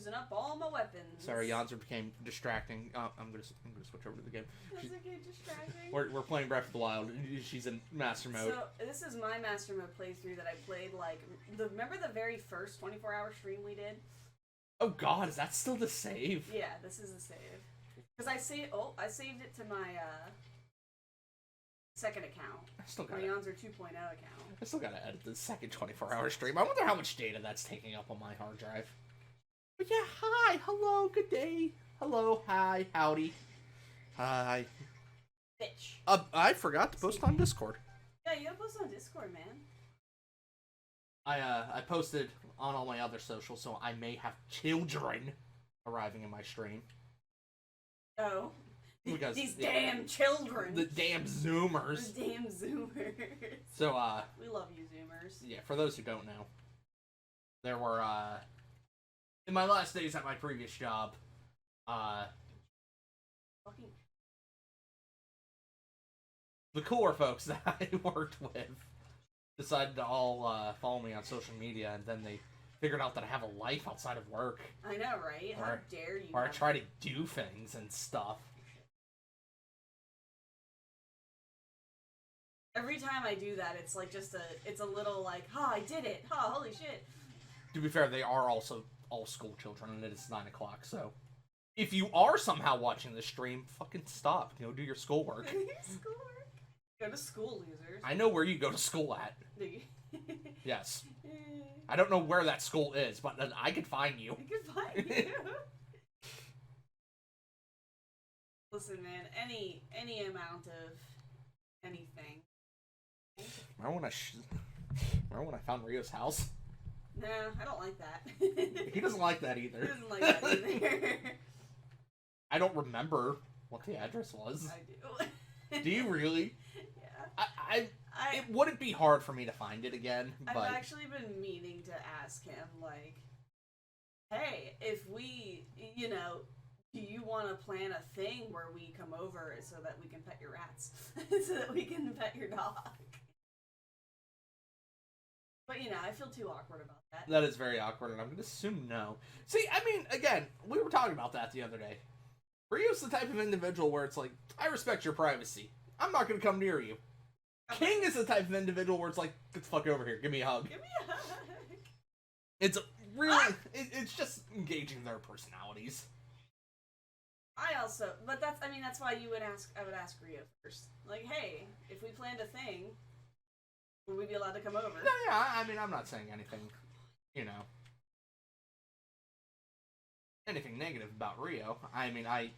boosting up all my weapons. Sorry, Yonzer became distracting. I'm gonna switch over to the game. That's okay, distracting. We're playing Breath of the Wild. She's in master mode. So this is my master mode playthrough that I played. Like, remember the very first 24-hour stream we did? Oh God, is that still the save? Yeah, this is the save. Because I saved it to my second account. I still got my Yonzer 2.0 account. I still gotta edit the second 24-hour stream. I wonder how much data that's taking up on my hard drive. But yeah, hi, hello, good day. Hello, hi, howdy. Hi. Bitch. I forgot to post on Discord. Yeah, you gotta post on Discord, man. I posted on all my other socials, so I may have children arriving in my stream. Oh. Because these damn children. The damn Zoomers. The damn Zoomers. So, we love you, Zoomers. Yeah, for those who don't know, there were, in my last days at my previous job, the cooler folks that I worked with decided to all follow me on social media, and then they figured out that I have a life outside of work. I know, right? How dare you? Or I try to do things and stuff. Every time I do that, it's like it's a little like, I did it, holy shit. To be fair, they are also all school children, and it is 9 o'clock, so if you are somehow watching this stream, fucking stop. Do your schoolwork. Schoolwork? Go to school, losers. I know where you go to school at. Do you? Yes. I don't know where that school is, but I could find you. I could find you. Listen, man, any amount of anything. Remember when I found Rio's house? Nah, I don't like that. He doesn't like that either. He doesn't like that either. I don't remember what the address was. I do. Do you really? Yeah. It wouldn't be hard for me to find it again, but I've actually been meaning to ask him, like, hey, if we, do you want to plan a thing where we come over so that we can pet your rats? So that we can pet your dog? But, I feel too awkward about that. That is very awkward, and I'm going to assume no. See, I mean, again, we were talking about that the other day. Rio's the type of individual where it's like, I respect your privacy. I'm not going to come near you. King is the type of individual where it's like, get the fuck over here, give me a hug. Give me a hug. It's really, it's just engaging their personalities. But that's why I would ask Rio first. Like, hey, if we planned a thing, would we be allowed to come over? Yeah, I mean, I'm not saying anything, anything negative about Rio. I mean, I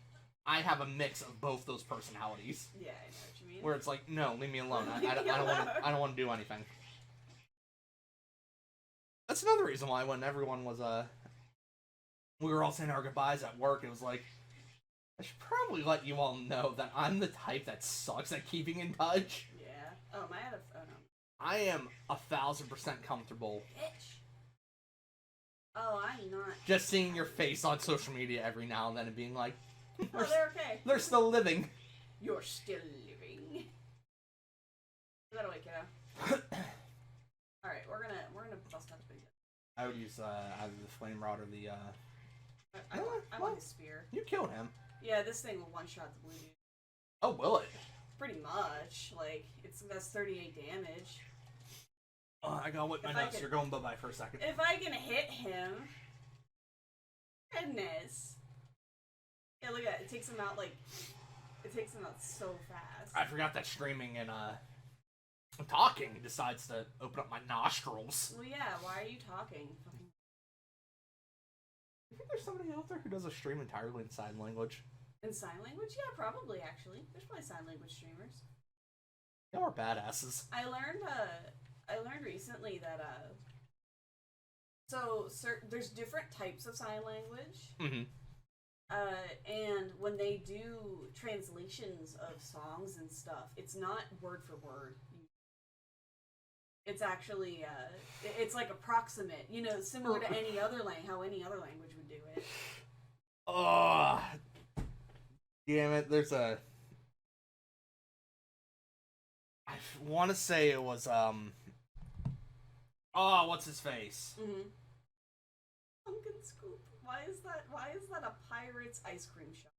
have a mix of both those personalities. Yeah, I know what you mean. Where it's like, no, leave me alone. I don't want to do anything. That's another reason why when everyone was we were all saying our goodbyes at work, it was like, I should probably let you all know that I'm the type that sucks at keeping in touch. Yeah. Oh, my other phone. I am 1,000% comfortable. Bitch. Oh, I'm not. Just seeing your face on social media every now and then and being like, oh, they're okay. They're still living. You're still living. Put that away, kiddo. Alright, we're gonna bust out the big I would use either the flame rod or the I want his spear. You killed him. Yeah, this thing will one-shot the blue dude. Oh, will it? Pretty much. Like, that's 38 damage. Oh, I gotta whip my nuts. You're going bye-bye for a second. If I can hit him... Goodness. Yeah, look at it. It takes him out, so fast. I forgot that streaming and, talking decides to open up my nostrils. Well, yeah, why are you talking? You think there's somebody out there who does a stream entirely in sign language? In sign language? Yeah, probably, actually. There's probably sign language streamers. Y'all are badasses. I learned recently that, there's different types of sign language. Mm-hmm. And when they do translations of songs and stuff, it's not word for word. It's actually, it's like approximate, similar to any other how any other language would do it. Oh, damn it, I want to say it was, what's his face? Mm-hmm. Sunken Scoop. Why is that a pirate's ice cream shop?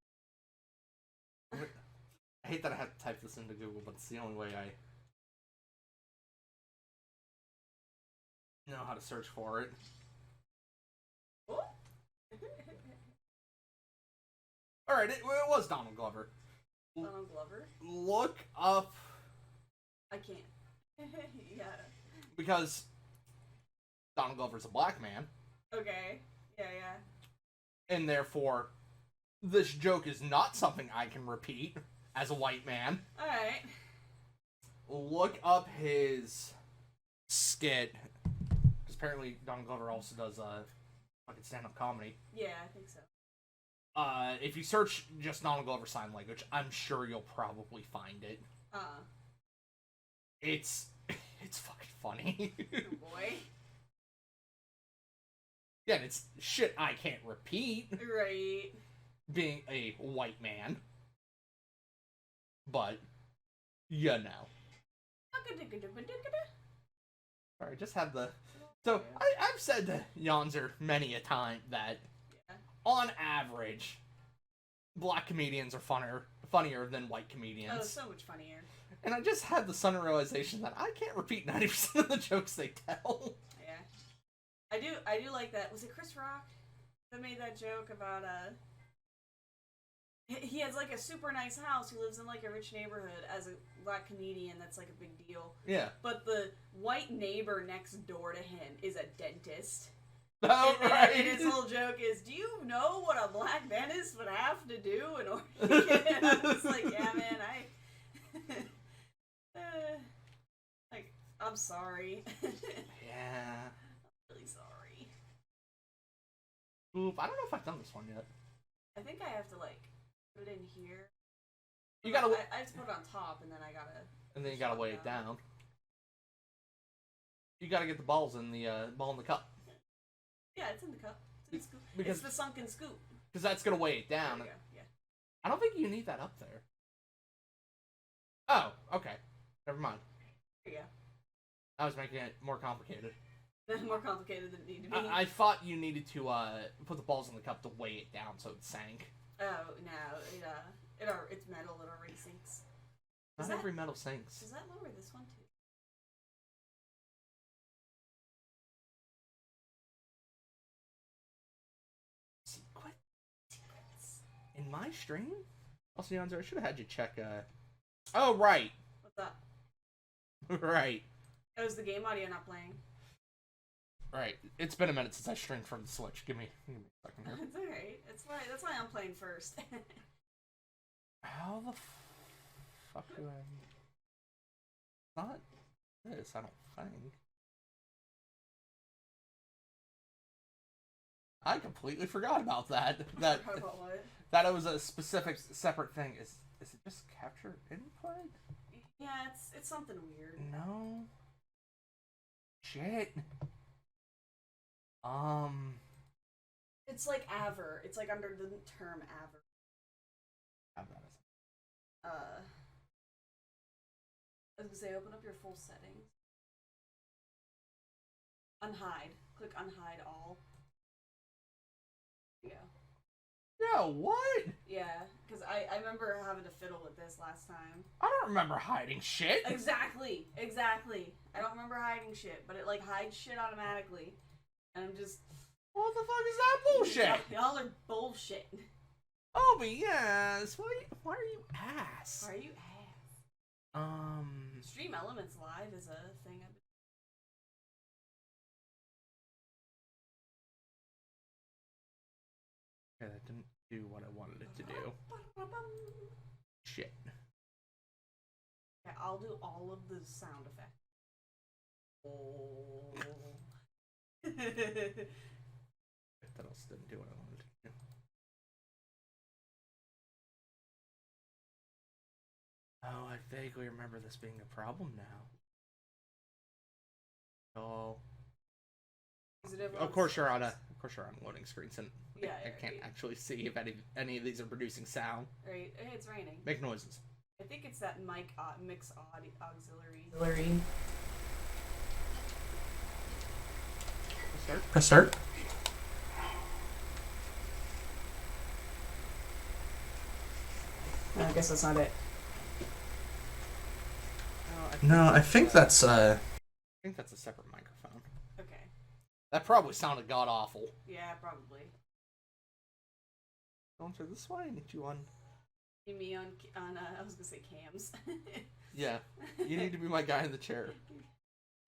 I hate that I have to type this into Google, but it's the only way I know how to search for it. Oh. Alright, it was Donald Glover. Donald Glover? Look up... I can't. Yeah. Because Donald Glover's a black man. Okay. Yeah. And therefore, this joke is not something I can repeat as a white man. Alright. Look up his skit. Because apparently Donald Glover also does fucking stand-up comedy. Yeah, I think so. If you search just Donald Glover sign language, I'm sure you'll probably find it. It's fucking funny. Oh boy. Yeah, it's shit I can't repeat. Right. Being a white man. But, you know. Sorry, just have the... So, I've said to Yonzer many a time that, on average, black comedians are funnier than white comedians. Oh, so much funnier. And I just had the sudden realization that I can't repeat 90% of the jokes they tell. Yeah. I do like that. Was it Chris Rock that made that joke about, he has, like, a super nice house. He lives in, like, a rich neighborhood as a black comedian. That's, like, a big deal. Yeah. But the white neighbor next door to him is a dentist. Oh, right. And his whole joke is, do you know what a black dentist would have to do in order to get it? I'm just like, yeah, man, I'm sorry. Yeah. I'm really sorry. Oop, I don't know if I've done this one yet. I think I have to, like, put it in here. You gotta... I have to put it on top, and then I gotta... And then you gotta weigh it down. You gotta get the balls in the, ball in the cup. Yeah, it's in the cup. It's in the scoop. Because, it's the sunken scoop. Because that's gonna weigh it down. There we go. Yeah. I don't think you need that up there. Oh, okay. Never mind. There you go. I was making it more complicated. More complicated than it needed to be. I thought you needed to put the balls in the cup to weigh it down so it sank. Oh no, it's metal. It already sinks. Not every metal sinks. Does that lower this one too? Secrets. In my stream? Also, Yonzer, I should have had you check. Oh right. What's up? Right. Oh, is the game audio not playing? Right. It's been a minute since I streamed from the Switch. Give me a second here. It's alright. It's fine. That's why I'm playing first. How the fuck do I... Not this, I don't think. I completely forgot about that. Forgot about what? That it was a specific, separate thing. Is it just capture input? Yeah, it's something weird. No. Shit. It's like Aver. It's like under the term Aver. Have that as... I was gonna say, open up your full settings. Unhide. Click unhide all. There you go. Yeah, what? Yeah, because I remember having to fiddle with this last time. I don't remember hiding shit. Exactly. I don't remember hiding shit, but it like hides shit automatically. And I'm just... What the fuck is that bullshit? Y'all are bullshit. Oh, but yes. Why are you ass? Why are you ass? Stream Elements Live is a thing I've been... Okay, that didn't do what I wanted it to do. Shit. Yeah, I'll do all of the sound effects. Oh. That else didn't do what I wanted to do. Oh, I vaguely remember this being a problem now. Oh. Of course you're on loading screens, and Yeah, I can't actually see if any of these are producing sound. Right. Hey, it's raining. Make noises. I think it's that mic mix auxiliary. Press start. guess that's not it. No, I think that's a separate microphone. Okay. That probably sounded god awful. Yeah, probably. Going through this way, I need you on. You mean on I was gonna say cams. Yeah, you need to be my guy in the chair.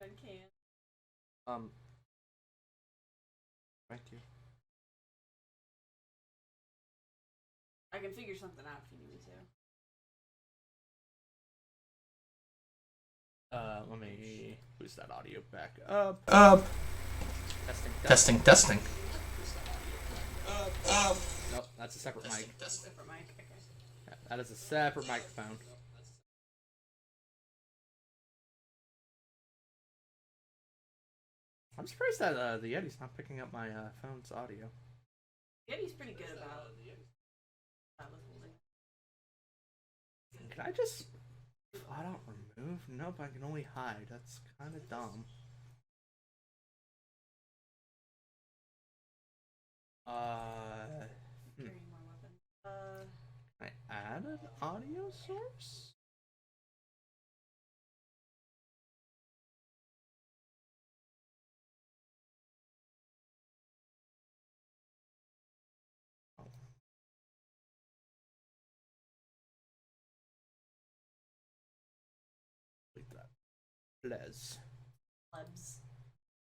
On cam. Thank you. I can figure something out if you need me to. Let me boost that audio back up. Testing. Nope, that's a separate mic. Separate mic. Okay. Yeah, that is a separate microphone. I'm surprised that the Yeti's not picking up my phone's audio. Yeti's pretty good about withholding. Can I just flat out remove? Nope, I can only hide. That's kind of dumb. Carrying more weapons. Can I add an audio source? Les. Plebs.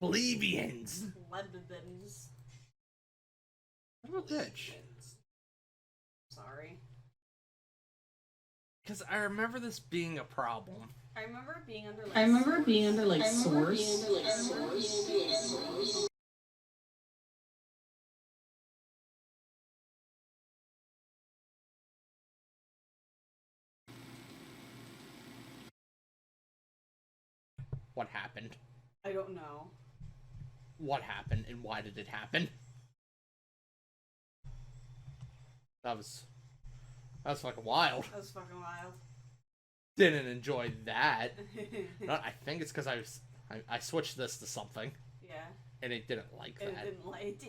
Plebeians. Plebeians. What a bitch. Sorry. Because I remember this being a problem. I remember being under like source. What happened? I don't know. What happened and why did it happen? That was fucking wild. That was fucking wild. Didn't enjoy that. No, I think it's because I switched this to something. Yeah. And it didn't like that. It didn't like that.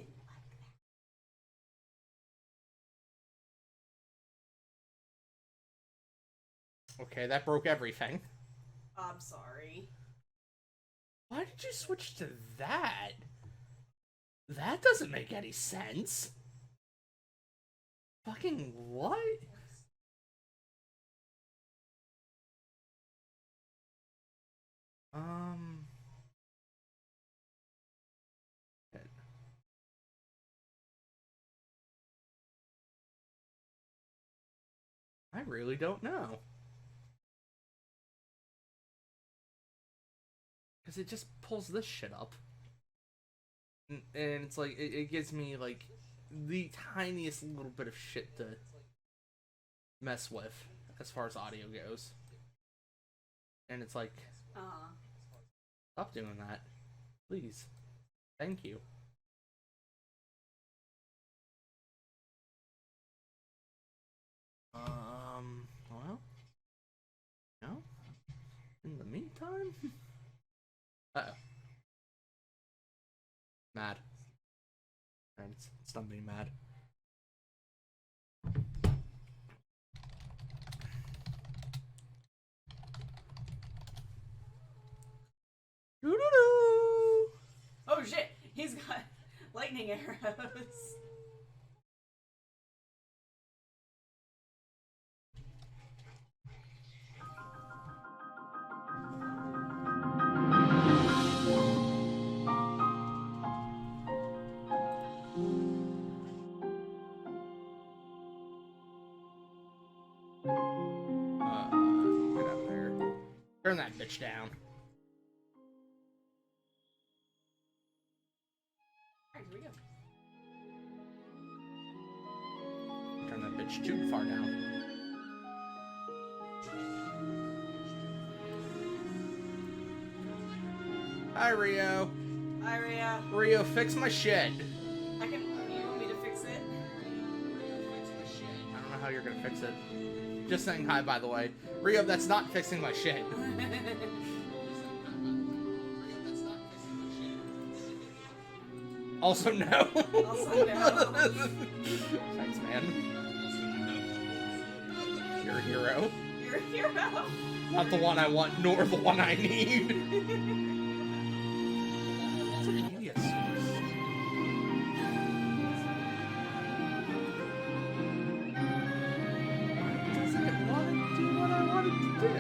Okay, that broke everything. I'm sorry. Why did you switch to that? That doesn't make any sense. Fucking what? I really don't know. Because it just pulls this shit up. And it's like, it gives me like the tiniest little bit of shit to mess with as far as audio goes. And it's like, stop doing that. Please. Thank you. Well, no. In the meantime, uh-oh. Mad. And it's done being mad. Doo-doo-doo! Oh shit! He's got lightning arrows. Get out there. Turn that bitch down. Alright, here we go. Turn that bitch too far down. Hi, Rio. Hi, Ria. Rio, fix my shed. You want me to fix it? I don't know how you're gonna fix it. Just saying hi, by the way. Rio, that's not fixing my shed. Also, no. Also, no. Thanks, man. You're a hero. You're a hero. Not the one I want, nor the one I need. It's a media source. Why doesn't it want to do what I want it to do?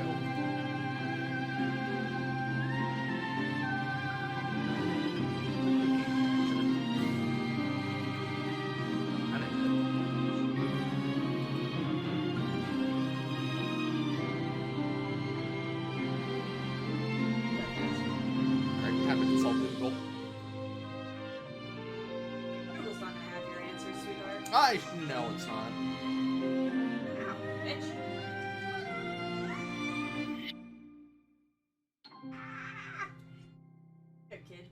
Time to consult Google. Google's not gonna have your answers, sweetheart. I know it's not. Ow, bitch. Good kid.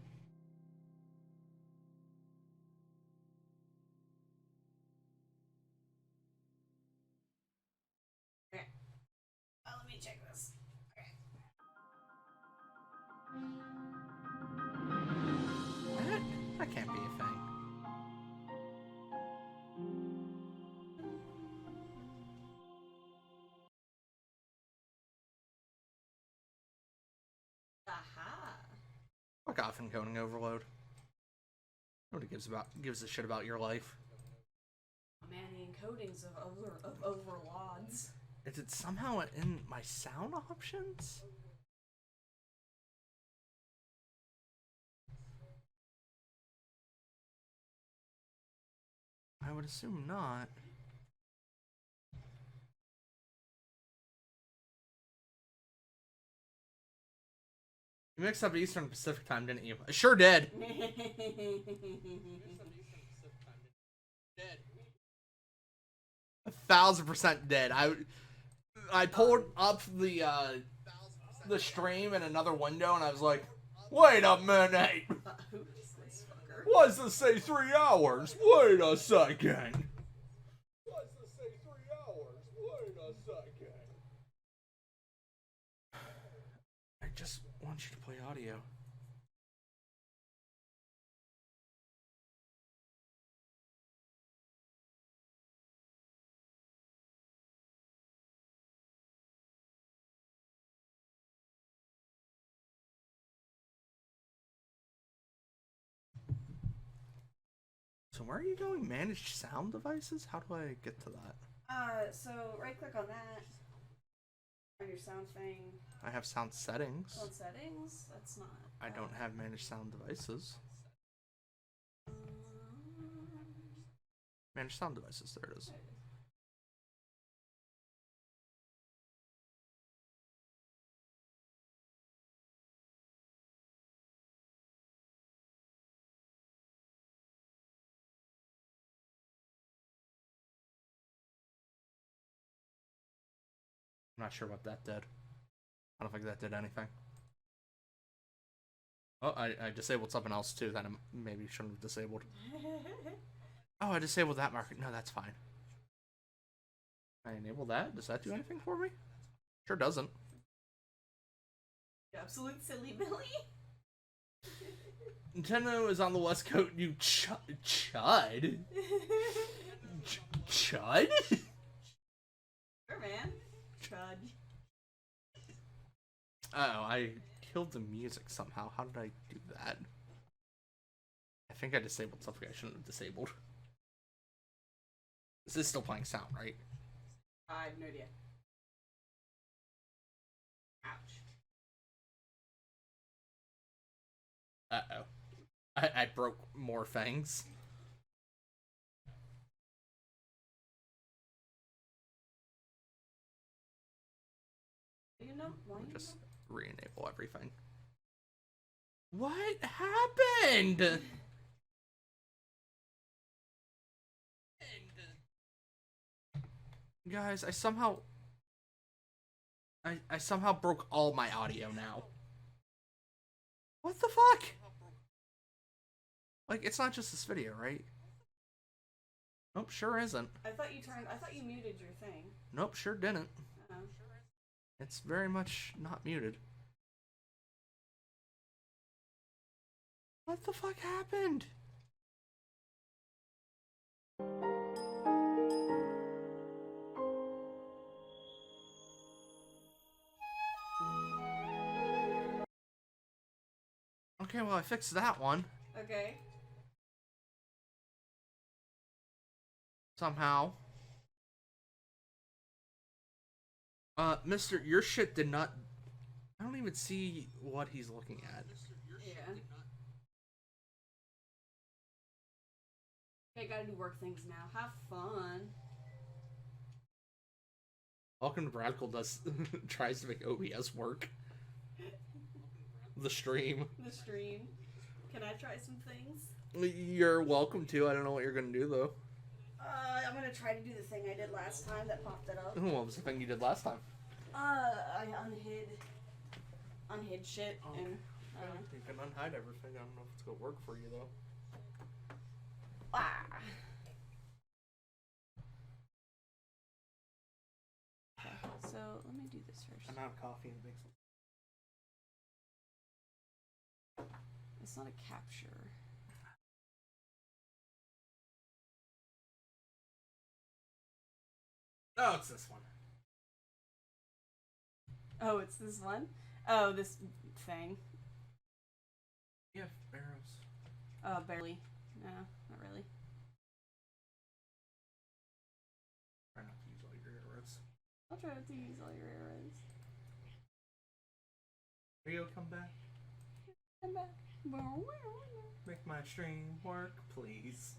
Okay. Let me check this. Okay. That can't be a thing. Aha. Fuck off, encoding overload. Nobody gives a shit about your life. Oh man, the encodings of overlords. Is it somehow in my sound options? I would assume not. You mixed up Eastern Pacific time, didn't you? I sure did. 1,000% dead. I pulled up the stream in another window and I was like, wait a minute. Who is this fucker? Why does this say 3 hours? Wait a second. Why does this say 3 hours? Wait a second. I just want you to play audio. So where are you going? Manage sound devices? How do I get to that? So right click on that. On your sound thing. I have sound settings. Sound settings? That's not. I don't have manage sound devices. Manage sound devices. There it is. I'm not sure what that did. I don't think that did anything. Oh, I disabled something else too that I maybe shouldn't have disabled. Oh, I disabled that market. No, that's fine. I enable that. Does that do anything for me? Sure doesn't. You absolute silly Billy. Nintendo is on the West Coast. You chud? Chud? Sure, man. Trudge. Oh, I killed the music somehow. How did I do that? I think I disabled something I shouldn't have disabled. This is still playing sound, right? I have no idea. Ouch. Uh-oh. I broke more things. You know why? Just re-enable everything. What happened? Guys, I somehow broke all my audio now. What the fuck? Like, it's not just this video, right? Nope, sure isn't. I thought you muted your thing. Nope, sure didn't. Oh. It's very much not muted. What the fuck happened? Okay, well, I fixed that one. Okay. Somehow. Mister, your shit did not... I don't even see what he's looking at. Yeah. Okay, gotta do work things now. Have fun. Welcome to Radical does tries to make OBS work. The stream. The stream. Can I try some things? You're welcome to. I don't know what you're gonna do though. I'm gonna try to do the thing I did last time that popped it up. What was the thing you did last time? I unhid shit and. You can unhide everything. I don't know if it's gonna work for you though. Ah. Okay, so let me do this first. I'm out of coffee and makes. It's not a capture. Oh, it's this one. Oh, it's this one? Oh, this thing. Yeah, arrows. Barely. No, not really. Try not to use all your arrows. I'll try not to use all your arrows. Rio, come back. Come back. Make my stream work, please.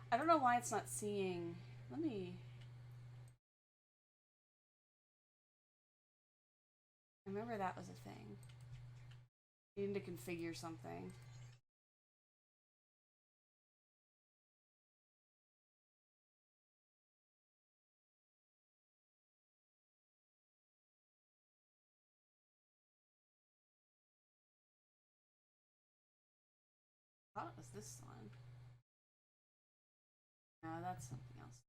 I don't know why it's not seeing. Let me. I remember that was a thing. Needing to configure something. I thought it was this one. No, that's something else.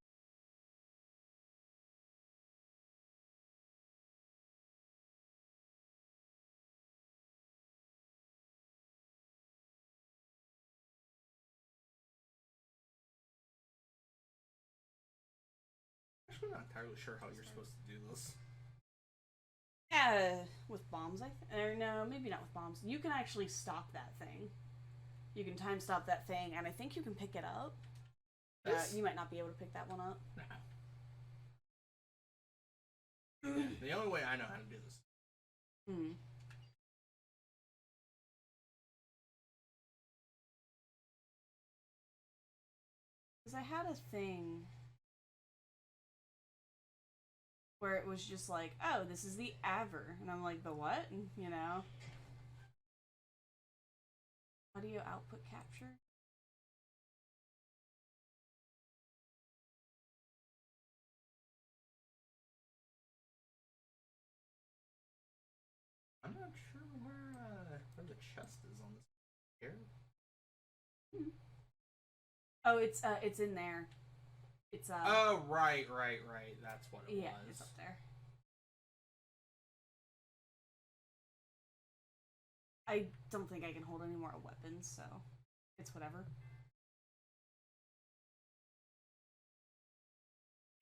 I'm not entirely sure how you're supposed to do this. Yeah, with bombs, or no, maybe not with bombs. You can actually stop that thing. You can time stop that thing, and I think you can pick it up. You might not be able to pick that one up. The only way I know how to do this. Hmm. Because I had a thing where it was just like, oh, this is the Aver. And I'm like, the what? And, you know. Audio output capture? I'm not sure where the chest is on this here. Hmm. Oh, it's in there. It's Oh, right. That's what it was. Yeah, it's up there. I don't think I can hold any more weapons, so it's whatever.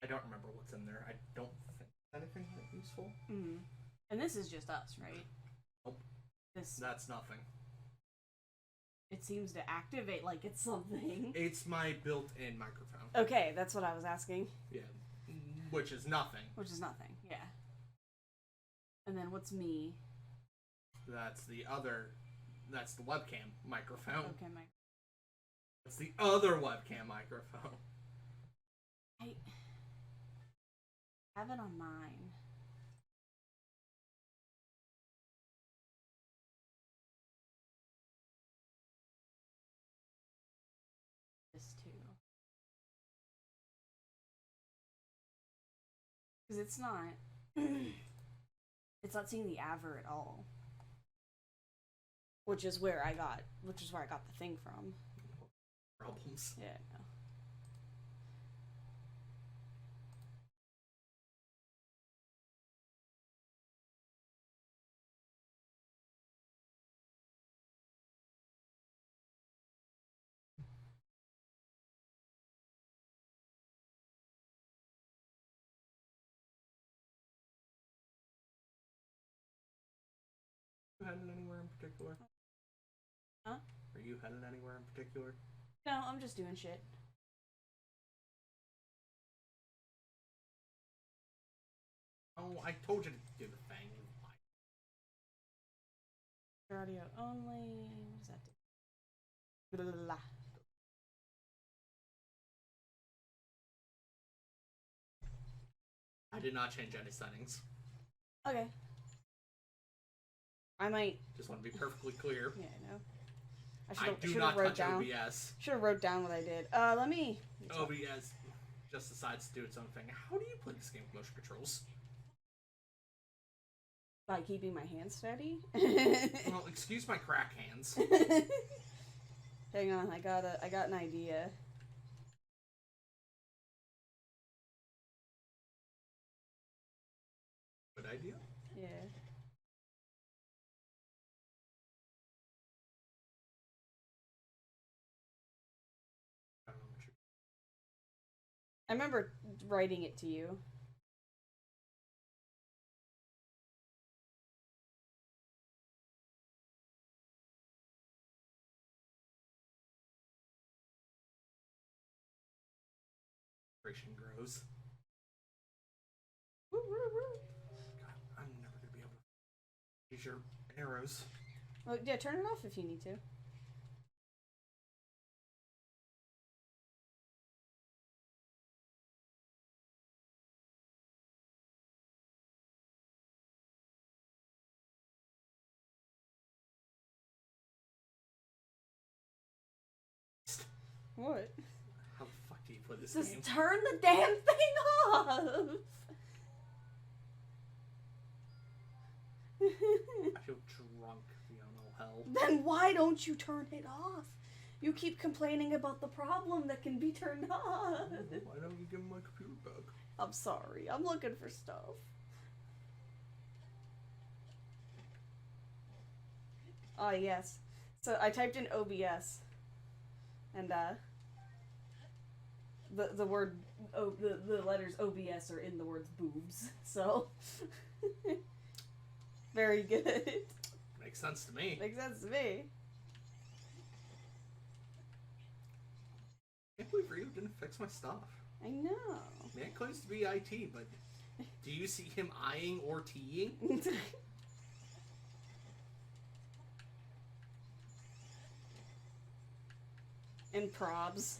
I don't remember what's in there. I don't think anything that useful. Mm. And this is just us, right? Nope. This. That's nothing. It seems to activate like it's something. It's my built-in microphone. Okay, that's what I was asking. Yeah. Which is nothing. Which is nothing, yeah. And then what's me? That's the webcam microphone. Okay, That's the other webcam microphone. I have it on mine. This too. Because it's not. It's not seeing the Aver at all. Which is where I got the thing from. Problems. Yeah, no. Heading anywhere in particular? Huh? Are you headed anywhere in particular? No, I'm just doing shit. Oh, I told you to do the thing. Audio only. What does that do? Blah, blah, blah. I did not change any settings. Okay. I might. Just want to be perfectly clear. Yeah, I know. I do not touch OBS. Should have wrote down what I did. Let me. OBS just decides to do its own thing. How do you play this game with motion controls? By keeping my hands steady. Well, excuse my crack hands. Hang on, I got an idea. Good idea? Yeah. I remember writing it to you. Grows. Woo, woo, woo. God, I'm never gonna be able to use your arrows. Well, yeah, turn it off if you need to. What? How the fuck do you play this Just game? turn the damn thing off! I feel drunk beyond all hell. Then why don't you turn it off? You keep complaining about the problem that can be turned off. Why don't you give me my computer back? I'm sorry. I'm looking for stuff. Oh, yes. So I typed in OBS. And, the word, the letters OBS are in the words boobs. So, very good. Makes sense to me. Makes sense to me. I can't believe Rio didn't fix my stuff. I know. Man claims to be IT, but do you see him eyeing or teeing? And probs.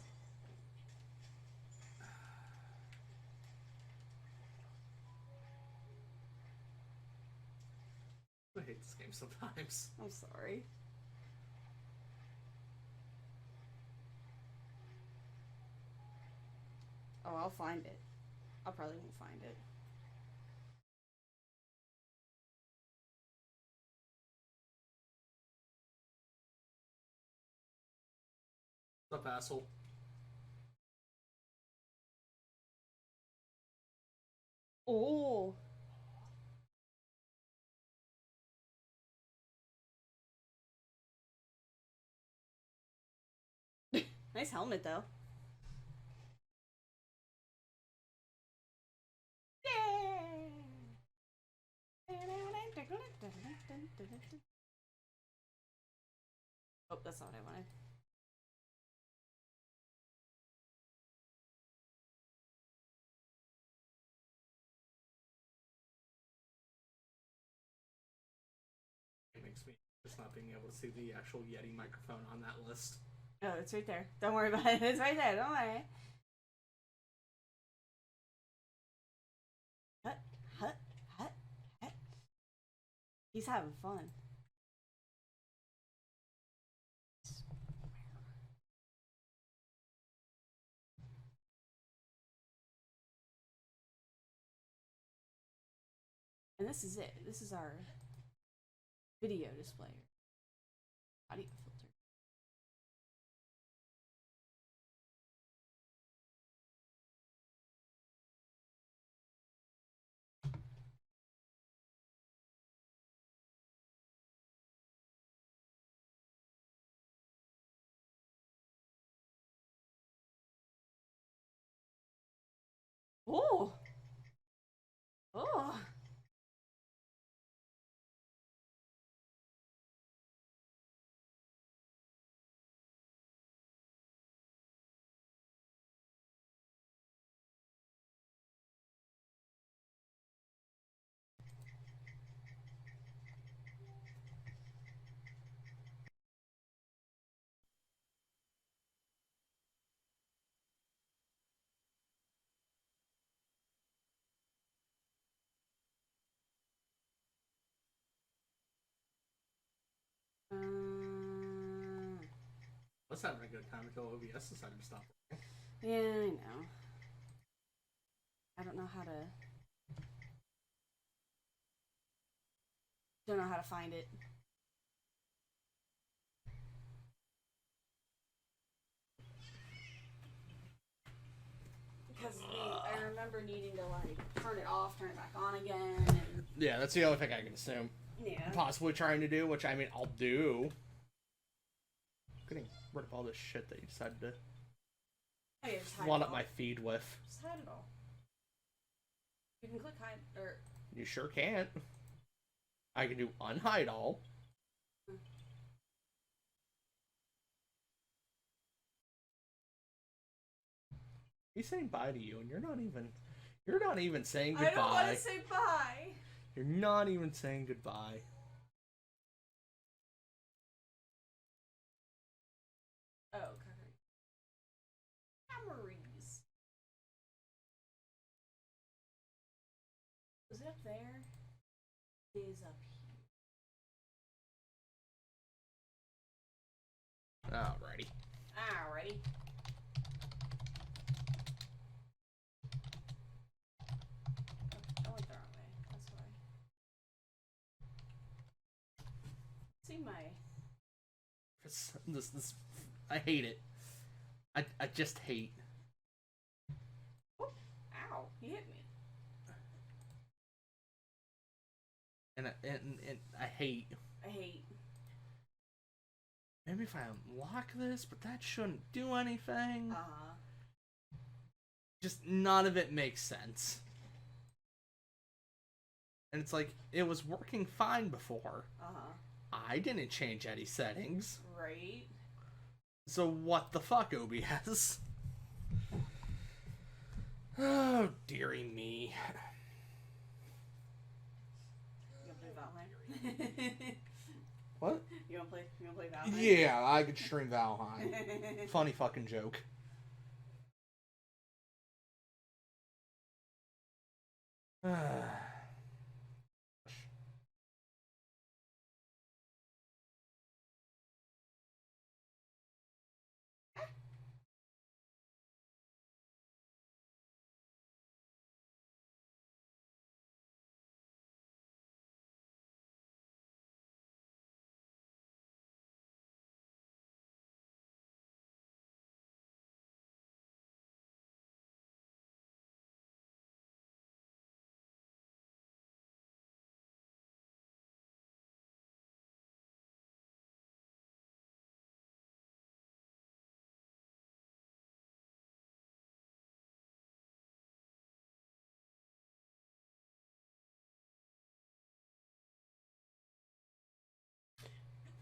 I hate this game sometimes. I'm sorry. Oh, I'll find it. I probably won't find it. What's up, asshole? Oh. Nice helmet, though. Oh, that's not what I wanted. It makes me just not being able to see the actual Yeti microphone on that list. Oh, it's right there. Don't worry about it. It's right there. Don't worry. Hut, hut, hut, hut. He's having fun. And this is it. This is our video display. Audio filter. Oh! Oh! was having a good time until OBS decided to stop. Yeah, I know. I don't know how to. Don't know how to find it. Because I remember needing to like turn it off, turn it back on again, and Yeah, that's the only thing I can assume. yeah. Possibly trying to do, which I mean, I'll do. Getting rid of all this shit that you decided to Oh, yeah, just hide flood it up all. my feed with. Just hide it all. You can click hide or. You sure can't. I can do unhide all. He's saying bye to you, and you're not even saying goodbye. I don't want to say bye. You're not even saying goodbye. Oh, okay. Memories. Was it up there? It is up here. Alrighty. Alrighty. I went the wrong way. That's why. See my. This I hate it. I just hate. Oh, ow! He hit me. And I hate. I hate. Maybe if I unlock this, but that shouldn't do anything. Just none of it makes sense. And it's like, it was working fine before. I didn't change any settings. Right. So what the fuck, OBS? Oh, dearie me. You wanna play Valheim? What? You wanna play Valheim? Yeah, I could stream Valheim. Funny fucking joke.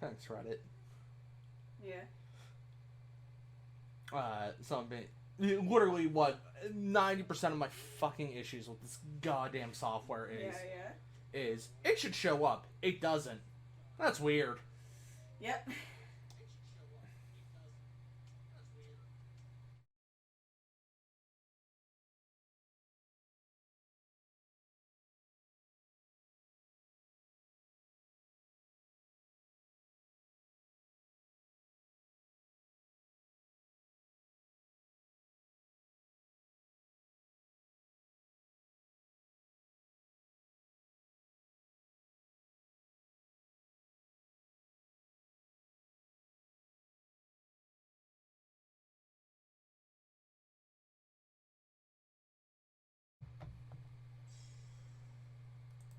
Thanks, Reddit. Yeah. Something. Literally, what 90% of my fucking issues with this goddamn software is it should show up. It doesn't. That's weird. Yep.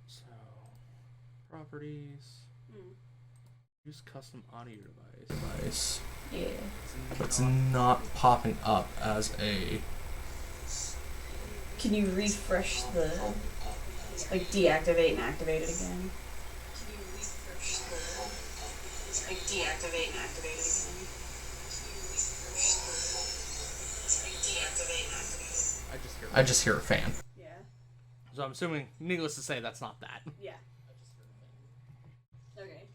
So, properties. Mm. Use custom audio device. Yeah. It's not popping up as a. Can you refresh the like deactivate and activate it again? Like deactivate and activate it again. I just hear a fan. Yeah. So I'm assuming, needless to say, that's not that. Yeah. Okay.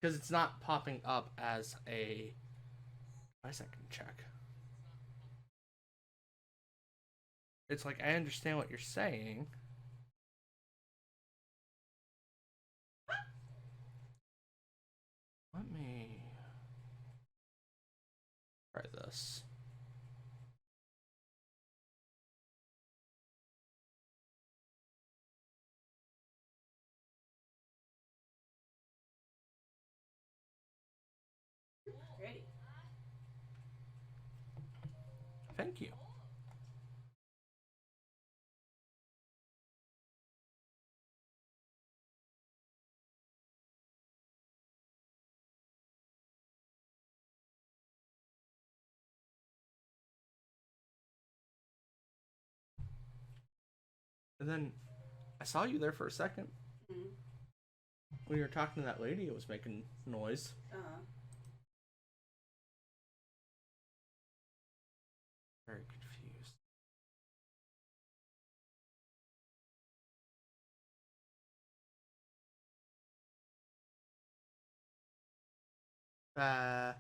Because it's not popping up as a. I can check. It's like, I understand what you're saying. try this. Pretty. Thank you. And then I saw you there for a second. Mm-hmm. When you were talking to that lady, it was making noise. Very confused. Yeah,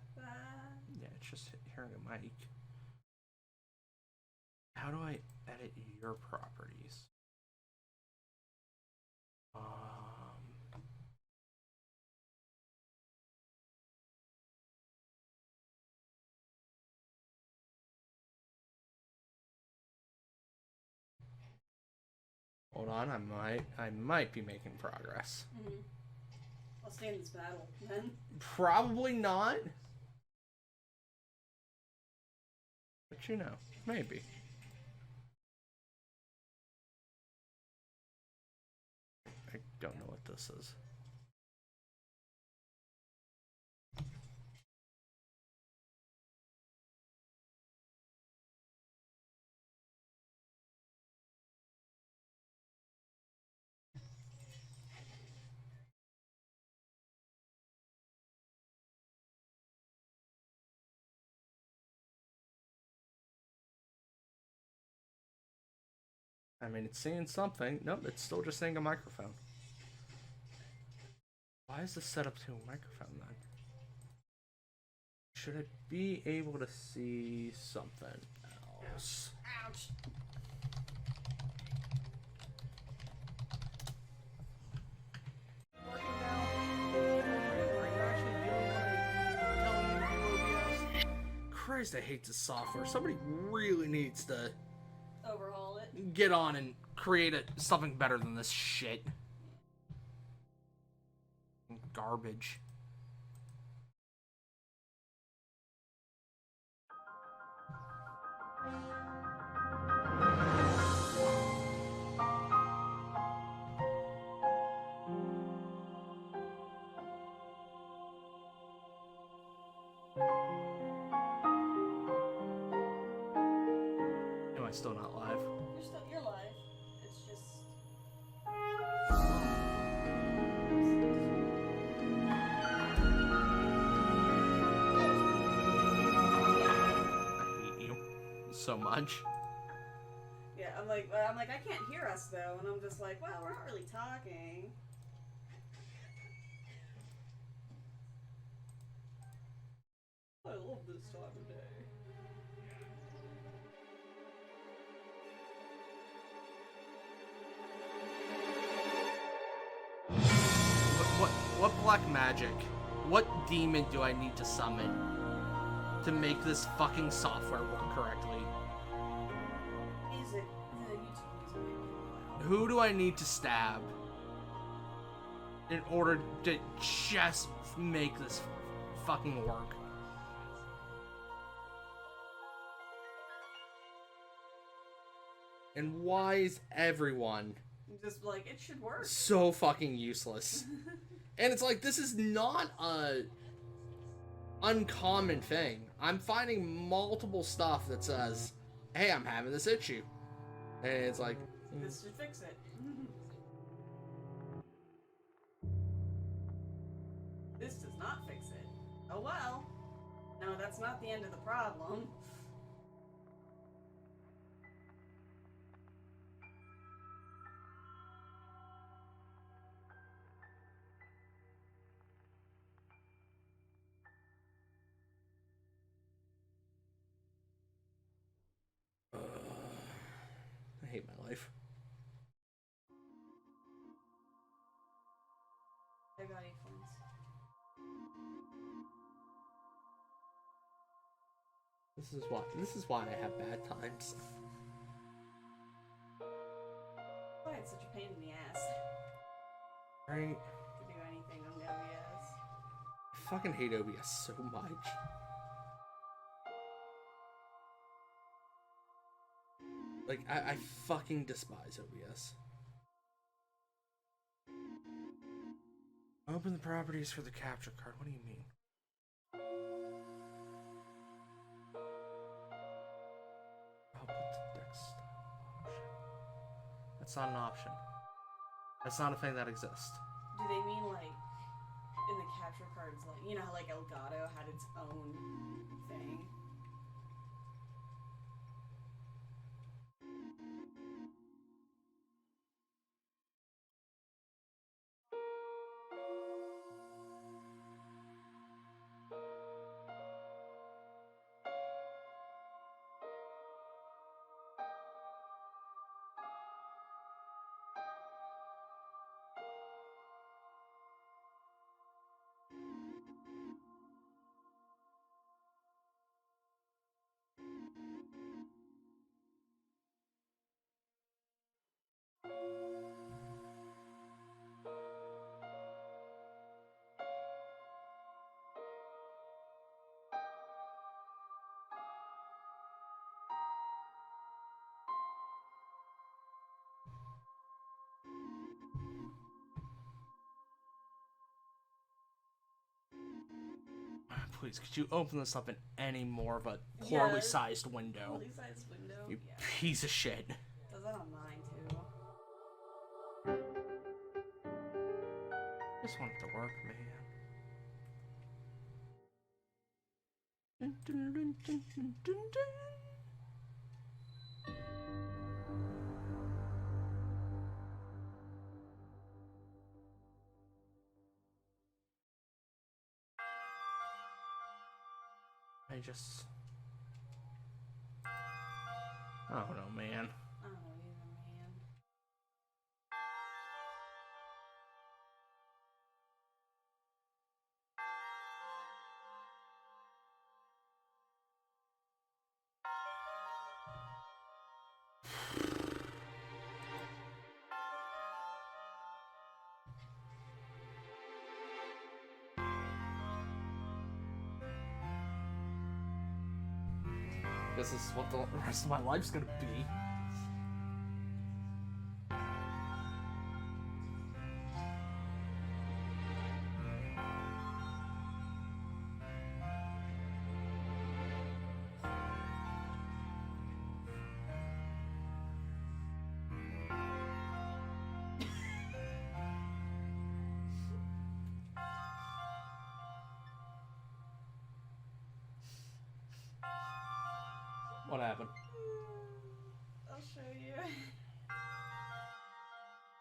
it's just hearing a mic. How do I edit your properties? Hold on, I might be making progress. Mm-hmm. I'll stay in this battle then. Probably not. But you know, maybe. I don't know what this is. I mean, it's saying something. Nope, it's still just saying a microphone. Why is this set up to a microphone then? Should I be able to see something else? Ouch. Christ, I hate this software. Somebody really needs to Overhaul it. get on and create something better than this shit. Garbage. Am I still not live? You're live. It's just. I hate you so much. Yeah, I'm like, I can't hear us though, and I'm just like, well, we're not really talking. I love this time of day. What black magic? What demon do I need to summon to make this fucking software work correctly? Music. YouTube music. Who do I need to stab in order to just make this fucking work? And why is everyone Just like, it should work. so fucking useless? And it's like, this is not a uncommon thing. I'm finding multiple stuff that says, hey, I'm having this issue. And it's like, This should fix it. This does not fix it. Oh well. No, that's not the end of the problem. I hate my life. I got acorns. This is why I have bad times. Why it's such a pain in the ass. Right? To do anything on OBS. I fucking hate OBS so much. Like, I fucking despise OBS. Open the properties for the capture card. What do you mean? I'll put the desktop option. That's not an option. That's not a thing that exists. Do they mean like in the capture cards, like you know how like Elgato had its own thing? Please, could you open this up in any more of a poorly sized window? Poorly sized window? You piece of shit. Does that on mine too? Just want it to work, man. I don't know, man. I don't know either, man. This is what the rest of my life's gonna be. What happened? I'll show you.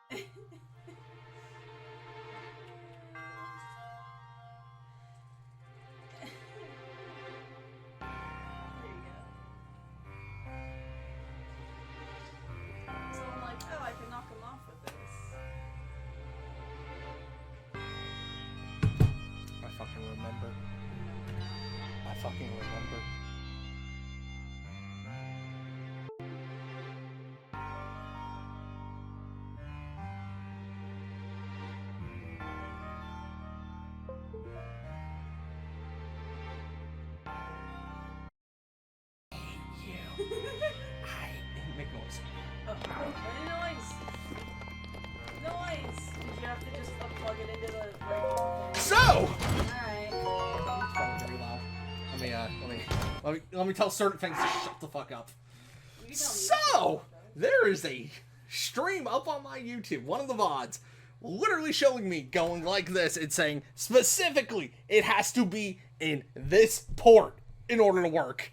There you go. So I'm like, oh, I can knock him off with this. I fucking remember. I fucking remember. Make noise. Oh, noise! Noise! Did you have to just plug it into the regular thing? So! Alright. It's probably pretty loud. Let me tell certain things to shut the fuck up. You can tell me So! There is a stream up on my YouTube, one of the VODs, literally showing me going like this and saying, specifically, it has to be in this port in order to work.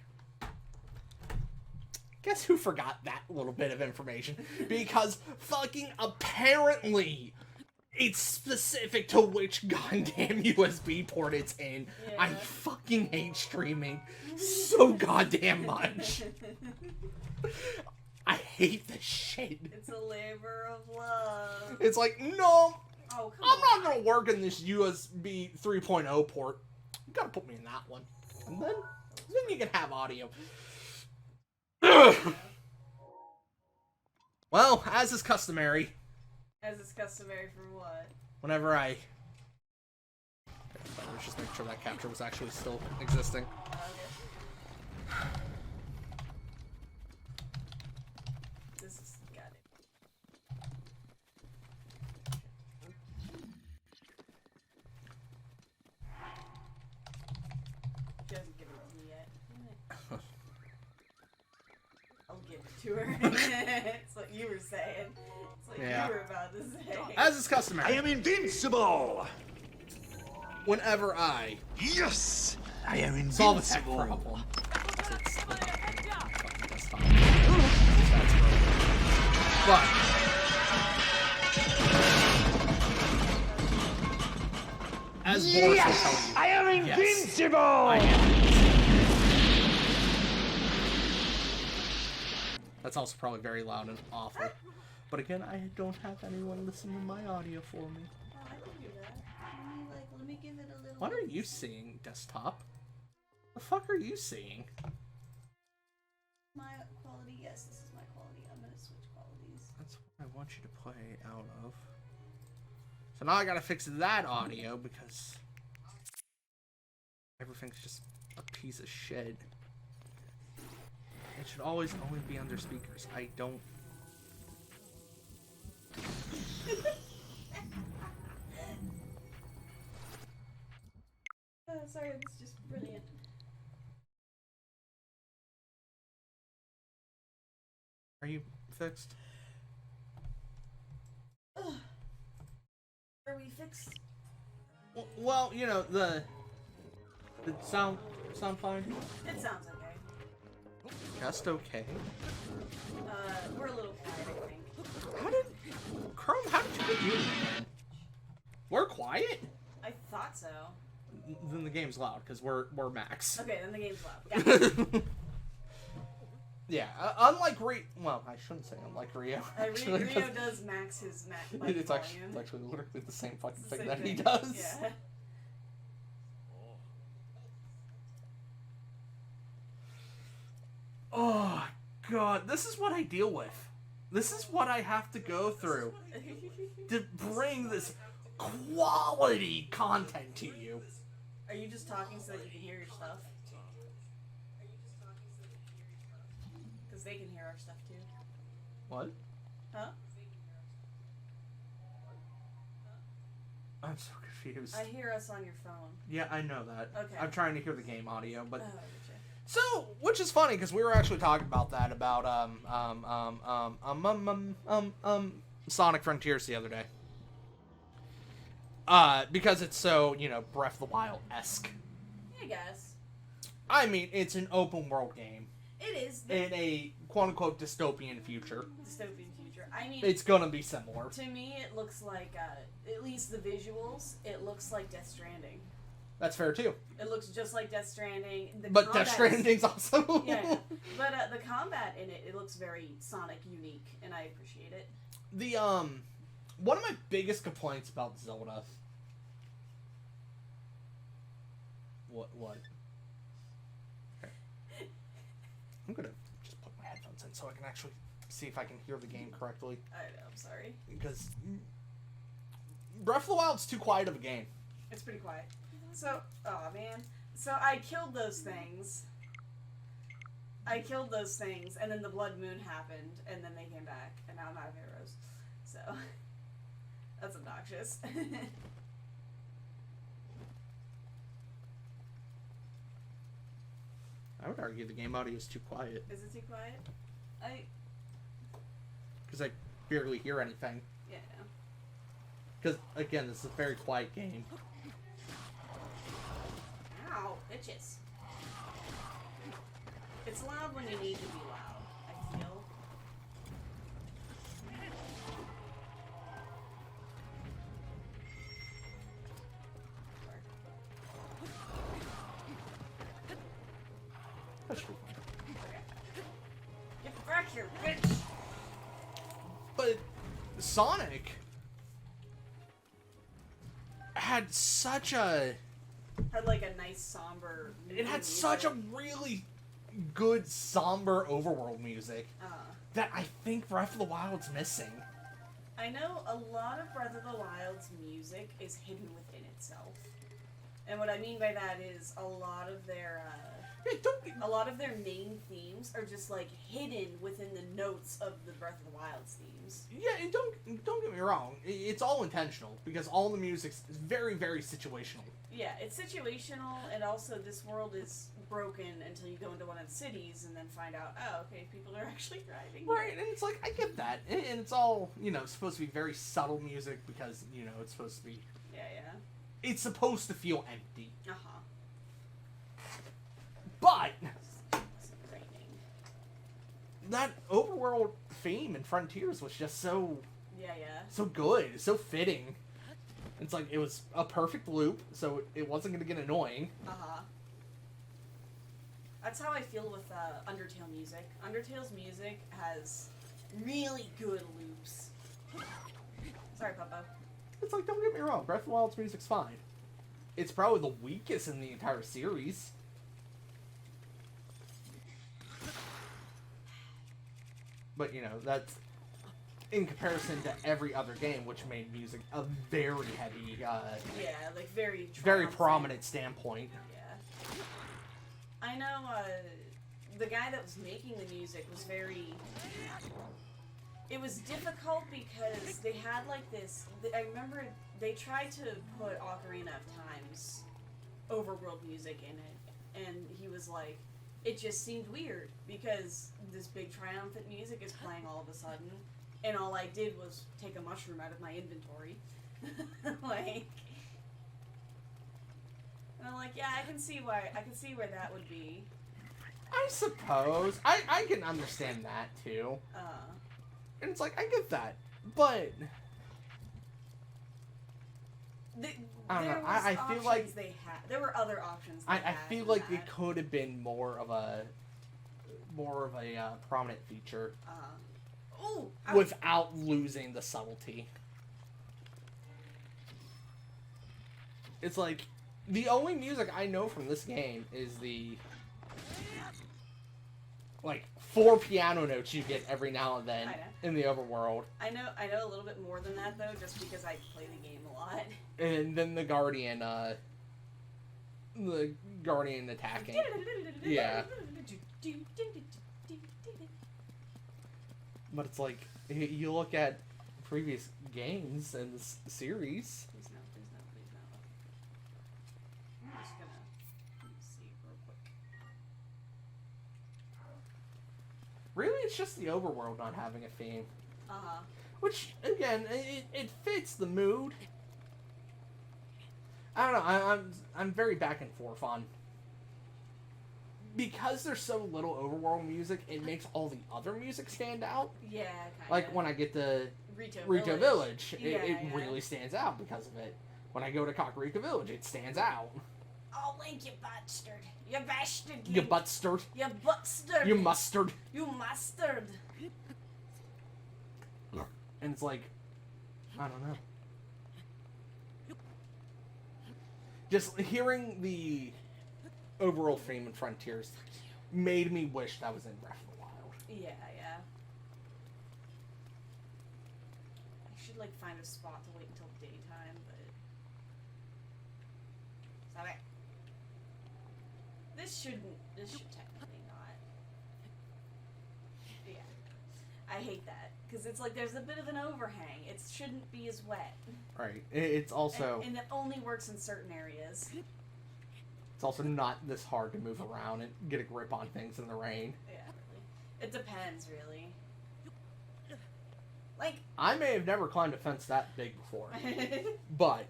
Guess who forgot that little bit of information? Because fucking apparently it's specific to which goddamn USB port it's in. Yeah. I fucking hate streaming so goddamn much. I hate this shit. It's a labor of love. It's like, no, I'm not gonna work in this USB 3.0 port. You gotta put me in that one. And then you can have audio. Well, as is customary. As is customary for what? Whenever I... Let's just make sure that capture was actually still existing. Okay. This is... got it. She hasn't given it to me yet. I'll give it to her. It's what you were saying. It's what you were about to say. As is customary. I am invincible! Whenever I... Yes! I am solve a tech invincible! problem. But... as Boris will tell you... I am invincible! I am. That's also probably very loud and awful. But again, I don't have anyone listen to my audio for me. Oh, I can do that. Let me give it a little... What are you seeing, desktop? The fuck are you seeing? My quality, yes, this is my quality. I'm gonna switch qualities. That's what I want you to play out of. So now I gotta fix that audio because everything's just a piece of shit. It should always only be under speakers. I don't... Sorry, it's just brilliant. Are you fixed? Are we fixed? Well, you know, the sound fine? It sounds okay. Just okay. We're a little quiet, I think. How did you get you? We're quiet? I thought so. Then the game's loud because we're max. Okay, then the game's loud. Got Yeah, unlike well, I shouldn't say unlike Rio. Rio does max his mic It's volume. actually literally the same fucking It's the thing same that he thing. does. Yeah. Oh god, this is what I deal with. This is what I have to go through to bring this quality content to you. Are you just talking so that you can hear your stuff? Because they can hear our stuff too. What? Huh? I'm so confused. I hear us on your phone. Yeah, I know that. Okay. I'm trying to hear the game audio, but Oh, gotcha. so, which is funny because we were actually talking about that about Sonic Frontiers the other day. Because it's so, you know, Breath of the Wild-esque. I guess. I mean, it's an open world game It is. in a quote-unquote dystopian future. Dystopian future. I mean, It's gonna be similar. to me, it looks like, at least the visuals, it looks like Death Stranding. That's fair too. It looks just like Death Stranding. But Death Stranding's also... Yeah, but the combat in it looks very Sonic unique, and I appreciate it. The, one of my biggest complaints about Zelda... What? Okay. I'm gonna just put my headphones in so I can actually see if I can hear the game correctly. I'm sorry. Because Breath of the Wild's too quiet of a game. It's pretty quiet. So, oh man. So I killed those things. And then the Blood Moon happened, and then they came back, and now I'm out of arrows. So, that's obnoxious. I would argue the game audio is too quiet. Is it too quiet? Because I barely hear anything. Yeah. Because, again, this is a very quiet game. Ow, bitches. It's loud when you need to be loud, I feel. That should be fine. Okay. Get back here, bitch! But Sonic had such a Had like a nice somber. It had music. such a really good somber overworld music that I think Breath of the Wild's missing. I know a lot of Breath of the Wild's music is hidden within itself, and what I mean by that is a lot of their main themes are just like hidden within the notes of the Breath of the Wild's themes. Yeah, and don't get me wrong, it's all intentional because all the music's very, very situational. Yeah, it's situational, and also this world is broken until you go into one of the cities and then find out, oh, okay, people are actually thriving. Right, and it's like, I get that. And it's all, supposed to be very subtle music because, it's supposed to be... Yeah. It's supposed to feel empty. Uh-huh. But... It's raining. That overworld theme in Frontiers was just so... Yeah. So good, so fitting. It's like, it was a perfect loop, so it wasn't going to get annoying. Uh-huh. That's how I feel with Undertale music. Undertale's music has really good loops. Sorry, Papa. It's like, don't get me wrong, Breath of the Wild's music's fine. It's probably the weakest in the entire series. But, that's in comparison to every other game, which made music a very heavy, like very prominent standpoint. Yeah. I know, the guy that was making the music was very... It was difficult because they had, like, this... I remember they tried to put Ocarina of Time's overworld music in it, and he was like, it just seemed weird, because this big triumphant music is playing all of a sudden, and all I did was take a mushroom out of my inventory. Like... And I'm like, yeah, I can see where that would be. I suppose. I can understand that, too. And it's like, I get that. But... I don't know. I feel like... There were other options I feel like it could have been more of a prominent feature. Without losing the subtlety. It's like... The only music I know from this game is the, 4 piano notes you get every now and then in the overworld. I know a little bit more than that, though, just because I play the game a lot. And then the Guardian attacking. Yeah. But it's like, you look at previous games in this series... Please no. I'm just gonna see real quick. Really, it's just the overworld not having a theme. Uh-huh. Which, again, it fits the mood. I don't know, I'm very back and forth on... Because there's so little overworld music, it makes all the other music stand out. Yeah, kinda. Like, when I get to Rito Village, it really stands out because of it. When I go to Kakariko Village, it stands out. Oh, Link, you bastard. You bastard, Link. You butstard. You butstard. You mustard. You mustard. And it's like, I don't know. Just hearing the overall theme in Frontiers made me wish that was in Breath of the Wild. Yeah. I should, find a spot to wait until daytime, but... Stop it. This should technically not. Yeah. I hate that. Because it's like there's a bit of an overhang. It shouldn't be as wet. Right. It's also... And it only works in certain areas. It's also not this hard to move around and get a grip on things in the rain. Yeah, really. It depends, really. I may have never climbed a fence that big before. But...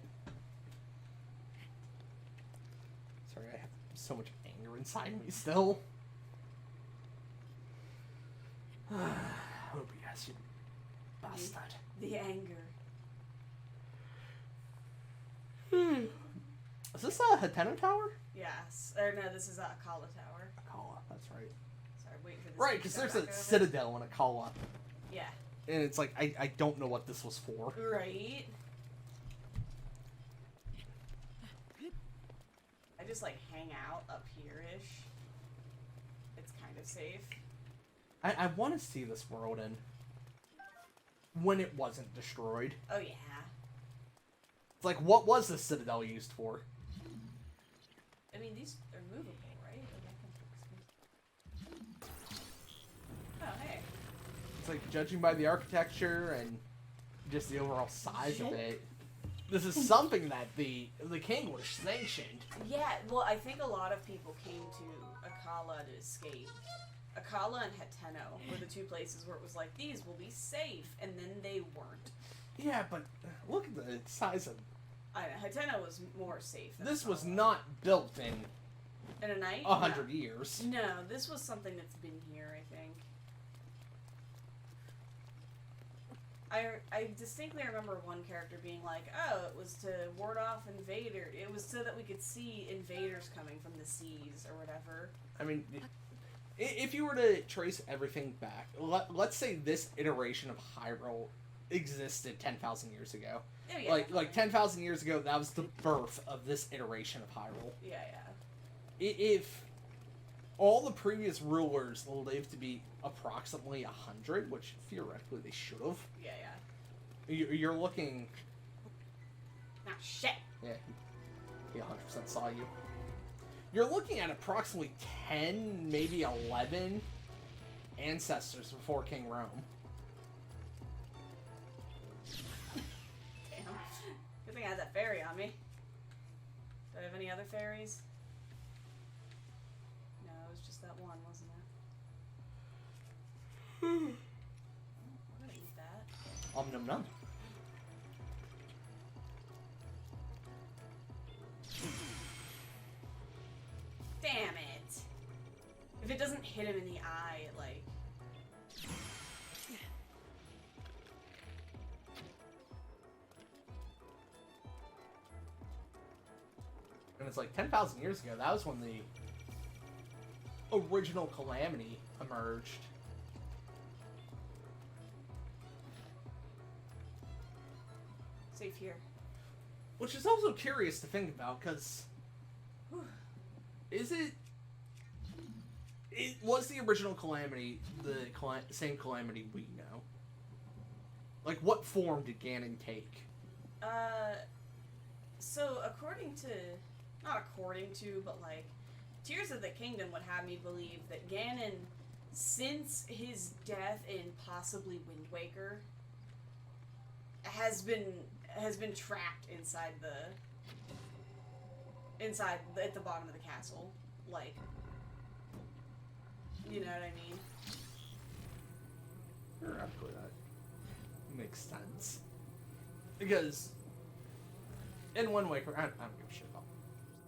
Sorry, I have so much anger inside me still. Hope you guys, you bastard. The anger. Is this a Hateno Tower? Yes. Or no, this is Akala Tower. Akala, that's right. Sorry, wait for this. Right, because there's a citadel in Akala. Yeah. And it's like, I don't know what this was for. Right. just like hang out up here-ish, it's kind of safe. I want to see this world in when it wasn't destroyed. Oh yeah. It's like, what was the Citadel used for? I mean, these are movable, right? Oh, hey. It's like, judging by the architecture and just the overall size of it, this is something that the king would have sanctioned. Yeah, well, I think a lot of people came to Akala to escape. Akala and Hateno were the two places where it was like, these will be safe, and then they weren't. Yeah, but look at the size of... I know, Hateno was more safe than This Akala. was not built in In a night? 100 years. No, this was something that's been here, I think. I distinctly remember one character being like, oh, it was to ward off invaders. It was so that we could see invaders coming from the seas or whatever. I mean, if you were to trace everything back, let's say this iteration of Hyrule existed 10,000 years ago. Oh, yeah, Like 10,000 years ago, that was the birth of this iteration of Hyrule. Yeah. If all the previous rulers lived to be approximately 100, which theoretically they should have, Yeah. you're looking... Ah, shit. Yeah, he 100% saw you. You're looking at approximately 10, maybe 11 ancestors before King Rome. Damn. Good thing I had that fairy on me. Do I have any other fairies? No, it was just that one, wasn't it? I'm gonna eat that. Num num. Damn it! If it doesn't hit him in the eye, it like... And it's like 10,000 years ago, that was when the original Calamity emerged. Safe here. Which is also curious to think about, because... Is it... Was the original Calamity the same Calamity we know? Like, what form did Ganon take? So according to... Not according to, but like... Tears of the Kingdom would have me believe that Ganon, since his death in possibly Wind Waker, has been trapped at the bottom of the castle, like, you know what I mean? Theoretically, that makes sense. Because in Wind Waker, I don't give a shit about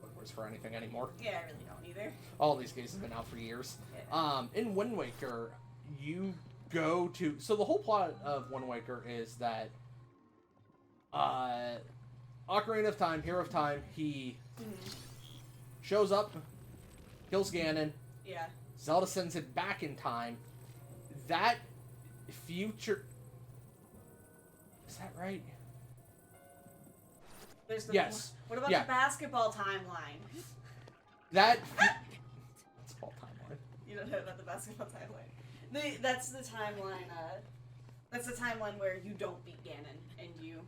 Wind Waker for anything anymore. Yeah, I really don't either. All these games have been out for years. Yeah. In Wind Waker, you go to... So the whole plot of Wind Waker is that Ocarina of Time, Hero of Time, he shows up, kills Ganon, Yeah. Zelda sends it back in time. That future... Is that right? There's the Yes. What about Yeah. the basketball timeline? That... It's called timeline. You don't know about the basketball timeline. That's the timeline. That's the timeline where you don't beat Ganon and you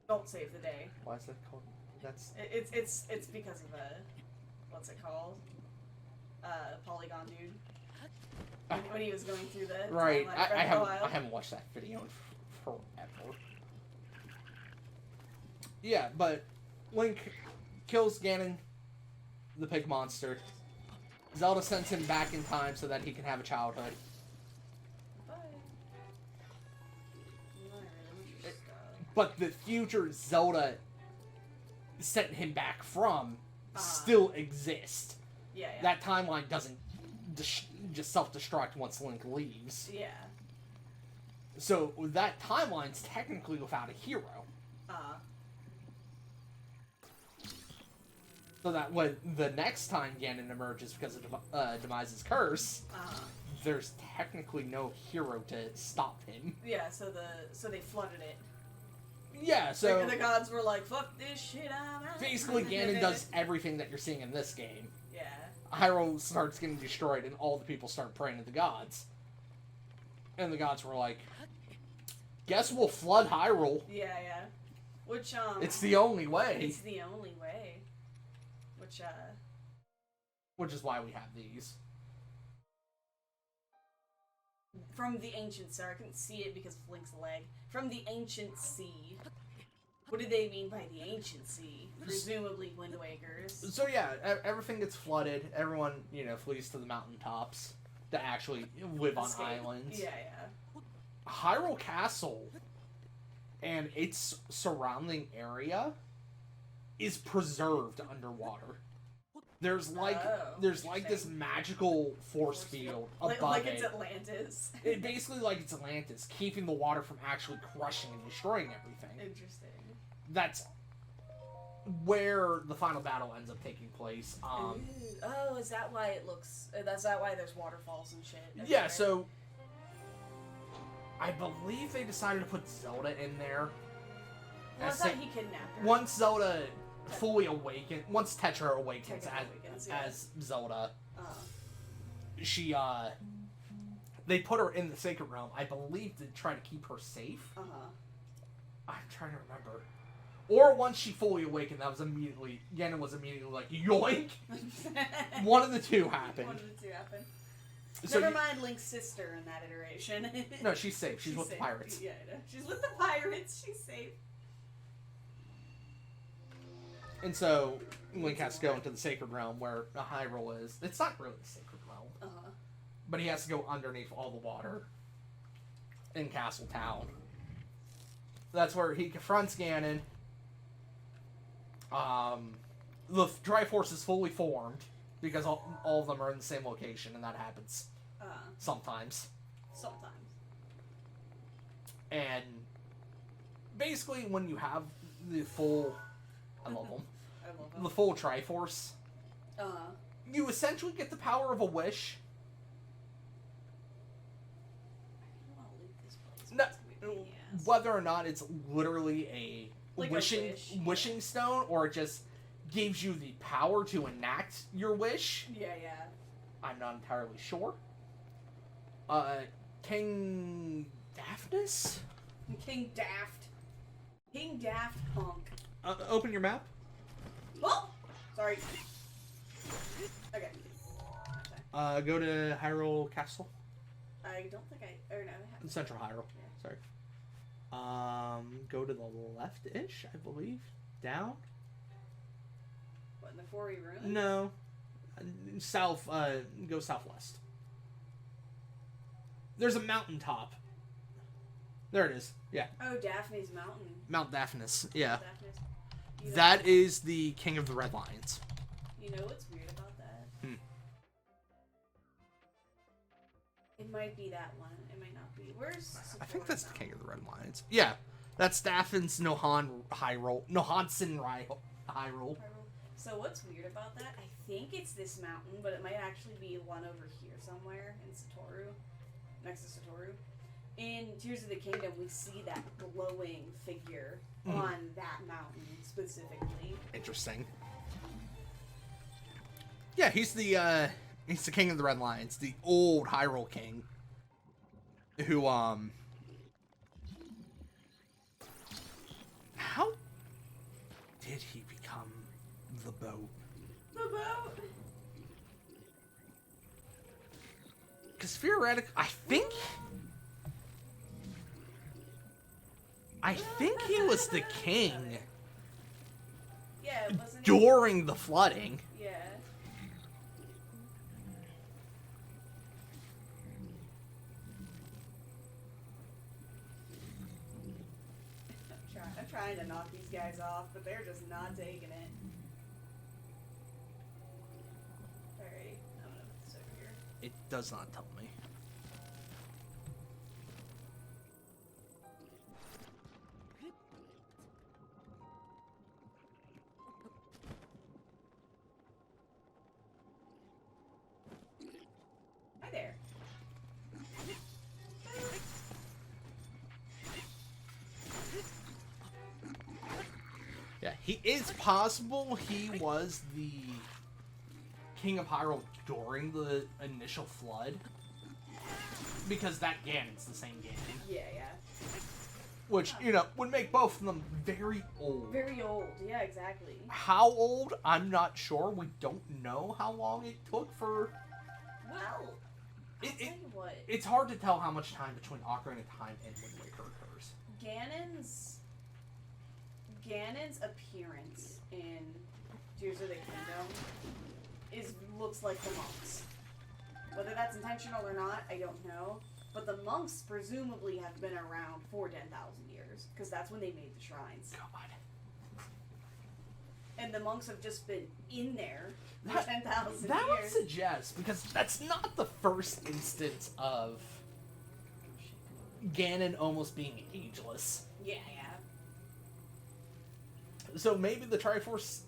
don't save the day. Why is that called? That's... It's because of what's it called? Polygon dude. When he was going through the Right. timeline for I a while. haven't watched that video in forever. Yeah, but Link kills Ganon, the pig monster. Zelda sends him back in time so that he can have a childhood. Bye. No, I really want your stuff. But the future Zelda sent him back from still exists. Yeah. That timeline doesn't just self-destruct once Link leaves. Yeah. So that timeline's technically without a hero. So that when the next time Ganon emerges because of Demise's curse, there's technically no hero to stop him. Yeah. So they flooded it. Yeah, so the gods were like, fuck this shit, I'm out. basically Ganon does everything that you're seeing in this game. Yeah. Hyrule starts getting destroyed, and all the people start praying to the gods. And the gods were like, guess we'll flood Hyrule. Yeah. Which, It's the only way. It's the only way. Which is why we have these. From the ancient sea, I couldn't see it because of Link's leg. From the ancient sea. What did they mean by the ancient sea? Presumably Wind Waker's. So yeah, everything gets flooded. Everyone, flees to the mountaintops to actually live on islands. Yeah. Hyrule Castle and its surrounding area is preserved underwater. There's this magical force field above like it. it's Atlantis. It basically like it's Atlantis, keeping the water from actually crushing and destroying everything. Interesting. That's where the final battle ends up taking place. Is that why it looks? That's that why there's waterfalls and shit. Yeah, so I believe they decided to put Zelda in there. Well, I thought he kidnapped her. Once Zelda fully awakens, once Tetra awakens as Zelda, she they put her in the Sacred Realm, I believe, to try to keep her safe. I'm trying to remember. Or once she fully awakened, Ganon was immediately like, yoink! One of the two happened. So Never mind Link's sister in that iteration. No, she's safe. She's with the pirates. Yeah, I know. She's with the pirates. She's safe. And so Link has to go into the Sacred Realm where Hyrule is. It's not really the Sacred Realm. But he has to go underneath all the water in Castle Town. That's where he confronts Ganon. The Triforce is fully formed because all of them are in the same location, and that happens sometimes. And basically, when you have the full, I love them, the full Triforce, you essentially get the power of a wish. No, whether or not it's literally a wishing stone, or it just gives you the power to enact your wish. Yeah. I'm not entirely sure. King Daphnis? King Daft Punk. Open your map. Oh! Sorry. Okay. Go to Hyrule Castle. I don't think I... Or no, I have... Central Hyrule. Yeah. Sorry. Go to the left-ish, I believe. Down? What, in the Quarry Ruins? No. South, go southwest. There's a mountaintop. There it is. Yeah. Oh, Daphne's Mountain. Mount Daphnis. Yeah. You know That is the King of the Red Lions. You know what's weird about that? It might be that one. It might not be. Where's... I think that's the King of the Red Lions. Yeah. That's Daphin's Nohansin Hyrule. So what's weird about that? I think it's this mountain, but it might actually be one over here somewhere in Satoru. Next to Satoru. In Tears of the Kingdom, we see that glowing figure on that mountain specifically. Interesting. Yeah, he's the King of the Red Lions, the old Hyrule King, who how did he become the boat? The boat. Because theoretically, I think he was the king. Yeah, wasn't he? During the flooding. Yeah. I'm trying to knock these guys off, but they're just not taking it. Alright, I'm gonna put this over here. It does not tell me. Hi there. He is possible he was the King of Hyrule during the initial flood. Because that Ganon's the same Ganon. Yeah. Which, would make both of them very old. Very old, yeah, exactly. How old? I'm not sure. We don't know how long it took for... Well, I'll tell you what. It's hard to tell how much time between Ocarina of Time and Wind Waker occurs. Ganon's appearance in Tears of the Kingdom looks like the monks. Whether that's intentional or not, I don't know. But the monks presumably have been around for 10,000 years, because that's when they made the shrines. God. And the monks have just been in there for 10,000 years. That would suggest, because that's not the first instance of Ganon almost being ageless. Yeah. So maybe the Triforce...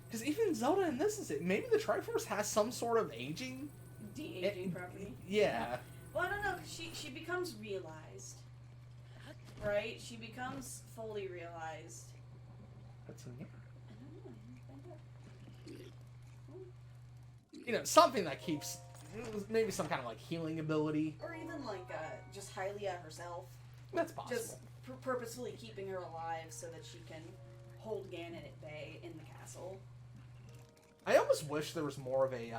Because even Zelda in this is it. Maybe the Triforce has some sort of aging... De-aging property. Yeah. Well, I don't know, 'cause she becomes realized. Right? She becomes fully realized. What's in here? I don't know. Something that keeps... Maybe some kind of, healing ability. Or even, just Hylia herself. That's possible. Just purposefully keeping her alive so that she can hold Ganon at bay in the castle. I almost wish there was more of a,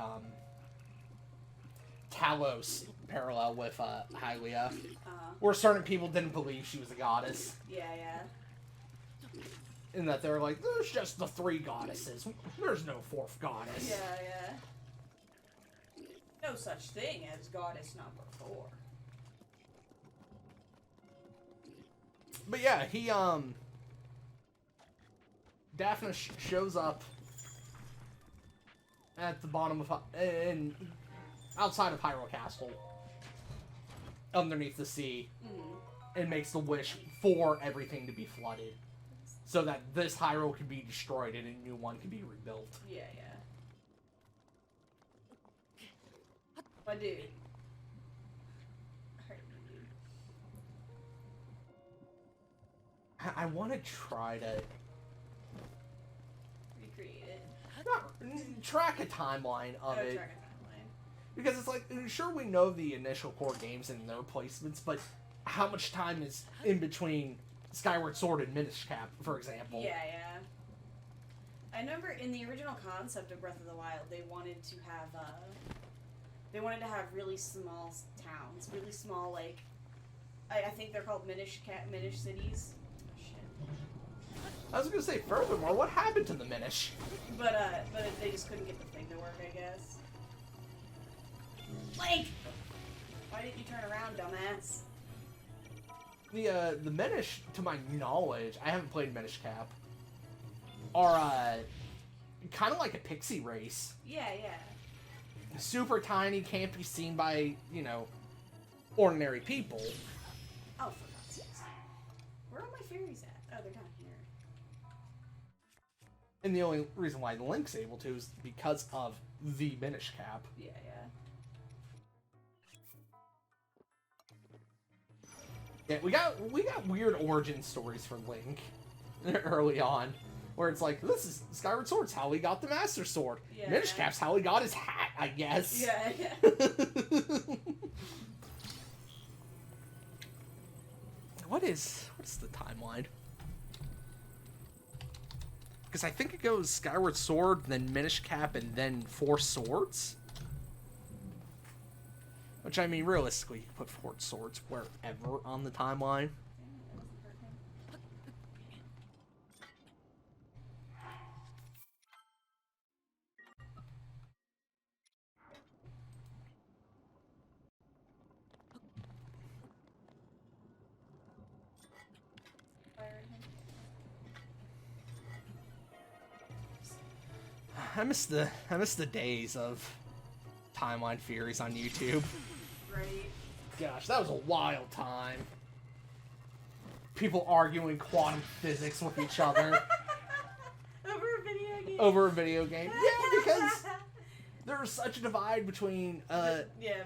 Talos parallel with Hylia, where certain people didn't believe she was a goddess. Yeah. In that they're like, there's just the 3 goddesses. There's no 4th goddess. Yeah. No such thing as goddess number 4. But yeah, he, Daphne shows up at the bottom of, outside of Hyrule Castle, underneath the sea, and makes the wish for everything to be flooded, so that this Hyrule can be destroyed and a new one can be rebuilt. Yeah. But dude. I want to try to recreate it. Track a timeline of it. Track a timeline. Because it's like, sure, we know the initial core games and their placements, but how much time is in between Skyward Sword and Minish Cap, for example? Yeah. I remember in the original concept of Breath of the Wild, they wanted to have really small towns, really small, I think they're called Minish cities. Oh, shit. I was gonna say, furthermore, what happened to the Minish? But they just couldn't get the thing to work, I guess. Link! Why didn't you turn around, dumbass? The Minish, to my knowledge, I haven't played Minish Cap, are, kind of like a pixie race. Yeah. Super tiny, can't be seen by, ordinary people. Oh, for God's sakes. Where are my fairies at? Oh, they're down here. And the only reason why Link's able to is because of the Minish Cap. Yeah. Yeah, we got weird origin stories for Link early on, where it's like, this is Skyward Sword's how he got the Master Sword. Yeah. Minish Cap's how he got his hat, I guess. Yeah. What's the timeline? Because I think it goes Skyward Sword, then Minish Cap, and then 4 Swords. Which, I mean, realistically, you can put 4 Swords wherever on the timeline. I miss the days of timeline theories on YouTube. Right. Gosh, that was a wild time. People arguing quantum physics with each other Over a video game. Yeah, because there's such a divide between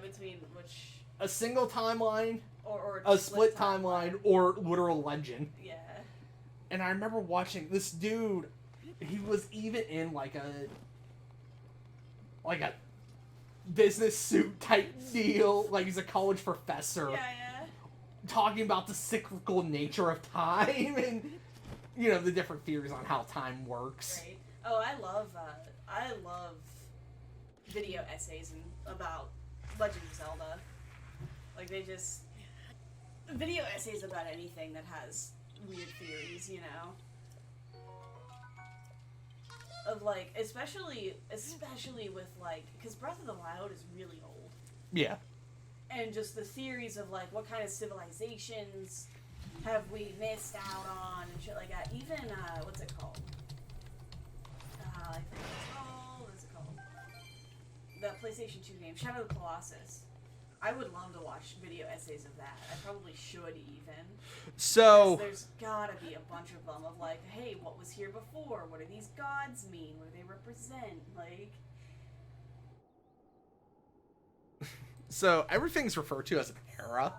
between which a single timeline, or a split timeline, or literal legend. Yeah. And I remember watching this dude. He was even in like a business suit type deal. Like he's a college professor. Yeah. Talking about the cyclical nature of time and, you know, the different theories on how time works. Right. Oh, I love video essays about Legend of Zelda. Like, video essays about anything that has weird theories, you know? Of, like, especially with, like, because Breath of the Wild is really old. Yeah. And just the theories of, like, what kind of civilizations have we missed out on and shit like that. Even, what's it called? I think it's called, what is it called? The PlayStation 2 game, Shadow of the Colossus. I would love to watch video essays of that. I probably should even. So there's gotta be a bunch of them of like, hey, what was here before? What do these gods mean? What do they represent? Like. So everything's referred to as an era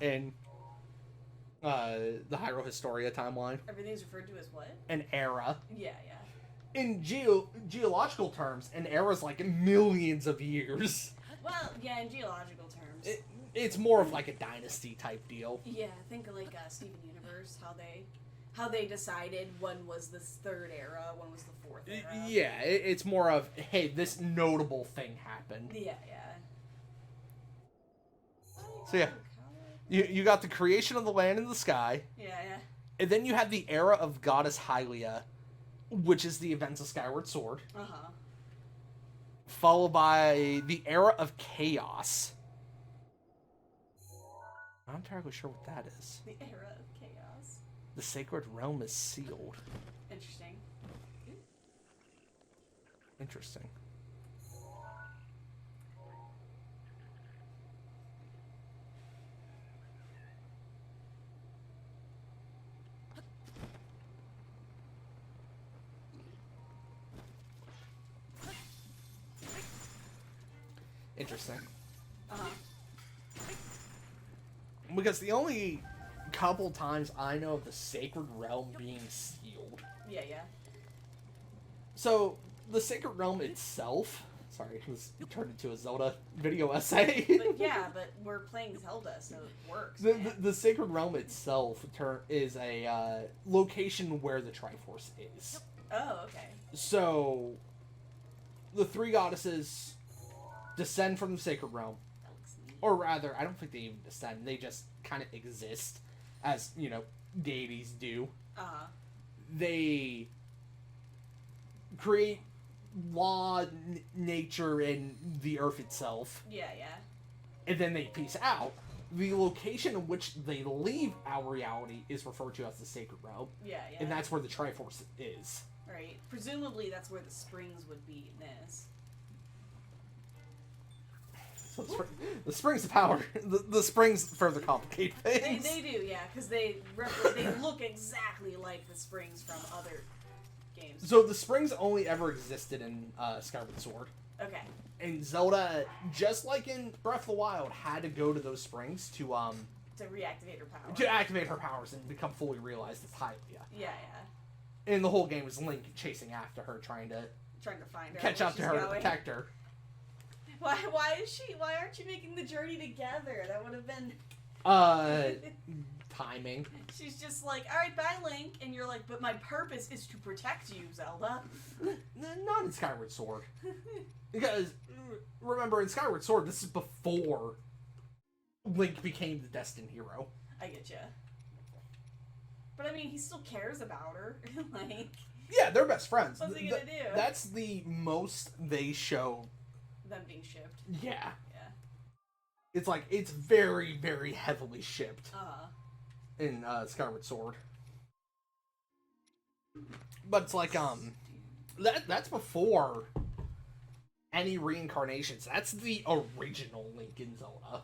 in the Hyrule Historia timeline. Everything's referred to as what? An era. Yeah. In geological terms, an era is like millions of years. Well, yeah, in geological terms. It's more of like a dynasty type deal. Yeah, think of like Steven Universe, how they decided when was the third era, when was the fourth era. Yeah, it's more of, hey, this notable thing happened. Yeah. So yeah, you got the creation of the land and the sky. Yeah. And then you have the era of Goddess Hylia, which is the events of Skyward Sword. Followed by the era of Chaos. I'm not entirely sure what that is. The era of Chaos. The Sacred Realm is sealed. Interesting. Interesting. Because the only couple times I know of the Sacred Realm being sealed. Yeah. So, the Sacred Realm itself... Sorry, it was turned into a Zelda video essay. but we're playing Zelda, so it works. The Sacred Realm itself is a location where the Triforce is. Oh, okay. So, the three goddesses descend from the Sacred Realm. Or rather, I don't think they even descend. They just kind of exist as, you know, deities do. They create law, nature, and the earth itself. Yeah. And then they peace out. The location in which they leave our reality is referred to as the Sacred Realm. Yeah. And that's where the Triforce is. Right. Presumably that's where the springs would be in this. So the springs of power. The springs further complicate things. They do, yeah, because they look exactly like the springs from other games. So the springs only ever existed in Skyward Sword. Okay. And Zelda, just like in Breath of the Wild, had to go to those springs to reactivate her power. To activate her powers and become fully realized as Hylia. Yeah. And the whole game was Link chasing after her, trying to find her, catch up to her and protect her. Why aren't you making the journey together? That would have been timing. She's just like, alright, bye, Link. And you're like, but my purpose is to protect you, Zelda. Not in Skyward Sword. Because, remember, in Skyward Sword, this is before Link became the destined hero. I get ya. But, I mean, he still cares about her. Like... Yeah, they're best friends. What's he gonna do? That's the most they show... Them being shipped. Yeah. It's like, it's very, very heavily shipped. In Skyward Sword. But it's like, that's before any reincarnations. That's the original Link in Zelda.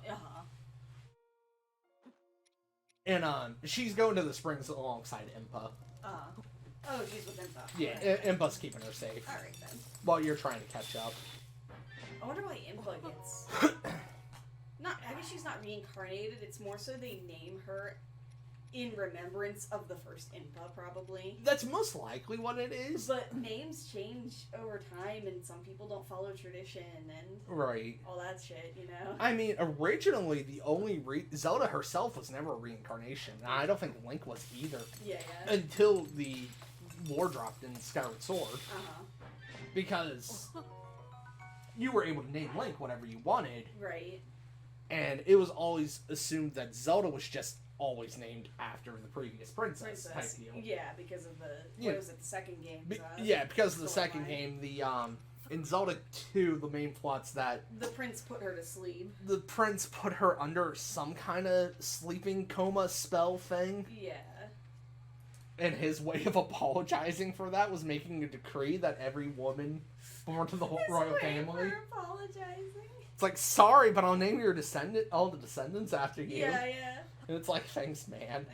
And, she's going to the springs alongside Impa. Oh, she's with Impa. Yeah, Impa's keeping her safe. Alright, then. While you're trying to catch up. I wonder why Impa gets... I guess she's not reincarnated. It's more so they name her in remembrance of the first Impa, probably. That's most likely what it is. But names change over time, and some people don't follow tradition, and right. all that shit, you know? I mean, originally, the only Zelda herself was never a reincarnation. And I don't think Link was either. Yeah. Until the lore dropped in Skyward Sword. Uh-huh. Because you were able to name Link whatever you wanted. Right. And it was always assumed that Zelda was just always named after the previous princess type deal. Yeah, because of what was it, the second game? Because of the second game, in Zelda 2, the main plot's that the prince put her to sleep. The prince put her under some kind of sleeping coma spell thing. Yeah. And his way of apologizing for that was making a decree that every woman born to the whole royal family. Apologizing. It's like, sorry, but I'll name your all the descendants after you. Yeah. And it's like, thanks, man.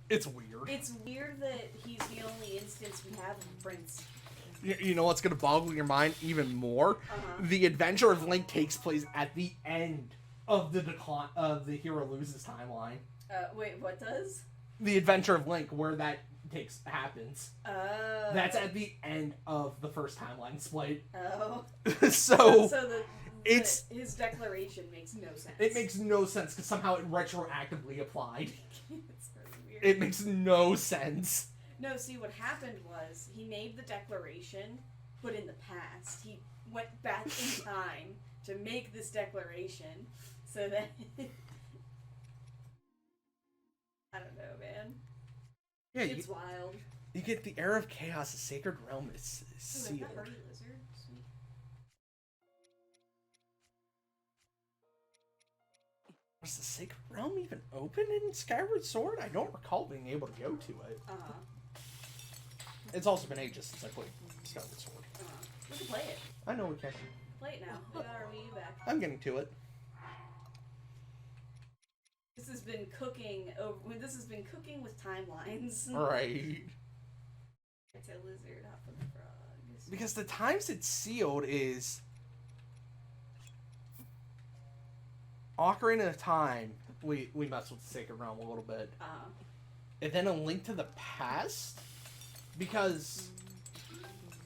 It's weird. It's weird that he's the only instance we have of a prince. You know what's going to boggle your mind even more? Uh-huh. The adventure of Link takes place at the end of the decline of the hero loses timeline. Wait, what does? The adventure of Link, where that happens. Oh. That's at the end of the first timeline split. Oh. So his declaration makes no sense. It makes no sense because somehow it retroactively applied. It's really weird. It makes no sense. No, see, what happened was he made the declaration, but in the past. He went back in time to make this declaration so that... I don't know, man. Yeah, it's wild. You get the Era of Chaos, the Sacred Realm is sealed. That Hardy Lizard? Sweet. Was the Sacred Realm even open in Skyward Sword? I don't recall being able to go to it. Uh-huh. It's also been ages since I played Skyward Sword. Uh-huh. We can play it. I know we can. Play it now. We got our Wii U back. I'm getting to it. This has been cooking with timelines. Right. It's a lizard hop on the frog. Because the times it's sealed is Ocarina of Time. We messed with the Sacred Realm a little bit. Uh-huh. And then A Link to the Past, because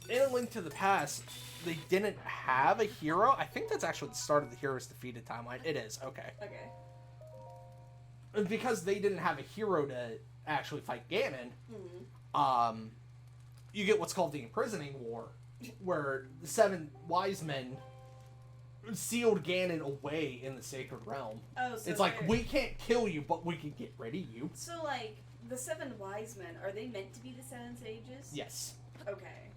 in A Link to the Past, they didn't have a hero. I think that's actually the start of the Heroes Defeated timeline. It is, okay. Okay. And because they didn't have a hero to actually fight Ganon, you get what's called the Imprisoning War, where the 7 wise men sealed Ganon away in the Sacred Realm. Oh, so it's like, we can't kill you, but we can get rid of you. So, like, the 7 wise men, are they meant to be the 7 sages? Yes. Okay.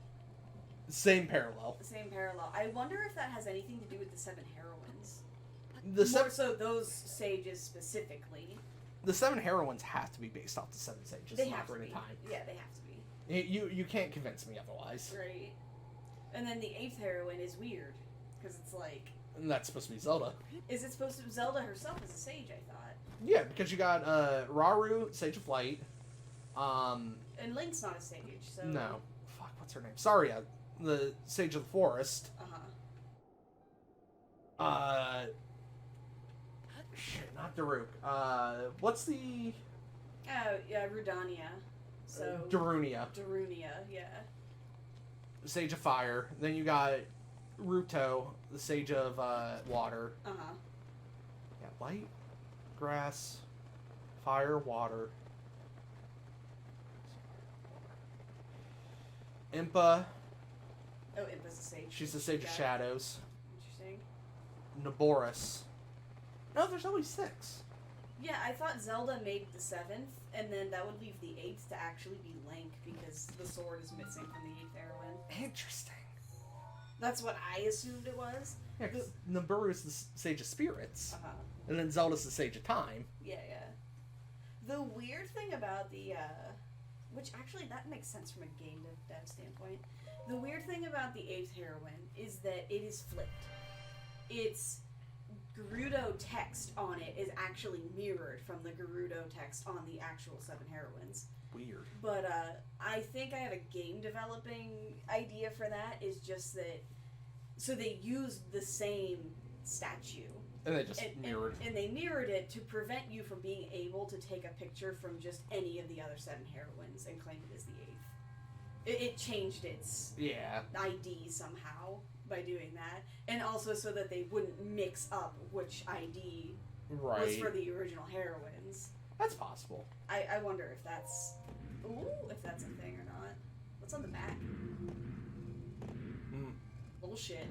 Same parallel. Same parallel. I wonder if that has anything to do with the 7 heroines. More so those sages specifically. The 7 heroines have to be based off the 7 sages. They have to be. Time. Yeah, they have to be. You can't convince me otherwise. Right. And then the 8th heroine is weird. Because it's like... And that's supposed to be Zelda. Is it supposed to be... Zelda herself is a sage, I thought. Yeah, because you got Rauru, Sage of Light. And Link's not a sage, so... No. Fuck, what's her name? Saria, the Sage of the Forest. Uh-huh. Shit, not Daruk. What's the... Oh, yeah, Rudania. So... Darunia. Darunia, yeah. Sage of Fire. Then you got Ruto, the Sage of Water. Uh-huh. Yeah, light, grass, fire, water. Impa. Oh, Impa's a sage. She's the Sage of Shadows. Interesting. Naboris. No, there's only 6. Yeah, I thought Zelda made the 7th, and then that would leave the 8th to actually be Link, because the sword is missing from the 8th heroine. Interesting. That's what I assumed it was. Yeah, because Naburu is the Sage of Spirits. Uh-huh. And then Zelda's the Sage of Time. Yeah. The weird thing about the, which actually, that makes sense from a game dev standpoint. The weird thing about the 8th heroine is that it is flipped. Its Gerudo text on it is actually mirrored from the Gerudo text on the actual 7 heroines. Weird. But I think I have a game developing idea for that, is just that... So they used the same statue And they just mirrored. And they mirrored it to prevent you from being able to take a picture from just any of the other 7 heroines and claim it as the 8th. It changed its ID somehow by doing that. And also so that they wouldn't mix up which ID was for the original heroines. That's possible. I wonder if that's... Ooh, if that's a thing or not. What's on the back? Bullshit.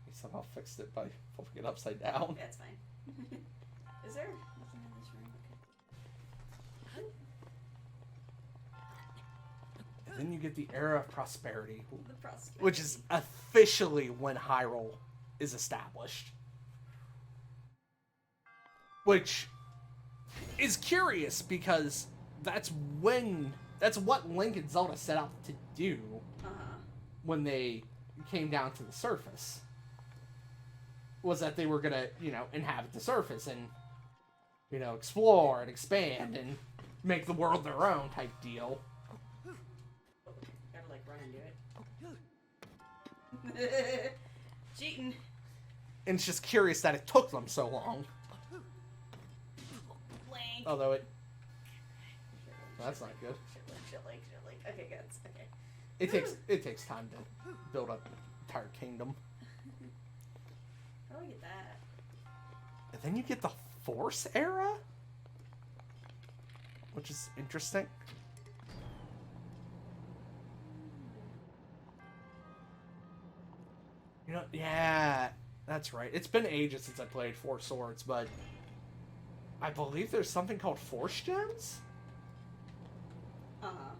He somehow fixed it by flipping it upside down. Yeah, it's fine. Is there nothing in this room? Okay. Then you get the era of prosperity, The prosperity. which is officially when Hyrule is established. Which is curious because that's what Link and Zelda set out to do when they came down to the surface. Was that they were gonna, inhabit the surface and, explore and expand and make the world their own type deal. Gotta, run into it. Cheating. And it's just curious that it took them so long. Blank. Although it... That's not good. Shit like. Okay, good. Okay. It takes time to build up an entire kingdom. How do I get that? And then you get the Force era? Which is interesting. Yeah, that's right. It's been ages since I played Four Swords, but I believe there's something called Force Gems?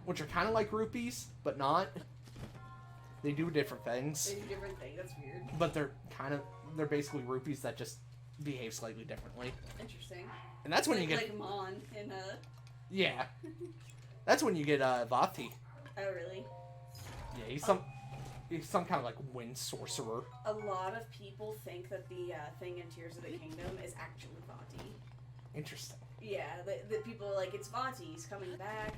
Which are kind of like rupees, but not. They do different things. They do different things. That's weird. But they're basically rupees that just behave slightly differently. Interesting. And that's when you get... Like Mon in Yeah. That's when you get Vati. Oh, really? Yeah, he's some kind of like wind sorcerer. A lot of people think that the thing in Tears of the Kingdom is actually Vati. Interesting. Yeah, the people are like, it's Vati, he's coming back.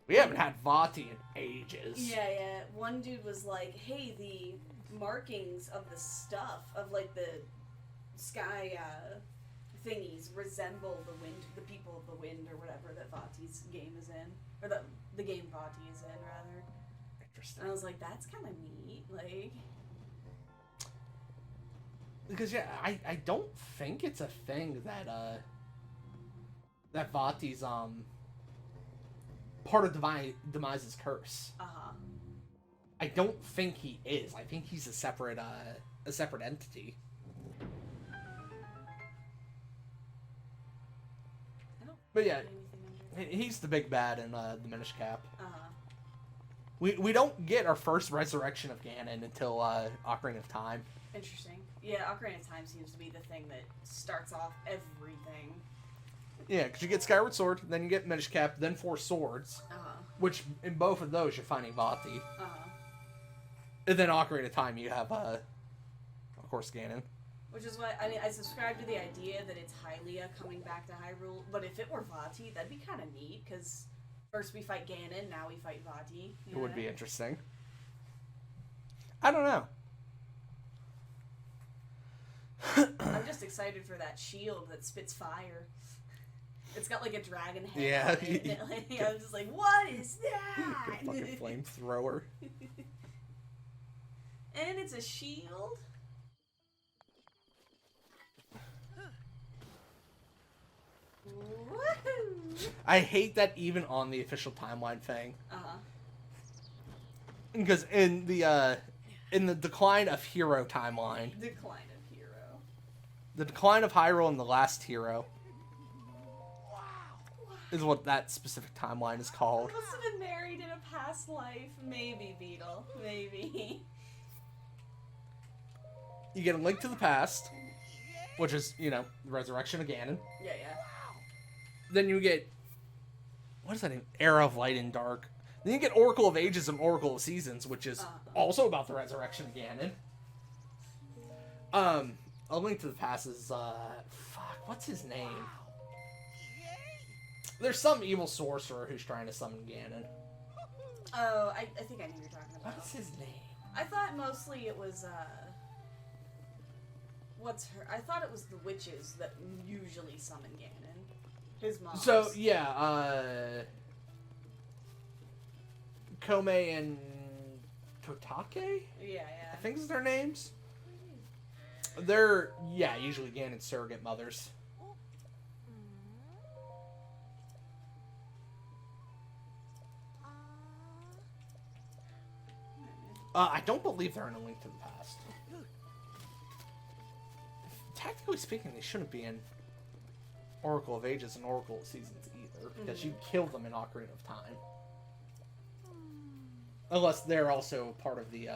We haven't had Vati in ages. Yeah. One dude was like, hey, the markings of the stuff, of like the sky thingies resemble the people of the wind or whatever that Vati's game is in. Or the game Vati is in, rather. Interesting. And I was like, that's kind of neat. Like... Because, yeah, I don't think it's a thing that Vati's, part of Demise's curse. I don't think he is. I think he's a separate entity. But yeah, he's the big bad in the Minish Cap. We don't get our first resurrection of Ganon until Ocarina of Time. Interesting. Yeah, Ocarina of Time seems to be the thing that starts off everything. Yeah, because you get Skyward Sword, then you get Minish Cap, then Four Swords. Which, in both of those, you're finding Vati. And then Ocarina of Time, you have, of course, Ganon. Which is why, I subscribe to the idea that it's Hylia coming back to Hyrule, but if it were Vati, that'd be kind of neat, because first we fight Ganon, now we fight Vati. It would be interesting. I don't know. I'm just excited for that shield that spits fire. It's got like a dragon head. Yeah. On it. I'm just like, what is that? Fucking flamethrower. And it's a shield. Woohoo! I hate that even on the official timeline thing. Because in the Decline of Hero timeline. Decline of Hero. The Decline of Hyrule and the Last Hero. Is what that specific timeline is called. I must have been married in a past life. Maybe, Beetle. Maybe. You get a Link to the Past, which is, the Resurrection of Ganon. Yeah. Then you get... What is that name? Era of Light and Dark. Then you get Oracle of Ages and Oracle of Seasons, which is also about the Resurrection of Ganon. A Link to the Past is, what's his name? There's some evil sorcerer who's trying to summon Ganon. Oh, I think I know who you're talking about. What is his name? I thought mostly it was, I thought it was the witches that usually summon Ganon. His mom. So, yeah, Kome and Totake? Yeah. I think is their names. They're, usually Ganon's surrogate mothers. I don't believe they're in A Link to the Past. Technically speaking, they shouldn't be in Oracle of Ages and Oracle of Seasons either, because you kill them in Ocarina of Time. Unless they're also part of the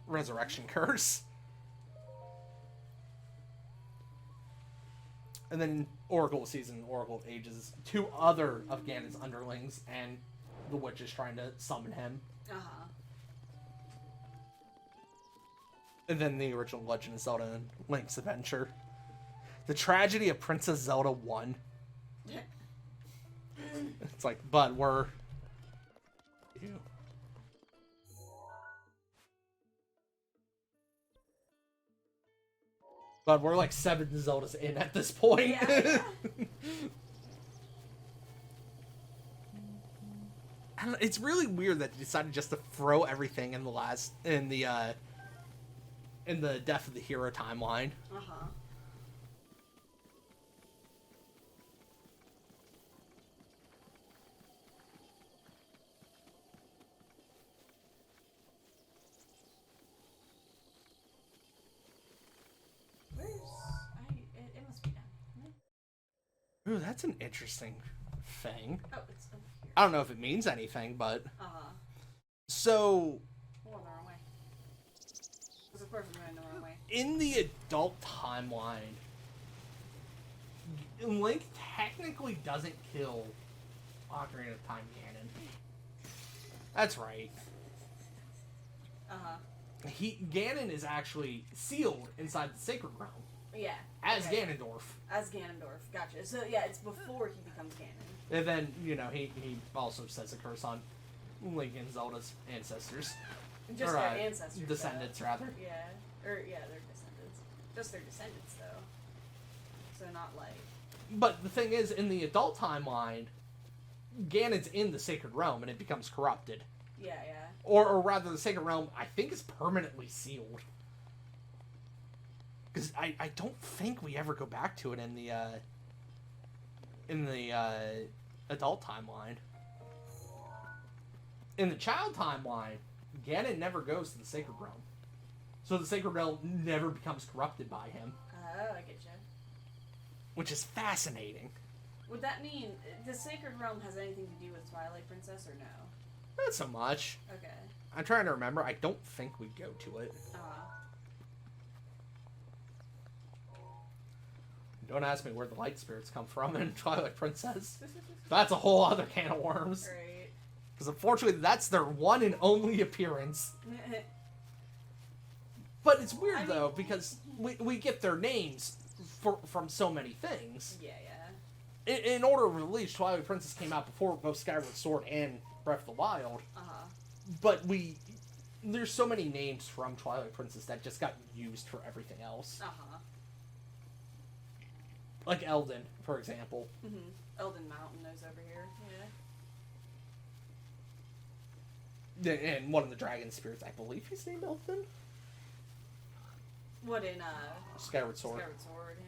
Resurrection Curse. And then Oracle of Seasons and Oracle of Ages, two other of Ganon's underlings, and the witch is trying to summon him. Uh-huh. And then the original Legend of Zelda and Link's Adventure. The Tragedy of Princess Zelda 1. It's like, but we're... Ew. But we're like 7 Zeldas in at this point. Yeah. I don't know, it's really weird that they decided just to throw everything in the Death of the Hero timeline. Uh-huh. It must be down. Ooh, that's an interesting thing. Oh, it's over here. I don't know if it means anything, but... Uh-huh. So... Oh, the wrong way. There's a person going the wrong way. In the adult timeline, Link technically doesn't kill Ocarina of Time Ganon. That's right. Uh-huh. Ganon is actually sealed inside the Sacred Realm. Yeah. As okay. Ganondorf. As Ganondorf. Gotcha. So, yeah, it's before he becomes Ganon. And then, he also says a curse on Link and Zelda's ancestors. Just or, their ancestors. Descendants, though. rather. Yeah. Their descendants. Just their descendants, though. So not like... But the thing is, in the adult timeline, Ganon's in the Sacred Realm and it becomes corrupted. Yeah. Or rather, the Sacred Realm, I think, is permanently sealed. Because I don't think we ever go back to it in the adult timeline. In the child timeline, Ganon never goes to the Sacred Realm. So the Sacred Realm never becomes corrupted by him. Oh, I get you. Which is fascinating. Would that mean the Sacred Realm has anything to do with Twilight Princess, or no? Not so much. Okay. I'm trying to remember. I don't think we go to it. Don't ask me where the light spirits come from in Twilight Princess. That's a whole other can of worms. Right. Because unfortunately, that's their one and only appearance. But it's weird, though, because we get their names from so many things. Yeah. In order of release, Twilight Princess came out before both Skyward Sword and Breath of the Wild. Uh-huh. But there's so many names from Twilight Princess that just got used for everything else. Uh-huh. Like Eldon, for example. Mm-hmm. Eldon Mountain is over here. Yeah. And one of the dragon spirits, I believe he's named Eldon? What, in, Skyward Sword. Skyward Sword, yeah.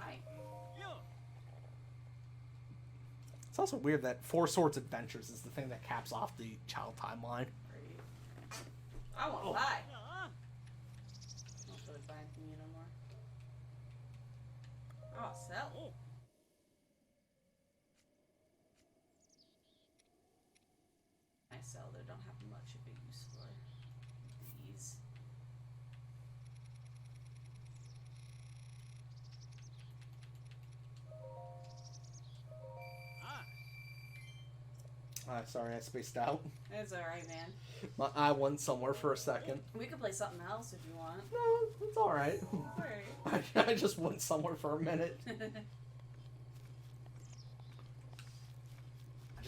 Right. It's also weird that Four Swords Adventures is the thing that caps off the child timeline. I want to buy. I don't feel like buying from you no more. Oh, sell. I sell, they don't have much of a use for these. Sorry, I spaced out. It's alright, man. My eye went somewhere for a second. We could play something else if you want. No, it's alright. Alright. I just went somewhere for a minute. I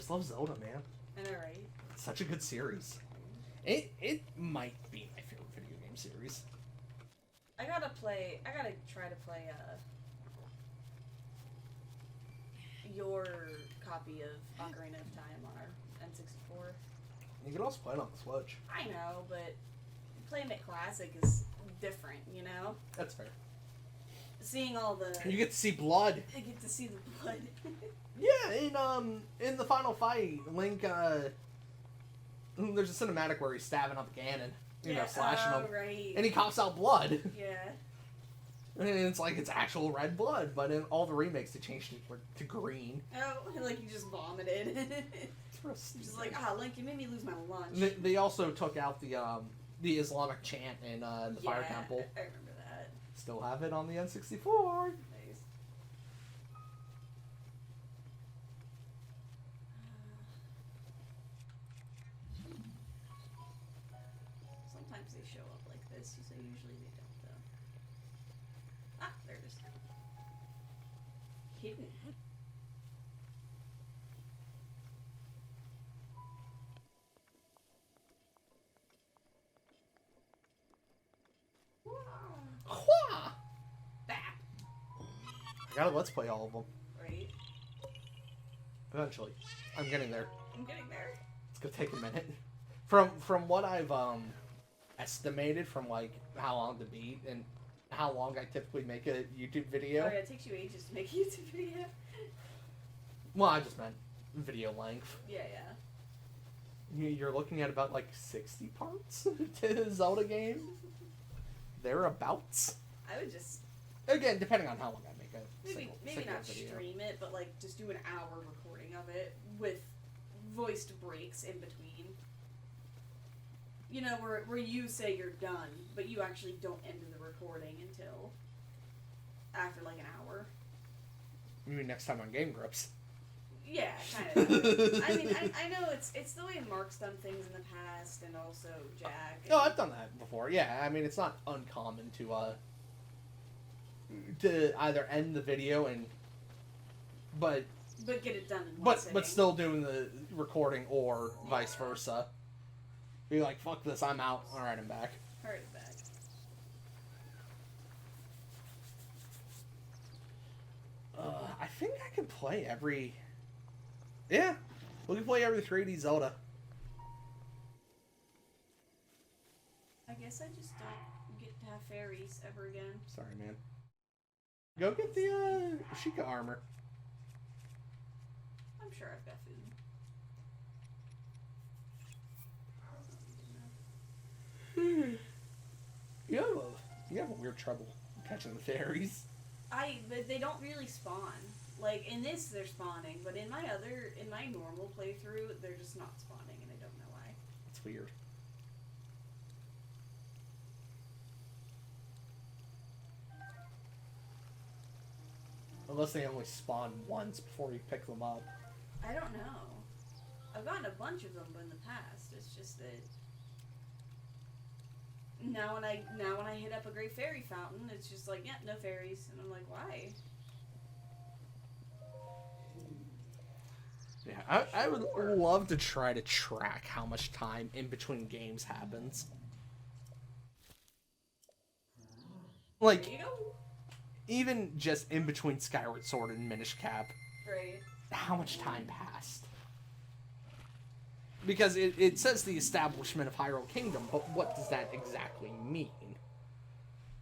just love Zelda, man. I know, right? It's such a good series. It might be my favorite video game series. I gotta try to play your copy of Ocarina of Time on our N64. You can also play it on the Switch. I know, but playing it classic is different, you know? That's fair. Seeing all the... You get to see blood. I get to see the blood. Yeah, in the final fight, Link, there's a cinematic where he's stabbing up Ganon, you know, slashing him. Right. And he coughs out blood. Yeah. And it's like it's actual red blood, but in all the remakes they changed it to green. Oh, like you just vomited. Just like, Link, you made me lose my lunch. They also took out the Islamic chant in the Fire Temple. I remember that. Still have it on the N64. Nice. Sometimes they show up like this, so usually they don't, though. Ah, there it is. Hidden. Hua! Bap. I gotta let's play all of them. Right? Eventually. I'm getting there. I'm getting there. It's gonna take a minute. From what I've estimated from like how long to beat and how long I typically make a YouTube video. Oh yeah, it takes you ages to make a YouTube video. Well, I just meant video length. Yeah. You're looking at about like 60 parts to the Zelda game. Thereabouts. I would just Again, depending on how long I make a maybe single not video. stream it, but like just do an hour recording of it with voiced breaks in between. You know, where you say you're done, but you actually don't end the recording until after like an hour. Maybe next time on Game Grips. Yeah, kind of. I mean, I know it's the way Mark's done things in the past, and also Jack. And... Oh, I've done that before. Yeah, I mean, it's not uncommon to either end the video but get it done in one sitting. but still doing the recording or vice versa. Be like, fuck this, I'm out. All right, I'm back. Alright, I'm back. I think I can play every. Yeah, we can play every 3D Zelda. I guess I just don't get to have fairies ever again. Sorry, man. Go get the Sheikah armor. I'm sure I've got food. You have a weird trouble catching the fairies. They don't really spawn. Like in this, they're spawning, but in my normal playthrough, they're just not spawning, and I don't know why. It's weird. Unless they only spawn once before you pick them up. I don't know. I've gotten a bunch of them in the past. It's just that now when I hit up a great fairy fountain, it's just like, yeah, no fairies, and I'm like, why? Yeah, I would love to try to track how much time in between games happens. Like, There you go. even just in between Skyward Sword and Minish Cap, Right. how much time passed? Because it says the establishment of Hyrule Kingdom, but what does that exactly mean?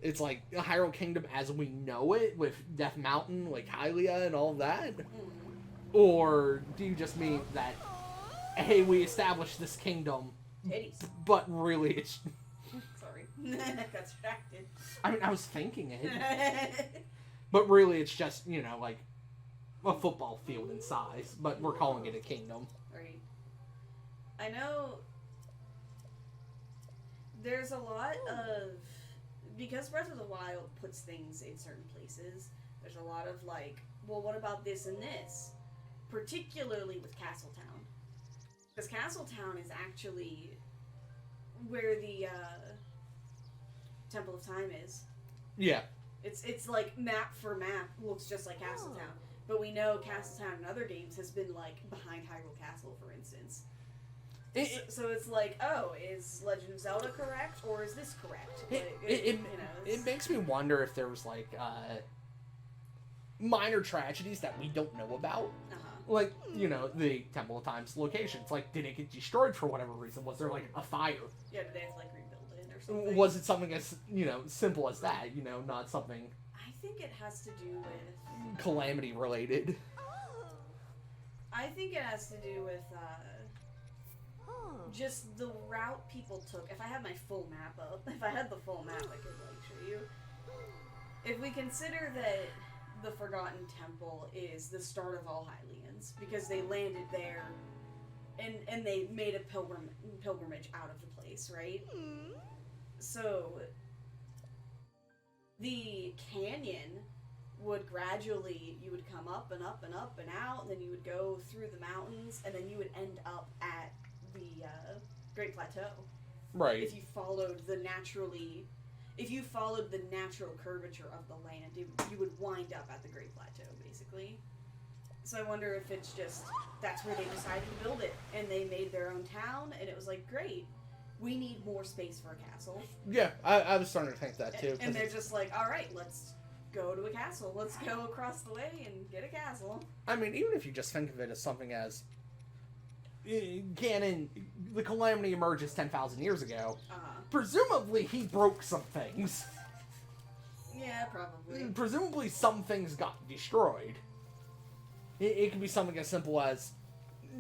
It's like Hyrule Kingdom as we know it, with Death Mountain, like Hylia and all that? Or do you just mean that, hey, we established this kingdom, Titties. but really it's... Sorry. Got distracted. I mean, I was thinking it, but really it's just, you know, like a football field in size, but we're calling it a kingdom. Right. I know there's a lot of, because Breath of the Wild puts things in certain places, there's a lot of like, well, what about this and this? Particularly with Castletown. Because Castletown is actually where the Temple of Time is. Yeah. It's like map for map looks just like Castletown. But we know Castletown in other games has been, like, behind Hyrule Castle, for instance. So it's like, oh, is Legend of Zelda correct, or is this correct? It makes me wonder if there was, like, minor tragedies that we don't know about. Like, you know, the Temple of Time's locations. Like, did it get destroyed for whatever reason? Was there, like, a fire? Yeah, did they have to, like, rebuild it or something? Was it something as, you know, simple as that? You know, not something... I think it has to do with... calamity related. I think it has to do with, just the route people took. If I had my full map up, if I had the full map, I could, like, show you. If we consider that the Forgotten Temple is the start of all Hylians, because they landed there, and they made a pilgrimage out of the place, right? So, the canyon would gradually, you would come up and up and up and out, and then you would go through the mountains, and then you would end up at the Great Plateau. Right. If you followed the natural curvature of the land, you would wind up at the Great Plateau, basically. So I wonder if it's just, that's where they decided to build it, and they made their own town, and it was like, great, we need more space for a castle. Yeah, I was starting to think that too. And they're just like, alright, let's go to a castle. Let's go across the way and get a castle. I mean, even if you just think of it as something as Ganon, the calamity emerges 10,000 years ago. Presumably he broke some things. Yeah, probably. Presumably some things got destroyed. It could be something as simple as,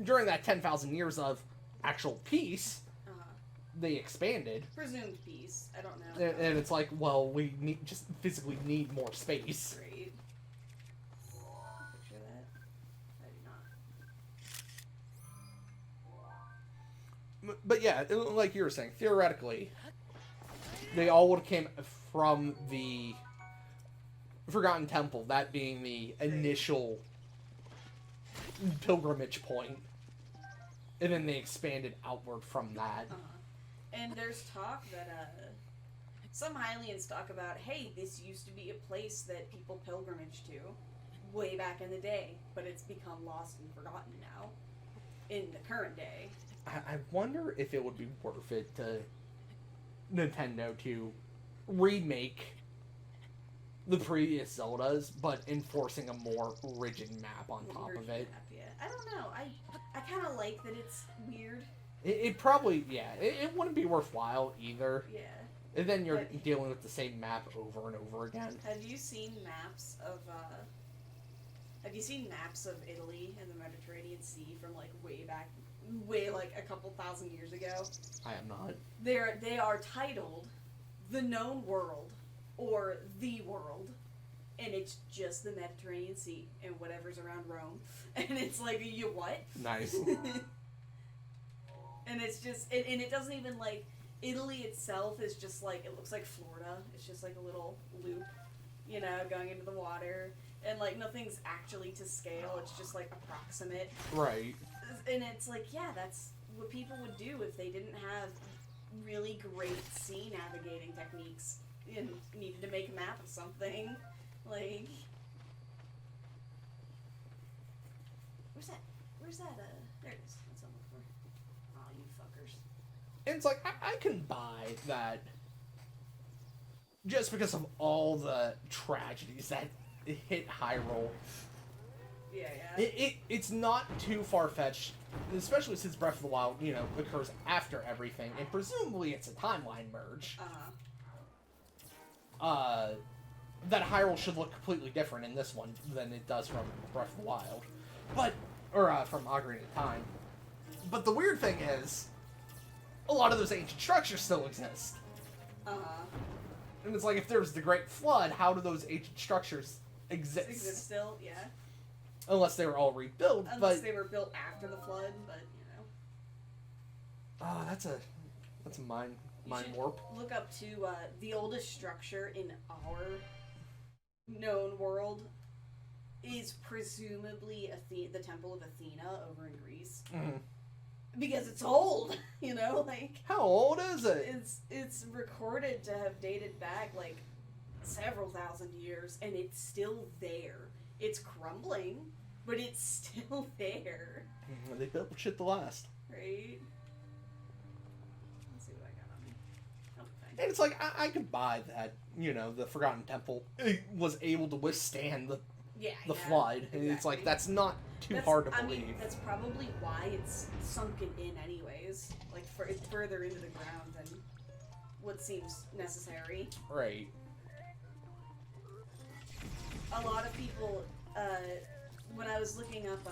during that 10,000 years of actual peace, they expanded. Presumed peace. I don't know. And it's like, well, we just physically need more space. Great. Picture that. I do not. But yeah, like you were saying, theoretically, they all would have came from the Forgotten Temple, that being the initial pilgrimage point, and then they expanded outward from that. And there's talk that some Hylians talk about, hey, this used to be a place that people pilgrimaged to way back in the day, but it's become lost and forgotten now in the current day. I wonder if it would be worth it to Nintendo to remake the previous Zeldas, but enforcing a more rigid map on top of it. Map, yeah. I don't know. I kind of like that it's weird. It probably, yeah, it wouldn't be worthwhile either. Yeah. And then you're dealing with the same map over and over again. Have you seen maps of Italy and the Mediterranean Sea from like way like a couple thousand years ago? I am not. They are titled The Known World or The World, and it's just the Mediterranean Sea and whatever's around Rome. And it's like, you what? Nice. And it's just, and it doesn't even like, Italy itself is just like, it looks like Florida. It's just like a little loop, you know, going into the water. And like, nothing's actually to scale. It's just like approximate. Right. And it's like, yeah, that's what people would do if they didn't have really great sea navigating techniques and needed to make a map of something. Like, where's that, there it is. That's what I'm looking for. Aw, you fuckers. And it's like, I can buy that just because of all the tragedies that hit Hyrule. Yeah. It's not too far-fetched, especially since Breath of the Wild, you know, occurs after everything, and presumably it's a timeline merge. That Hyrule should look completely different in this one than it does from Breath of the Wild. From Ocarina of Time. But the weird thing is, a lot of those ancient structures still exist. And it's like, if there's the Great Flood, how do those ancient structures exist? Exist still, yeah. Unless they were all rebuilt, Unless they were built after the flood, but, you know. Oh, that's a mind warp. Look up to, the oldest structure in our known world is presumably the Temple of Athena over in Greece. Mm-hmm. Because it's old, you know, like... How old is it? It's recorded to have dated back, like, several thousand years, and it's still there. It's crumbling, but it's still there. They built shit to last. Right? Let's see what I got on me. Oh, thanks. And it's like, I could buy that, the Forgotten Temple was able to withstand the flood. And it's like, that's not too hard to believe. I mean, that's probably why it's sunken in anyways. Like, it's further into the ground than what seems necessary. Right. A lot of people, when I was looking up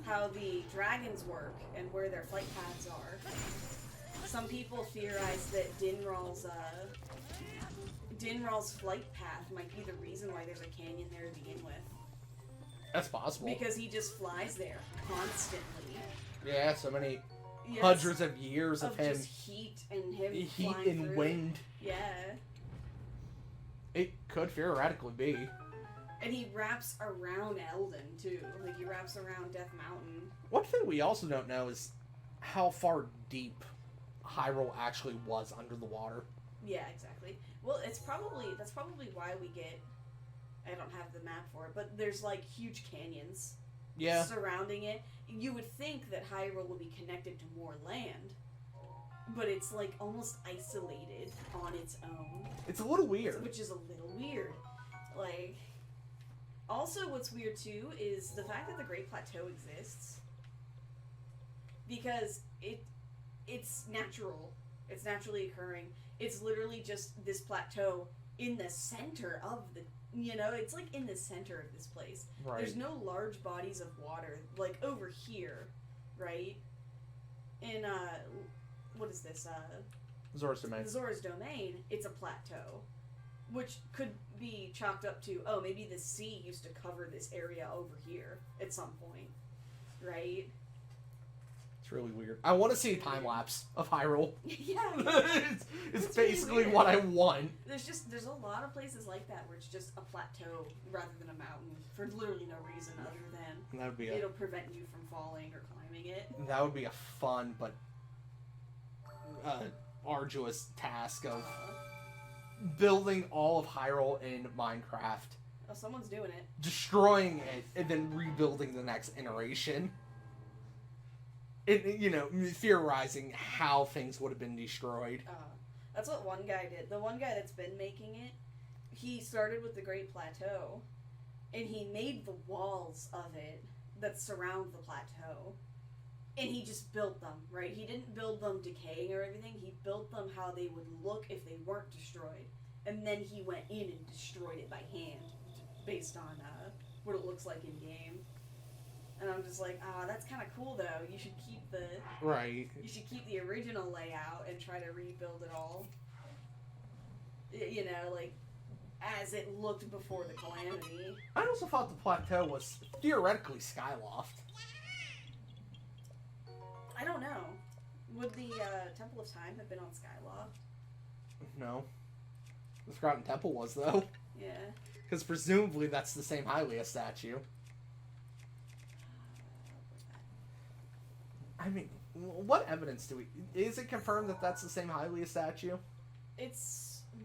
how the dragons work and where their flight paths are, some people theorize that Dinral's flight path might be the reason why there's a canyon there to begin with. That's possible. Because he just flies there constantly. Yeah, so many hundreds of years of him. Just heat and him heat flying and through. wind. Yeah. It could theoretically be. And he wraps around Eldon, too. Like, he wraps around Death Mountain. One thing we also don't know is how far deep Hyrule actually was under the water. Yeah, exactly. Well, that's probably why we get... I don't have the map for it, but there's, like, huge canyons surrounding it. You would think that Hyrule would be connected to more land, but it's, like, almost isolated on its own. It's a little weird. Which is a little weird. Like... Also, what's weird, too, is the fact that the Great Plateau exists. Because it's natural. It's naturally occurring. It's literally just this plateau in the center of the... it's like in the center of this place. Right. There's no large bodies of water, like over here, right? In, what is this? Zora's Domain. Zora's Domain, it's a plateau. Which could be chalked up to, oh, maybe the sea used to cover this area over here at some point, right? It's really weird. I want to see a time lapse of Hyrule. Yeah. it's basically what I want. There's a lot of places like that where it's just a plateau rather than a mountain for literally no reason other than that would be it'll prevent you from falling or climbing it. That would be a fun but arduous task of building all of Hyrule in Minecraft. Oh, someone's doing it. Destroying it, and then rebuilding the next iteration. Theorizing how things would have been destroyed. That's what one guy did. The one guy that's been making it, he started with the Great Plateau, and he made the walls of it that surround the plateau. And he just built them, right? He didn't build them decaying or everything. He built them how they would look if they weren't destroyed. And then he went in and destroyed it by hand, based on what it looks like in game. And I'm just like, that's kind of cool though. You should keep You should keep the original layout and try to rebuild it all. Like as it looked before the calamity. I also thought the plateau was theoretically Skyloft. I don't know. Would the Temple of Time have been on Skyloft? No. The Forgotten Temple was, though. Yeah. Because presumably that's the same Hylia statue. I mean, what evidence do we... Is it confirmed that that's the same Hylia statue?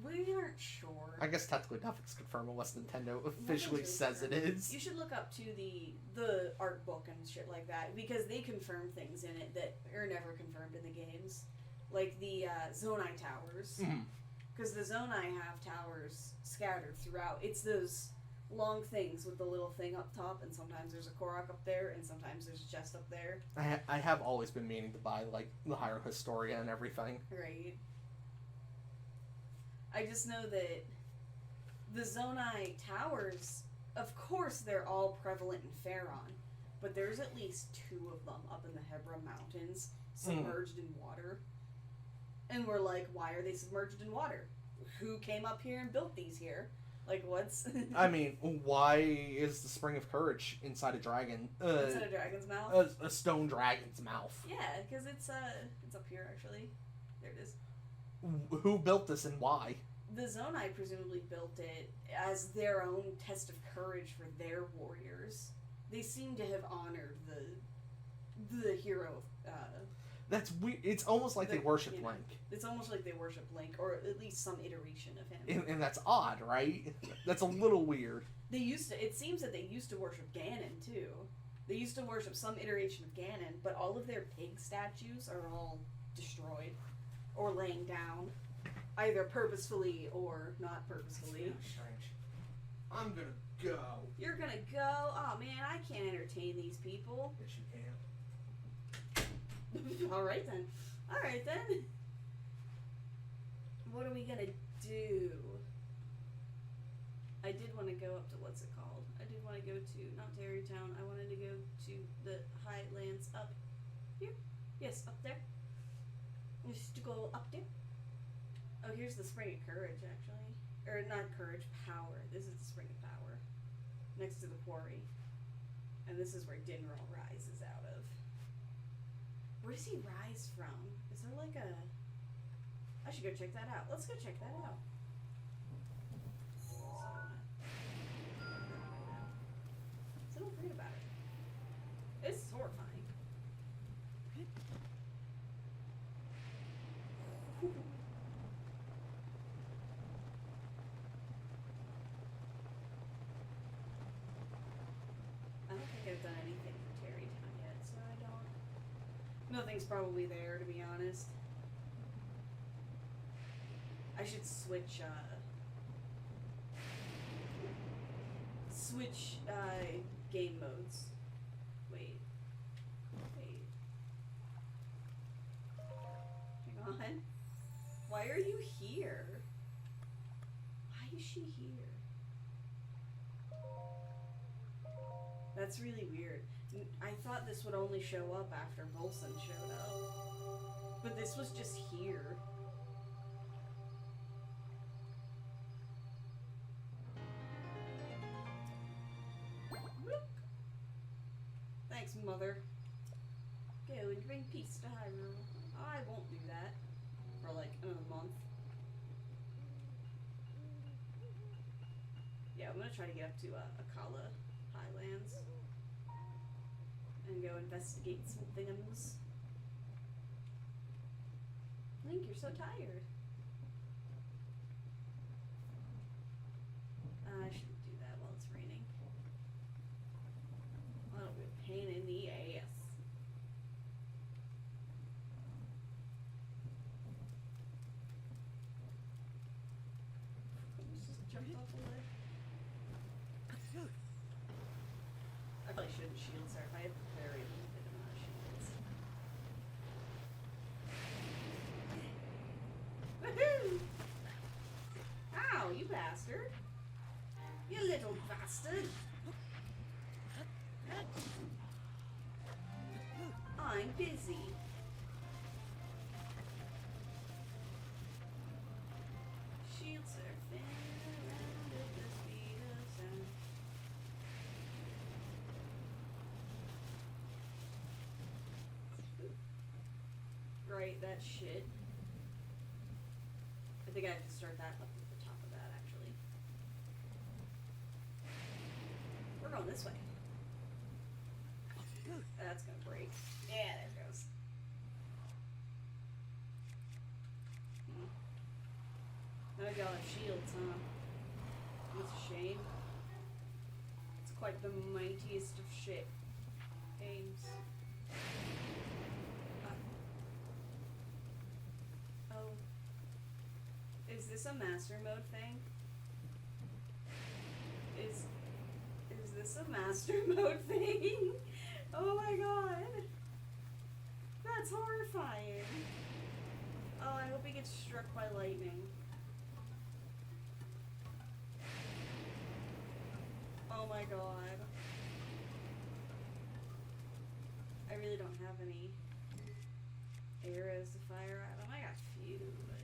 We aren't sure. I guess technically nothing's confirmed unless Nintendo officially says it is. You should look up to the art book and shit like that, because they confirm things in it that are never confirmed in the games. Like the Zonai towers. Because the Zonai have towers scattered throughout. It's those long things with the little thing up top, and sometimes there's a Korok up there, and sometimes there's a chest up there. I have always been meaning to buy, like, the Hyrule Historia and everything. Right. I just know that the Zonai towers, of course they're all prevalent in Faron, but there's at least 2 of them up in the Hebra Mountains, submerged in water. And we're like, why are they submerged in water? Who came up here and built these here? Like, what's... I mean, why is the Spring of Courage inside a dragon? Inside a dragon's mouth? A stone dragon's mouth. Yeah, because it's up here, actually. There it is. Who built this and why? The Zonai presumably built it as their own test of courage for their warriors. They seem to have honored the hero. That's weird. It's almost like they worship Link. It's almost like they worship Link, or at least some iteration of him. And that's odd, right? That's a little weird. They used to. It seems that they used to worship Ganon too. They used to worship some iteration of Ganon, but all of their pig statues are all destroyed or laying down, either purposefully or not purposefully. Strange. I'm gonna go. You're gonna go? Oh man, I can't entertain these people. Yes, you can. Alright then. Alright then. What are we gonna do? I did want to go up to, what's it called? I did want to go to, not Tarrytown, I wanted to go to the Highlands up here. Yes, up there. Just to go up there. Oh, here's the Spring of Courage, actually. Or not Courage, Power. This is the Spring of Power. Next to the quarry. And this is where Dinral rises out of. Where does he rise from? Is there like a... I should go check that out. Let's go check that out. So don't read about it. It's horrifying. I don't think I've done anything for Tarrytown yet, so I don't... Nothing's probably there, to be honest. I should switch, game modes. Wait. Hang on. Why are you here? Why is she here? That's really weird. I thought this would only show up after Volson showed up. But this was just here. Thanks, Mother. Go and bring peace to Hyrule. I won't do that for like another month. Yeah, I'm gonna try to get up to Akala Highlands and go investigate some thingums. Link, you're so tired. I shouldn't do that while it's raining. That'll be a pain in the ass. Just jumped off a ledge. I probably shouldn't shield surf. I have very limited amount of shields. Woohoo! Ow, you bastard! You little bastard! I'm busy. Shield surfing around at the speed of sound. Right, that shit. I think I have to start that up at the top of that, actually. We're going this way. That's gonna break. Yeah, there it goes. None of y'all have shields, huh? That's a shame. It's quite the mightiest of shit games. Oh. Is this a master mode thing? Is this a master mode thing? Oh my god. That's horrifying. Oh, I hope he gets struck by lightning. Oh my god. I really don't have any arrows to fire at him. I got a few, but...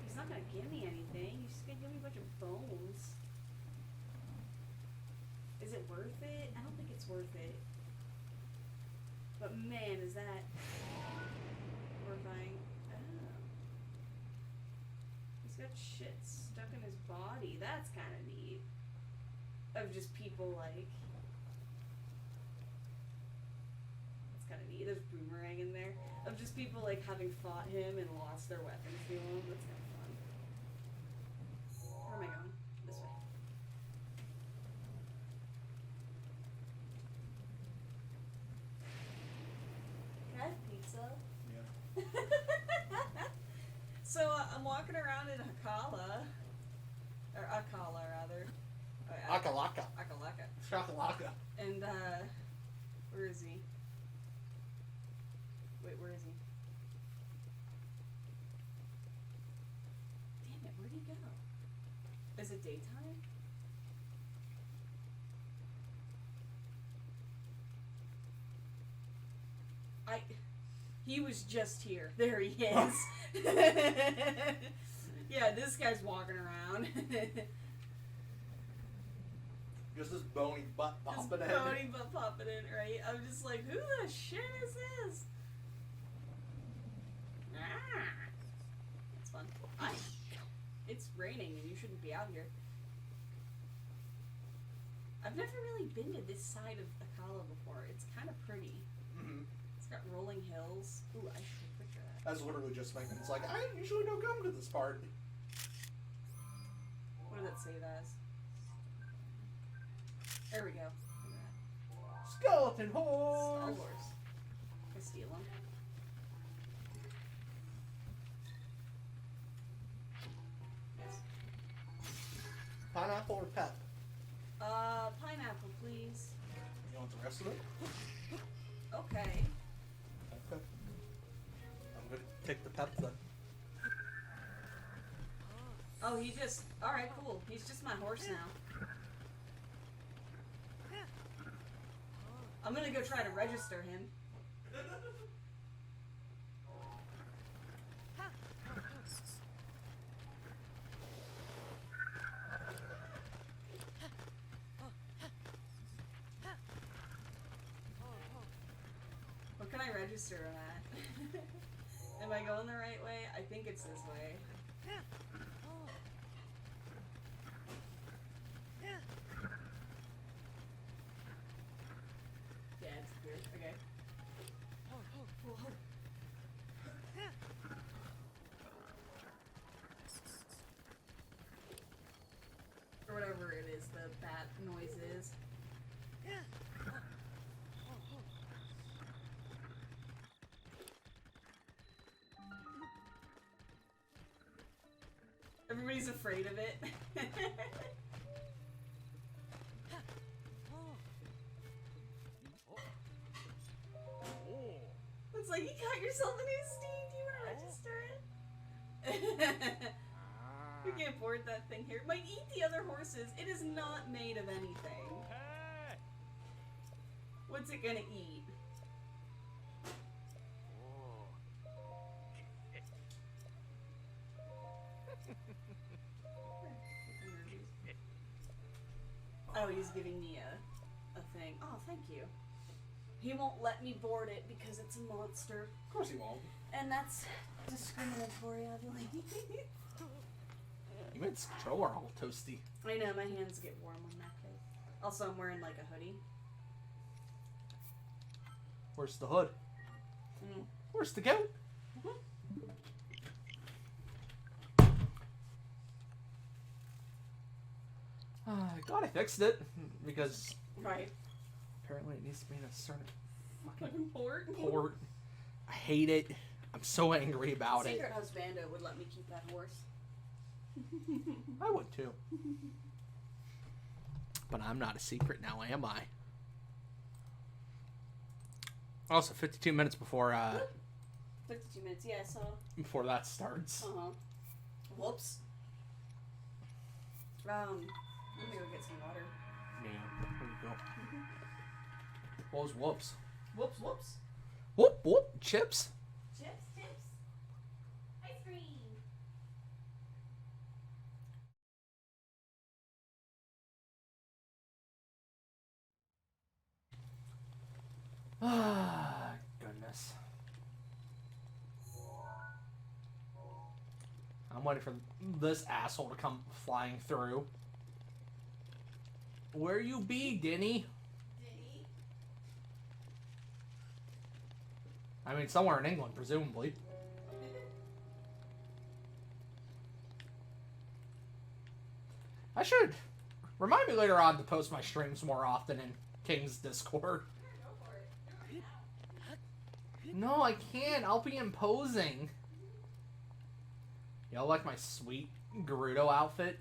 He's not gonna give me anything. He's just gonna give me a bunch of bones. Is it worth it? I don't think it's worth it. But man, is that horrifying. Oh. He's got shit stuck in his body. That's kind of neat. Of just people, like, kind of neat. There's Boomerang in there of just people like having fought him and lost their weapons to him. That's kind of fun. Where am I going? This way. Can I have pizza? Yeah. So I'm walking around in Hakala, or Akala rather. Akalaka. Akalaka. Shakalaka. And where is he? Wait, where is he? Damn it, where'd he go? Is it daytime? He was just here. There he is. Yeah, this guy's walking around. Just this bony butt popping in. Bony butt popping in, right? I'm just like, who the shit is this? Ah, it's fun. It's raining and you shouldn't be out here. I've never really been to this side of Akala before. It's kind of pretty. Mm-hmm. It's got rolling hills. Ooh, I should picture that. That's literally just making. It's like I usually don't come to this part. What did that save as? There we go. Skeleton Star horse. Wars. Can I steal him? Yes. Pineapple or pep? Pineapple, please. You want the rest of it? Okay. Okay. I'm gonna take the pep then. Oh, he just... Alright, cool. He's just my horse now. I'm gonna go try to register him. What can I register him at? Am I going the right way? I think it's this way. Yeah, it's weird. Okay. Or whatever it is, the bat noise is. Everybody's afraid of it. It's like, you got yourself a new steed. Do you want to register it? You can't board that thing here. It might eat the other horses. It is not made of anything. What's it gonna eat? Oh, he's giving me a thing. Oh, thank you. He won't let me board it because it's a monster. Of course he won't. And that's discriminatory, I believe. You made this controller all toasty. I know, my hands get warm when that goes. Also, I'm wearing like a hoodie. Where's the hood? Mm. Where's the goat? God, I fixed it because Right. apparently it needs to be in a certain fucking Port. port. I hate it. I'm so angry about it. Secret Husbando would let me keep that horse. I would too. But I'm not a secret now, am I? Also, 52 minutes before 52 minutes, yeah, so. before that starts. Whoops. Let me go get some water. Yeah, there you go. What was whoops? Whoops, whoops. Whoop, whoop, chips. Chips, tips. Ice cream. Ah, goodness. I'm waiting for this asshole to come flying through. Where you be, Denny? Denny? I mean, somewhere in England, presumably. I should. Remind me later on to post my streams more often in King's Discord. No, I can't. I'll be imposing. Y'all like my sweet Gerudo outfit?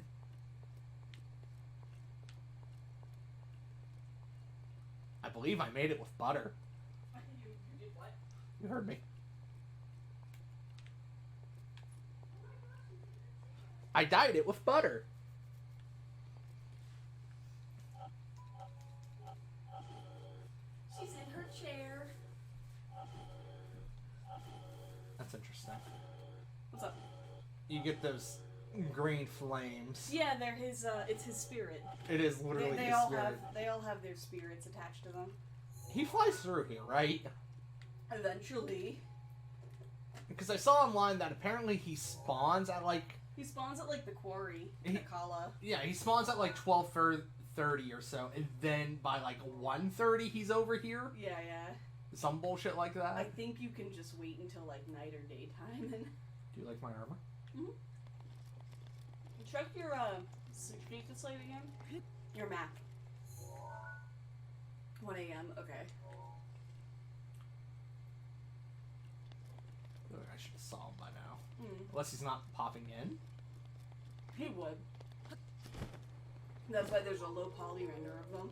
I believe I made it with butter. You did what? You heard me. I dyed it with butter. She's in her chair. That's interesting. What's up? You get those green flames. Yeah, they're his. It's his spirit. It is literally They his all spirit. have. They all have their spirits attached to them. He flies through here, right? Eventually, Because I saw online that apparently he spawns at like... he spawns at like the quarry in Akala. Yeah, he spawns at like 12:30 or so, and then by like 1:30 he's over here. Yeah, yeah. Some bullshit like that. I think you can just wait until like night or daytime and. Do you like my armor? Mm-hmm. Check your sneaker slate again. Your map. 1 a.m. Okay. Ugh, I should have saw him by now. Hmm. Unless he's not popping in. He would. That's why there's a low poly render of them.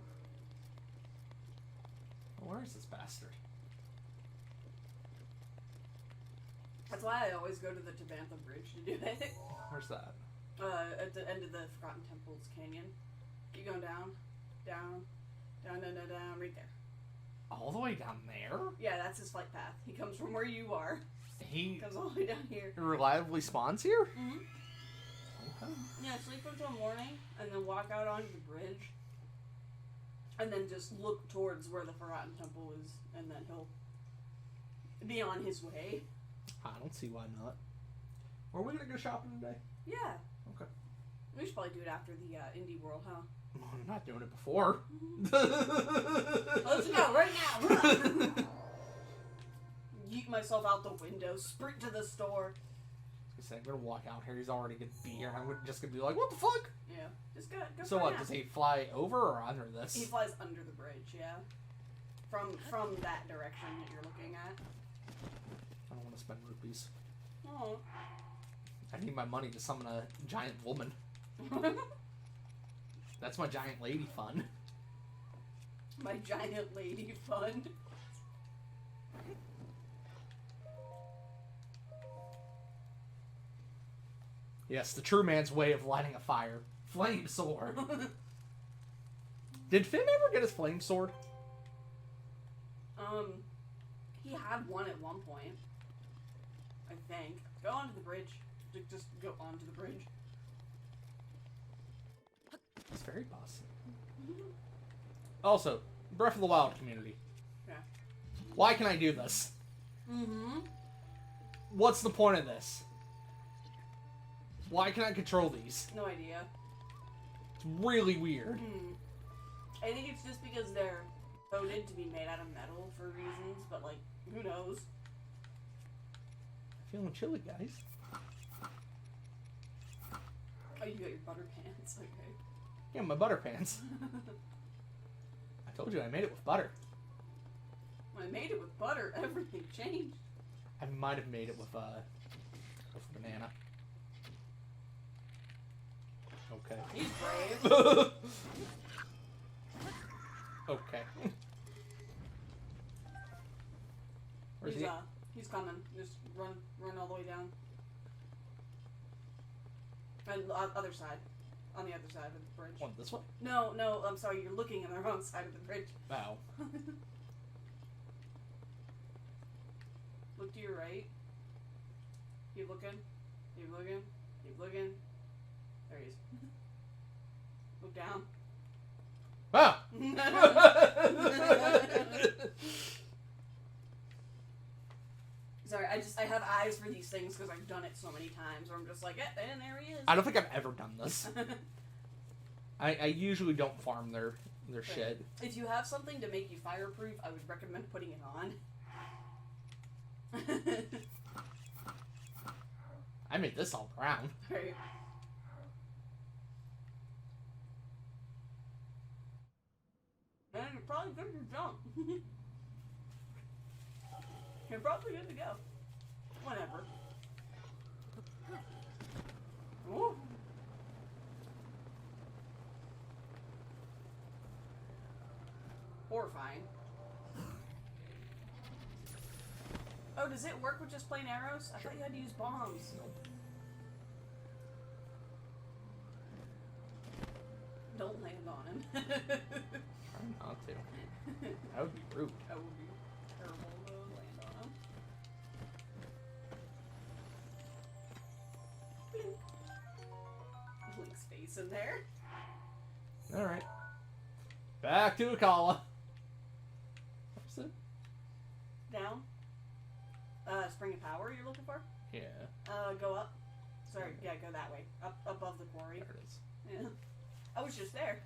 Where is this bastard? That's why I always go to the Tabantha Bridge to do it. Where's that? At the end of the Forgotten Temples Canyon. Keep going down, down, right there. All the way down there? Yeah, that's his flight path. He comes from where you are. He Comes all the way down here. reliably spawns here? Mm-hmm. Okay. Yeah, sleep until morning, and then walk out onto the bridge. And then just look towards where the Forgotten Temple is, and then he'll be on his way. I don't see why not. Are we gonna go shopping today? Yeah. Okay. We should probably do it after the Indie World, huh? Well, I'm not doing it before. Let's go right now! Yeet myself out the window, sprint to the store. I'm gonna walk out here. He's already gonna be here, and I'm just gonna be like, "What the fuck?" Yeah, just go. So for what? now. Does he fly over or under this? He flies under the bridge, yeah. From that direction that you're looking at. I don't want to spend rupees. Oh. I need my money to summon a giant woman. That's my giant lady fund. My giant lady fund. Yes, the true man's way of lighting a fire. Flame sword. Did Finn ever get his flame sword? He had one at one point. I think. Go onto the bridge. Just go onto the bridge. It's very possible. Also, Breath of the Wild community. Yeah. Why can I do this? Mm-hmm. What's the point of this? Why can I control these? No idea. It's really weird. I think it's just because they're coded to be made out of metal for reasons, but like, who knows? Feeling chilly, guys. Oh, you got your butter pants, okay. Yeah, my butter pants. I told you I made it with butter. When I made it with butter, everything changed. I might have made it with banana. Okay. He's brave. Okay. Where's he? He's coming. Just run all the way down. And other side. On the other side of the bridge. What, this way? No, I'm sorry, you're looking on the wrong side of the bridge. Oh. Look to your right. Keep looking. Keep looking. Keep looking. There he is. Look down. Ah! Sorry, I have eyes for these things because I've done it so many times where I'm just like, and there he is. I don't think I've ever done this. I usually don't farm their shit. If you have something to make you fireproof, I would recommend putting it on. I made this all brown. Right. And you're probably good to jump. You're probably good to go. Whatever. Ooh. Horrifying. Oh, does it work with just plain arrows? I thought you had to use bombs. Nope. Don't land on him. Try not to. That would be rude. That would be terrible to land on him. Blink. Blink's face in there. Alright. Back to Akala. Where's it? Down. Spring of power you're looking for? Yeah. Go up. Sorry, yeah, go that way. Up above the quarry. There it is. Yeah. I was just there.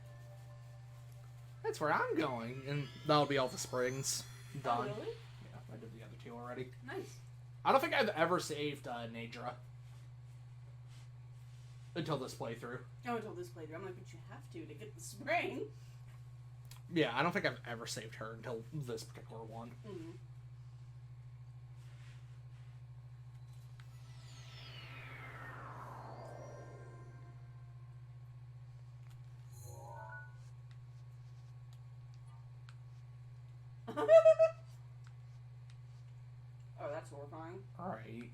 That's where I'm going, and that'll be all the springs done. Oh, really? Yeah, I did the other two already. Nice. I don't think I've ever saved Nadra until this playthrough. Oh, until this playthrough. I'm like, but you have to get the spring. Yeah, I don't think I've ever saved her until this particular one. Mm-hmm. Oh, that's horrifying. Alright.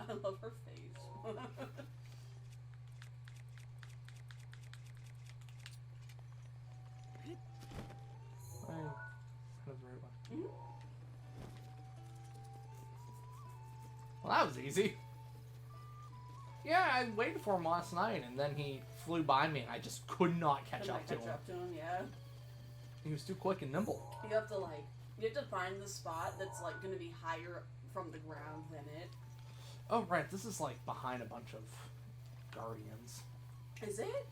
I love her face. That was the right one. Mm-hmm. Well, that was easy. Yeah, I waited for him last night, and then he flew by me, and I just could not catch up to him. Yeah. He was too quick and nimble. You have to find the spot that's like going to be higher from the ground than it. Oh, right, this is like behind a bunch of guardians. Is it?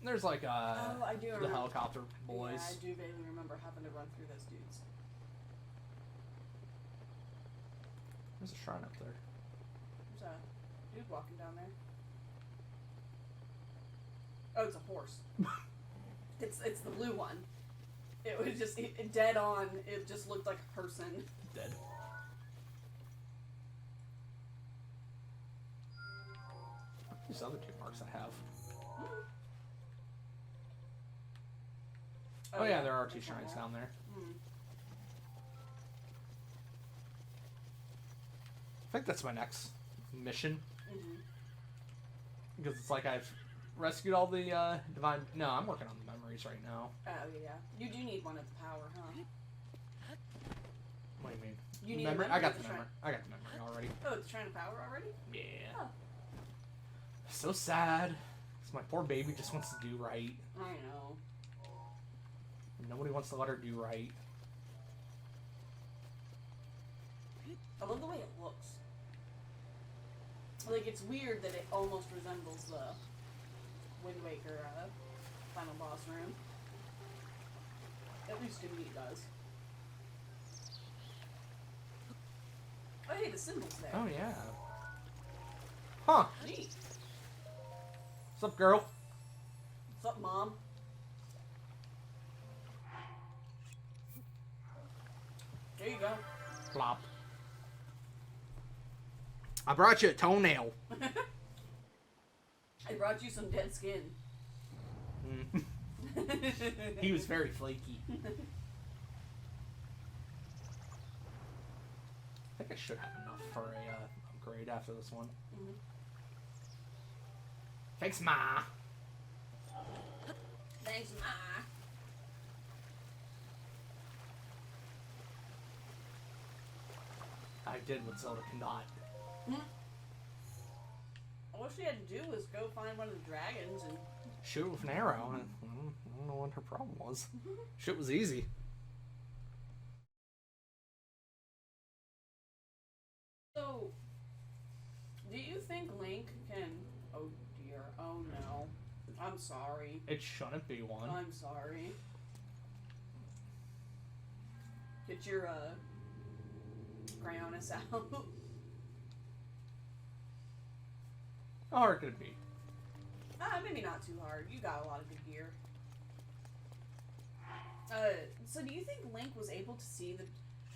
There's like I do the remember. helicopter boys. Yeah, I do vaguely remember having to run through those dudes. There's a shrine up there. There's a dude walking down there. Oh, it's a horse. It's the blue one. It was just dead on. It just looked like a person. Dead. These other two marks I have. Oh yeah, there are two shrines down there. Mm. I think that's my next mission. Mm-hmm. Because it's like I've rescued all the divine... No, I'm working on the memories right now. Oh yeah, you do need one at the power, huh? What do you mean? You need memory? a memory I got at the the memory. I got the memory already. Oh, it's trying to power already? Yeah. Oh. So sad. Because my poor baby just wants to do right. I know. Nobody wants to let her do right. I love the way it looks. Like, it's weird that it almost resembles the Wind Waker final boss room. At least to me it does. Oh, hey, the symbol's there. Oh, yeah. Huh. Neat. What's up, girl? What's up, Mom? There you go. Plop. I brought you a toenail. I brought you some dead skin. He was very flaky. I think I should have enough for a upgrade after this one. Mm-hmm. Thanks, Ma. Thanks, Ma. I did what Zelda cannot. All she had to do was go find one of the dragons and... Shoot with an arrow. I don't know what her problem was. Shit was easy. So, do you think Link can... Oh dear, oh no. I'm sorry. It shouldn't be one. I'm sorry. Get your Cryonis out. How hard could it be? Maybe not too hard. You got a lot of good gear. So do you think Link was able to see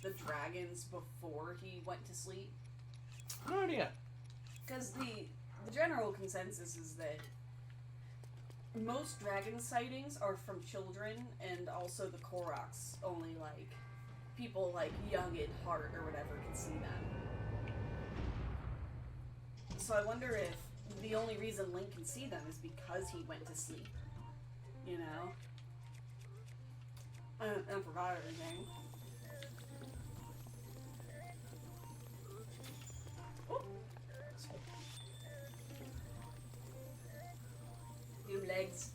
the dragons before he went to sleep? No idea. Because the general consensus is that most dragon sightings are from children, and also the Koroks only, like, people, like, young at heart or whatever can see them. So I wonder if the only reason Link can see them is because he went to sleep. You know? I don't forgot everything. Oh! Your legs.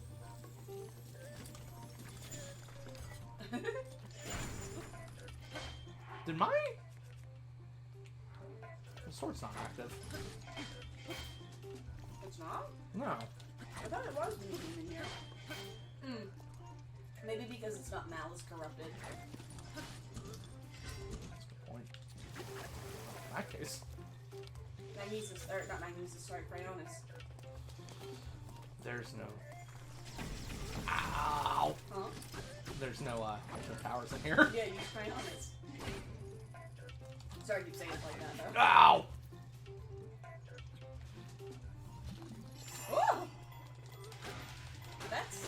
Did my sword's not active? It's not? No. I thought it was when you came in here. Maybe because it's not Malice corrupted. That's a good point. In that case. Magnesis, or not Magnesis, sorry, Cryonis. There's no... Ow! Huh? There's no powers in here. Yeah, use Cryonis. Sorry to keep saying it like that, though. Ow! Woo! That's...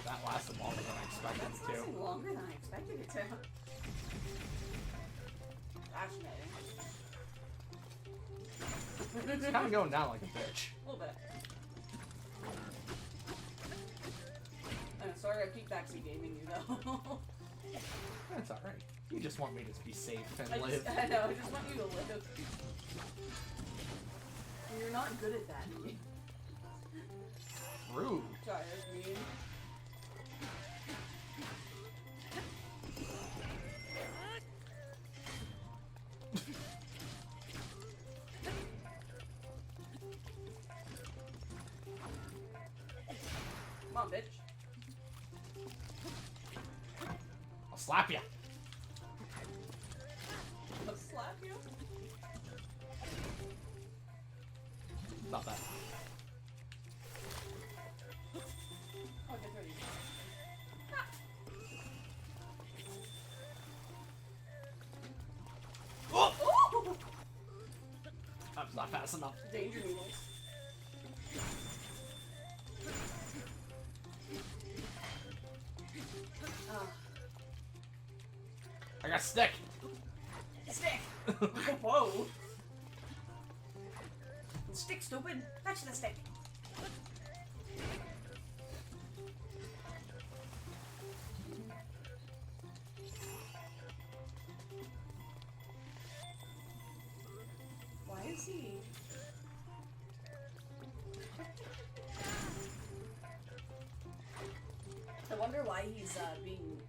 That lasted longer than I expected That's it to. lasting longer than I expected it to. Fascinating. It's kind of going down like a bitch. A little bit. Sorry I keep backseat gaming you, though. That's alright. You just want me to be safe and I live. know, I just want you to live. And you're not good at that. Rude. Sorry, that's mean. Come on, bitch. I'll slap you. I'll slap you. Not that. Oh, get ready. Oh! Oh! That was not fast enough. Danger needles. I got a stick. Stick! Whoa! Stick, stupid! Touch the stick! Why is he... I wonder why he's being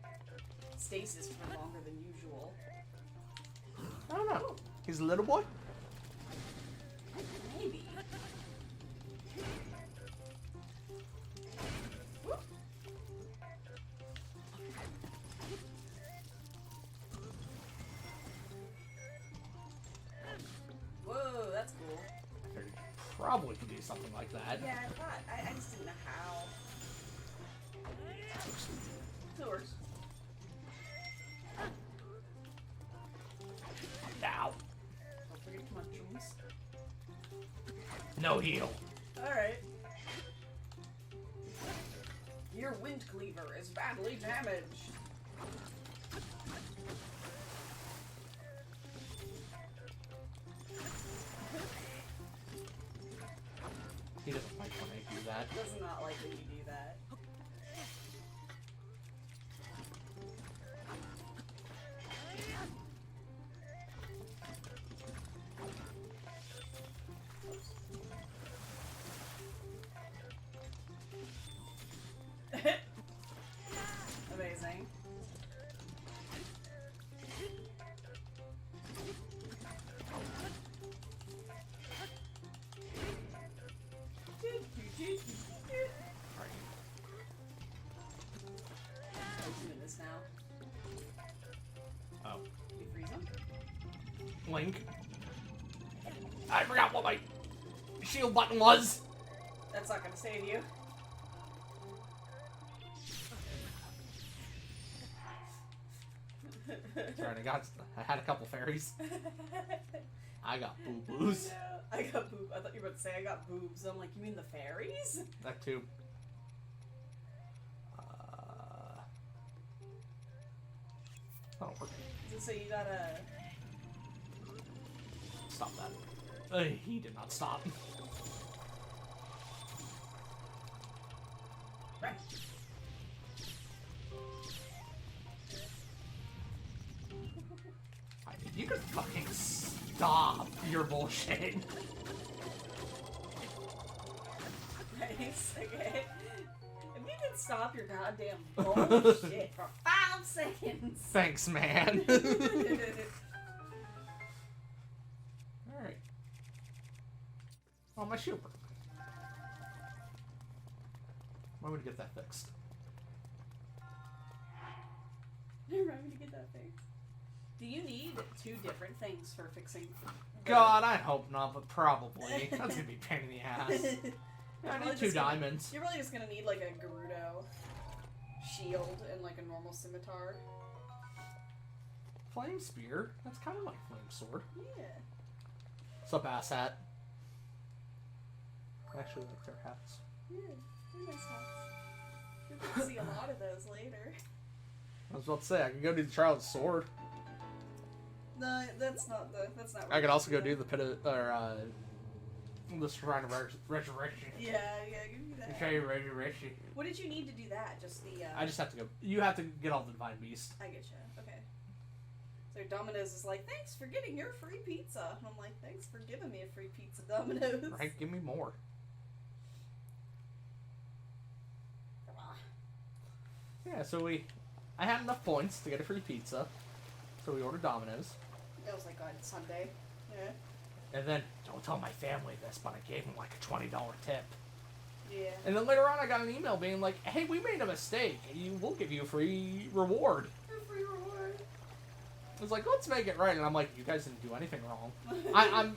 stasis for longer than usual. I don't know. He's a little boy? Maybe. Whoop. Whoa, that's cool. Probably could do something like that. Yeah, I thought. I just didn't know how. It works. Ow. Don't forget mushrooms. No heal. Alright. Your wind cleaver is badly damaged. He doesn't like when I do that. Does not like when you do that. Amazing. I'm doing this now. Link. I forgot what my shield button was. That's not gonna save you. Sorry, I had a couple fairies. I got boo-boos. No, I got boob. I thought you were about to say I got boobs. I'm like, you mean the fairies? That too. Oh, So you gotta... stop that. He did not stop. Right. You could fucking stop your bullshit. Nice, okay. If you can stop your goddamn bullshit for 5 seconds. Thanks, man. Alright. Oh, my shield broke. Why would we get that fixed? Remind me to get that fixed. Do you need 2 different things for fixing? God, I hope not, but probably. That's gonna be a pain in the ass. Yeah, I need 2 diamonds. You're really just gonna need like a Gerudo shield and like a normal scimitar. Flame spear? That's kind of like flame sword. Yeah. What's up, asshat? I actually like their hats. Yeah, they're nice hats. You're gonna see a lot of those later. I was about to say, I can go do the trial of the sword. No, that's not the. That's not. I could also go do the pit of, or the shrine of resurrection. Yeah, give me that. Resurrection. What did you need to do that? Just the. I just have to go. You have to get all the divine beast. I get you. Okay. So Domino's is like, thanks for getting your free pizza. And I'm like, thanks for giving me a free pizza, Domino's. Right? Give me more. Yeah. So I had enough points to get a free pizza, so we ordered Domino's. That was like on Sunday. Yeah. And then, don't tell my family this, but I gave him like a $20 tip. Yeah. And then later on, I got an email being like, hey, we made a mistake. We'll give you a free reward. A free reward. I was like, let's make it right. And I'm like, you guys didn't do anything wrong. I'm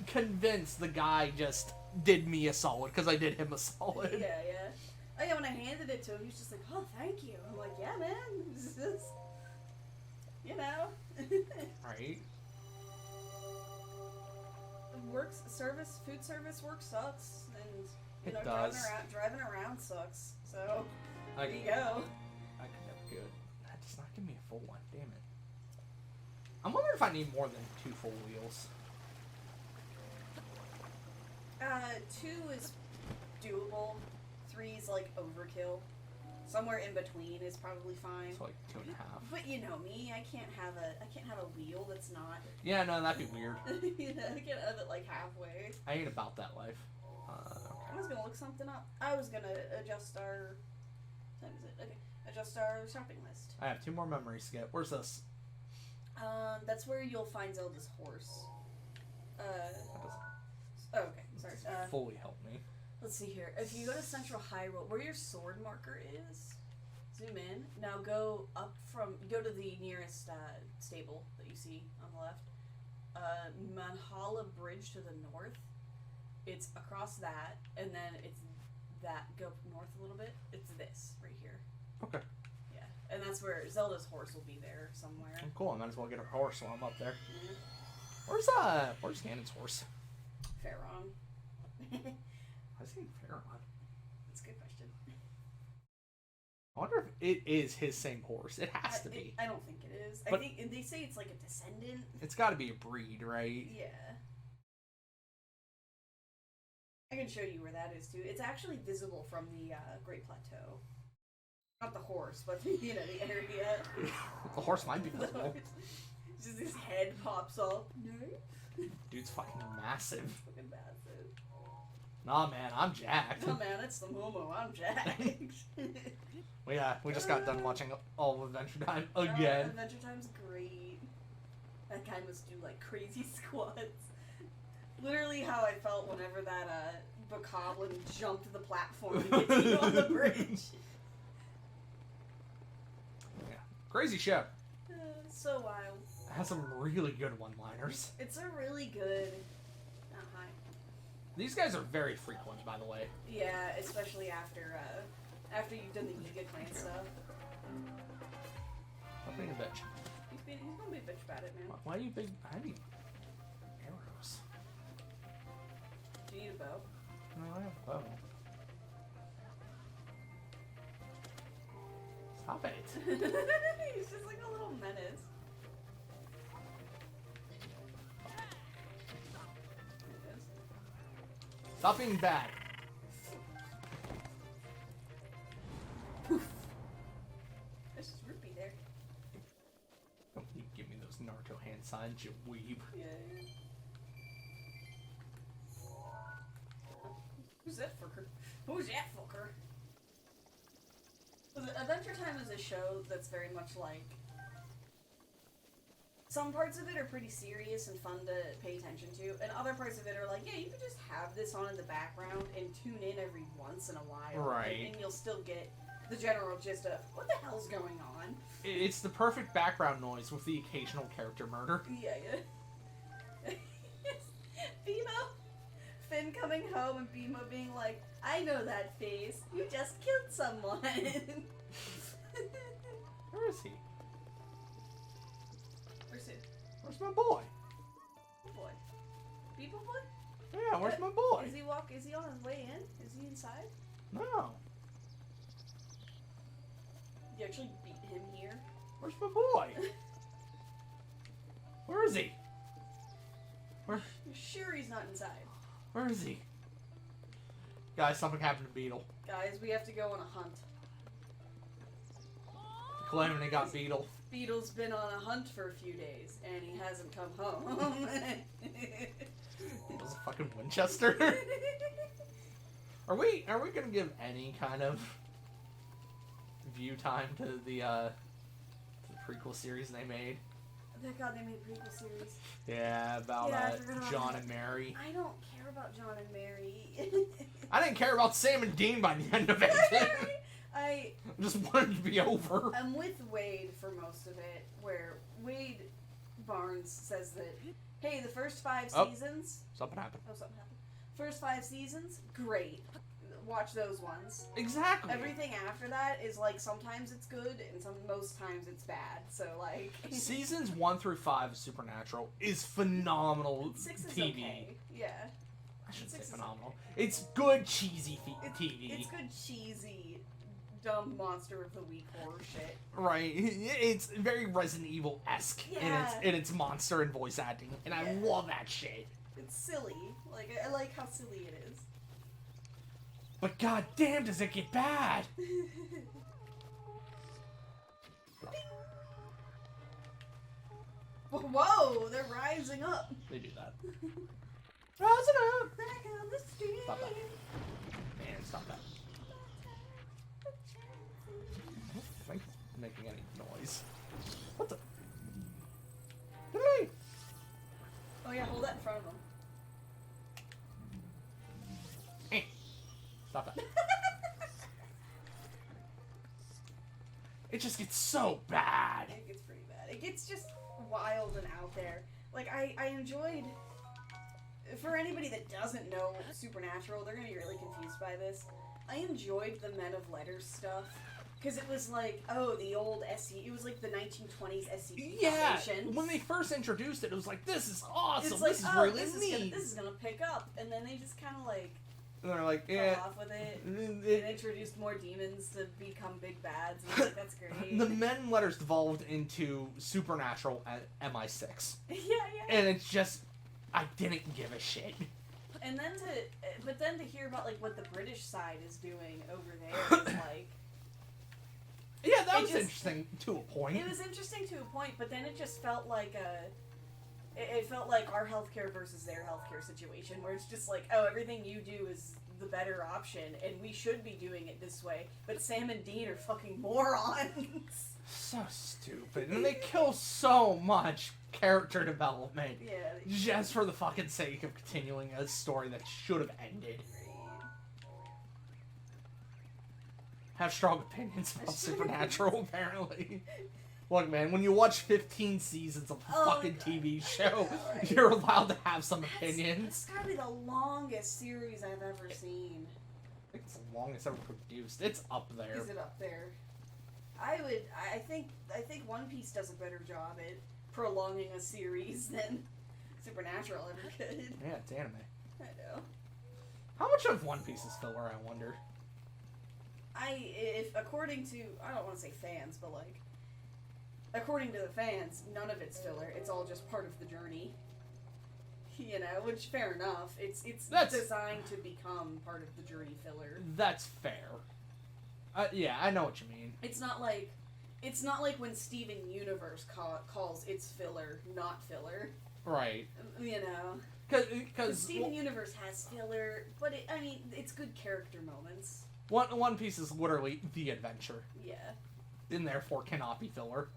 convinced the guy just did me a solid because I did him a solid. Yeah, yeah. Oh, yeah, when I handed it to him, he was just like, oh, thank you. I'm like, yeah, man. This is, you know. Right. Food service work sucks, and you know, It does. driving around sucks. So there you I go. could never do it. That does not give me a full one. Damn it. I'm wondering if I need more than 2 full wheels. 2 is doable. 3 is like overkill. Somewhere in between is probably fine. It's like 2.5. But you know me, I can't have a wheel that's not. Yeah, no, that'd be weird. You know, I can't have it like halfway. I ain't about that life. Okay. I was gonna look something up. I was gonna adjust our. What time is it? Okay, adjust our shopping list. I have 2 more memories to get. Where's this? That's where you'll find Zelda's horse. That doesn't Oh, okay. Sorry. fully help me. Let's see here. If you go to Central Hyrule, where your sword marker is, zoom in. Now go go to the nearest stable that you see on the left. Manhala Bridge to the north. It's across that, and then it's that. Go north a little bit. It's this right here. Okay. Yeah, and that's where Zelda's horse will be there somewhere. Oh, cool. I might as well get her horse while I'm up there. Mm-hmm. Where's Ganon's horse? Pharaoh. I seen Pharaoh. That's a good question. I wonder if it is his same horse. It has to be. I don't think it is. But I think they say it's like a descendant. It's got to be a breed, right? Yeah. I can show you where that is too. It's actually visible from the Great Plateau. Not the horse, but the area. The horse might be visible. Just his head pops up. No. Dude's fucking massive. Fucking massive. Nah, man, I'm jacked. Oh man, it's the Momo. I'm jacked. We just got done watching all of Adventure Time again. Adventure Time's great. That guy must do like crazy squats. Literally how I felt whenever that bokoblin jumped the platform to get to you on the bridge. Yeah. Crazy show. So wild. has some really good one-liners. It's a really good. Oh, hi. These guys are very frequent, by the way. Yeah, especially after you've done the Yiga clan stuff. Stop being a bitch. He's gonna be a bitch about it, man. Why are you big? I need arrows. Do you need a bow? No, I have a bow. Stop it. He's just like a little menace. There it is. Stop being bad. Poof. There's just Rupee there. Don't you give me those Naruto hand signs, you weeb. Yeah. Who's that fucker? Who's that fucker? Adventure Time is a show that's very much like... Some parts of it are pretty serious and fun to pay attention to, and other parts of it are like, yeah, you could just have this on in the background and tune in every once in a while. Right. And you'll still get the general gist of, what the hell's going on? It's the perfect background noise with the occasional character murder. Yeah, yeah. Bimo! Finn coming home and Bimo being like, I know that face. You just killed someone. Where is he? Where's who? Where's my boy? Boy. Bimo boy? Yeah, where's my boy? Is he on his way in? Is he inside? No. You actually beat him here? Where's my boy? Where is he? Where? You're sure he's not inside? Where is he? Guys, something happened to Beetle. Guys, we have to go on a hunt. Calamity got Beetle. Beetle's been on a hunt for a few days, and he hasn't come home. Beetle's a fucking Winchester. Are we gonna give any kind of view time to the prequel series they made? Thank God they made a prequel series. Yeah, about John and Mary. I don't care about John and Mary. I didn't care about Sam and Dean by the end of it. I just wanted it to be over. I'm with Wade for most of it, where Wade Barnes says that, hey, the first 5 seasons... Something happened. Oh, something happened. First 5 seasons, great. Watch those ones. Exactly. Everything after that is like, sometimes it's good, and most times it's bad, so like... Seasons 1 through 5 of Supernatural is phenomenal 6 is TV. okay. Yeah. I shouldn't say 6 is phenomenal. It's good cheesy TV. It's good cheesy, dumb monster of the week horror shit. Right. It's very Resident Evil-esque in its monster and voice acting, and I love that shit. It's silly. Like, I like how silly it is. But goddamn, does it get bad? Whoa, they're rising up. They do that. Rising up. Back on the street. Stop that. Man, stop that. I think it's making any noise. What the? Hey! Oh yeah, hold that in front of them. Hey. Stop that. It just gets so bad. It gets pretty bad. It gets just wild and out there. Like, I enjoyed... For anybody that doesn't know Supernatural, they're gonna be really confused by this. I enjoyed the Men of Letters stuff. Because it was like, oh, the old SC... It was like the 1920s SCP Foundation. When they first introduced it, it was like, this is awesome. It's like, this is really neat. This is gonna pick up. And then they just kind of like... And they're like, fell off with it. It introduced more demons to become big bads. And like, that's great. The Men Letters devolved into Supernatural at MI6. Yeah. And it's just... I didn't give a shit. And then to hear about like what the British side is doing over there is like... Yeah, that was interesting to a point. It was interesting to a point, but then it just felt like it felt like our healthcare versus their healthcare situation, where it's just like, oh, everything you do is the better option, and we should be doing it this way, but Sam and Dean are fucking morons. So stupid. And they kill so much character development. Yeah. Just for the fucking sake of continuing a story that should have ended. Have strong opinions about Supernatural, apparently. Look, man, when you watch 15 seasons of a Oh, fucking God. TV show, Right. you're allowed to have some opinions. It's gotta be the longest series I've ever seen. I think it's the longest ever produced. It's up there. Is it up there? I think One Piece does a better job at prolonging a series than Supernatural ever could. Yeah, it's anime. I know. How much of One Piece is filler, I wonder? If according to, I don't want to say fans, but like, according to the fans, none of it's filler. It's all just part of the journey. You know, which fair enough. It's designed to become part of the journey filler. That's fair. Yeah, I know what you mean. It's not like when Steven Universe calls its filler not filler. Right. You know. Because Steven Universe has filler, but it's good character moments. One Piece is literally the adventure, Yeah. and therefore cannot be filler.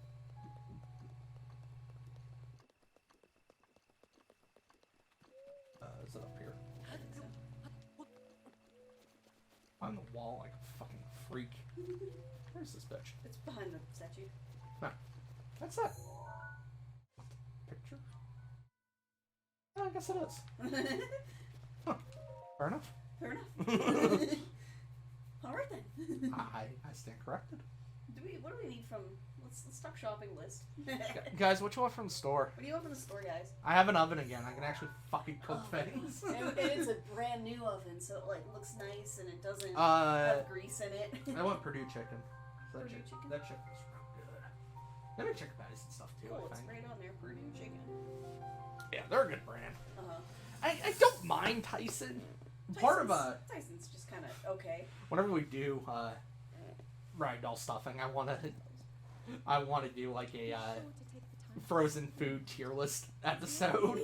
Is it up here? I think so. On the wall like a fucking freak. Where's this bitch? It's behind the statue. That's that. Picture? Oh, I guess it is. Huh. Fair enough. Fair enough. All right then. I stand corrected. What do we need from? Let's stop shopping list. Guys, what you want from the store? What do you want from the store, guys? I have an oven again. I can actually fucking cook Oh, things. And it's a brand new oven, so it like looks nice and it doesn't Uh, have grease in it. I want Purdue chicken. That Purdue chicken. chicken? That chicken was real good. They make chicken patties and stuff too. Cool, I it's think. right on there, Purdue chicken. Yeah, they're a good brand. Uh-huh. I don't mind Tyson. Part of Tyson's just kind of okay. whenever we do Ragdoll stuffing, I want to do like a frozen food tier list episode.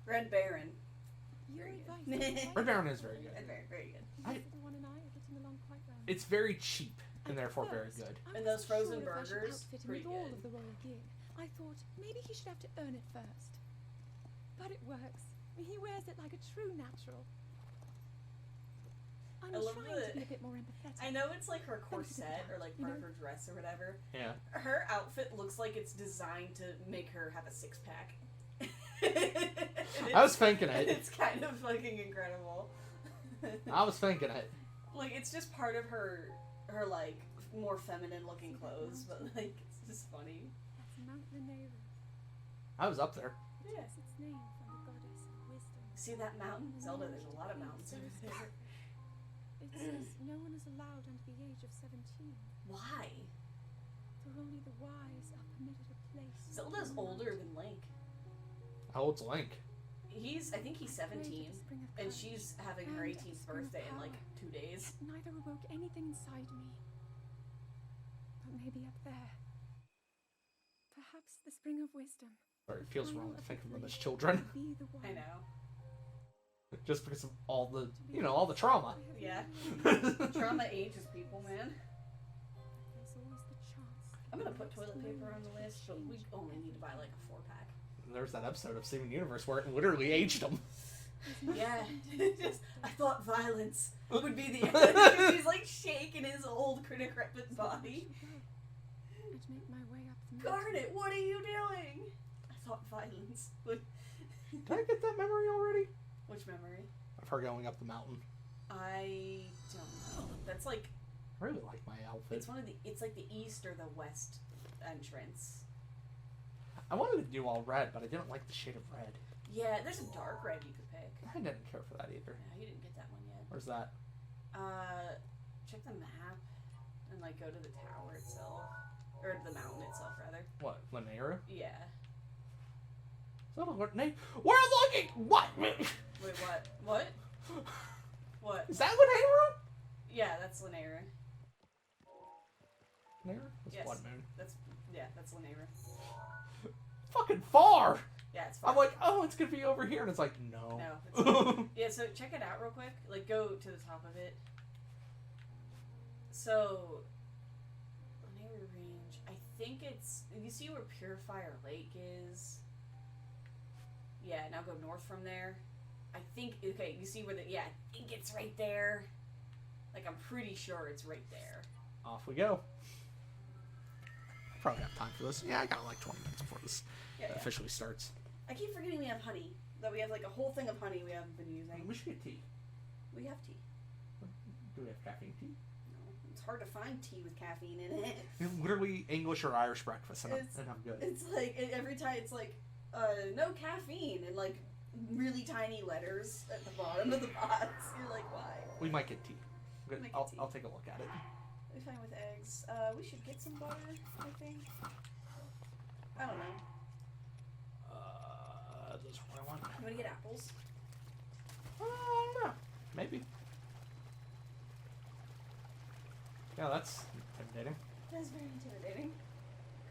Red Baron. Red Baron is very good. Red Baron, very good. It's very cheap and therefore very good. And those frozen burgers, pretty all good. of the royal gear. I thought maybe he should have to earn it first. But it works. He wears it like a true natural. I'm I love trying to be a bit more empathetic. I know it's like her corset or like part of her dress or whatever. Yeah. Her outfit looks like it's designed to make her have a six pack. I was thinking it. It's kind of fucking incredible. I was thinking it. Like it's just part of her like more feminine looking clothes, but like it's just funny. That's Mount Lanayru. I was up there. Yeah. Gets its name from the goddess of wisdom. See that mountain? Zelda, there's a lot of mountains over there. It says no one is allowed under the age of 17. Why? For only the wise are permitted a place. Zelda's older than Link. How old's Link? I think he's 17, and she's having her 18th birthday in like 2 days. Neither awoke anything inside me. But maybe up there. Perhaps the spring of wisdom. Sorry, it feels wrong to think of them as children. Be the one. I know. Just because of all the, all the trauma. Yeah. Trauma ages people, man. There's always the chance. I'm gonna put toilet paper on the list, but we only need to buy like a 4-pack. There's that episode of Steven Universe where it literally aged him. Yeah. I thought violence would be the end. He's like shaking his old decrepit body. I'd make my way up the Garnet, what are you doing? I thought violence would. Did I get that memory already? Which memory? Of her going up the mountain. I don't know. That's like I really like my outfit. it's like the east or the west entrance. I wanted to do all red, but I didn't like the shade of red. Yeah, there's a dark red you could pick. I didn't care for that either. Yeah, you didn't get that one yet. Where's that? Check the map and like go to the tower itself. Or the mountain itself rather. What? Lanayru? Yeah. Is that a what name? We're looking! What? Wait, what? What? What? Is that Lanayru? Yeah, that's Lanayru. Lanayru? That's Yes. Blood Moon. That's Lanayru. Fucking far! Yeah, it's fine. I'm like, oh, it's gonna be over here, and it's like, no. No, it's yeah, so check it out real quick. Like, go to the top of it. So, Lanayru Range, I think it's... You see where Purifier Lake is? Yeah, now go north from there. I think... Okay, you see where the... Yeah, I think it's right there. Like, I'm pretty sure it's right there. Off we go. probably have time for this. Yeah, I got like 20 minutes before this officially starts. I keep forgetting we have honey. That we have like a whole thing of honey we haven't been using. We should get tea. We have tea. Do we have caffeine tea? No, it's hard to find tea with caffeine in it. Literally English or Irish breakfast, and I'm good. It's like every time it's like no caffeine and like really tiny letters at the bottom of the box. You're like, why? We might get tea. Good. Might get tea. I'll take a look at it. We fine with eggs. We should get some butter, I think. I don't know. Those are what I want. You want to get apples? I don't know. Maybe. Yeah, that's intimidating. That's very intimidating.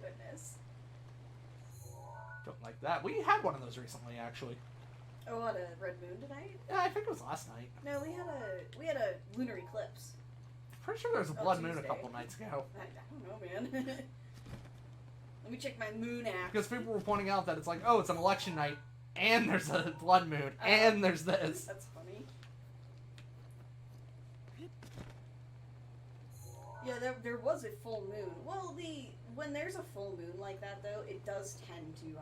Goodness. Don't like that. We had one of those recently, actually. Oh, what, a red moon tonight? Yeah, I think it was last night. No, we had a lunar eclipse. Pretty sure there was a blood moon a Tuesday. couple nights ago. I don't know, man. Let me check my moon app. Because people were pointing out that it's like, oh, it's an election night, and there's a blood moon, and there's this. That's funny. Yeah, there was a full moon. Well, when there's a full moon like that, though, it does tend to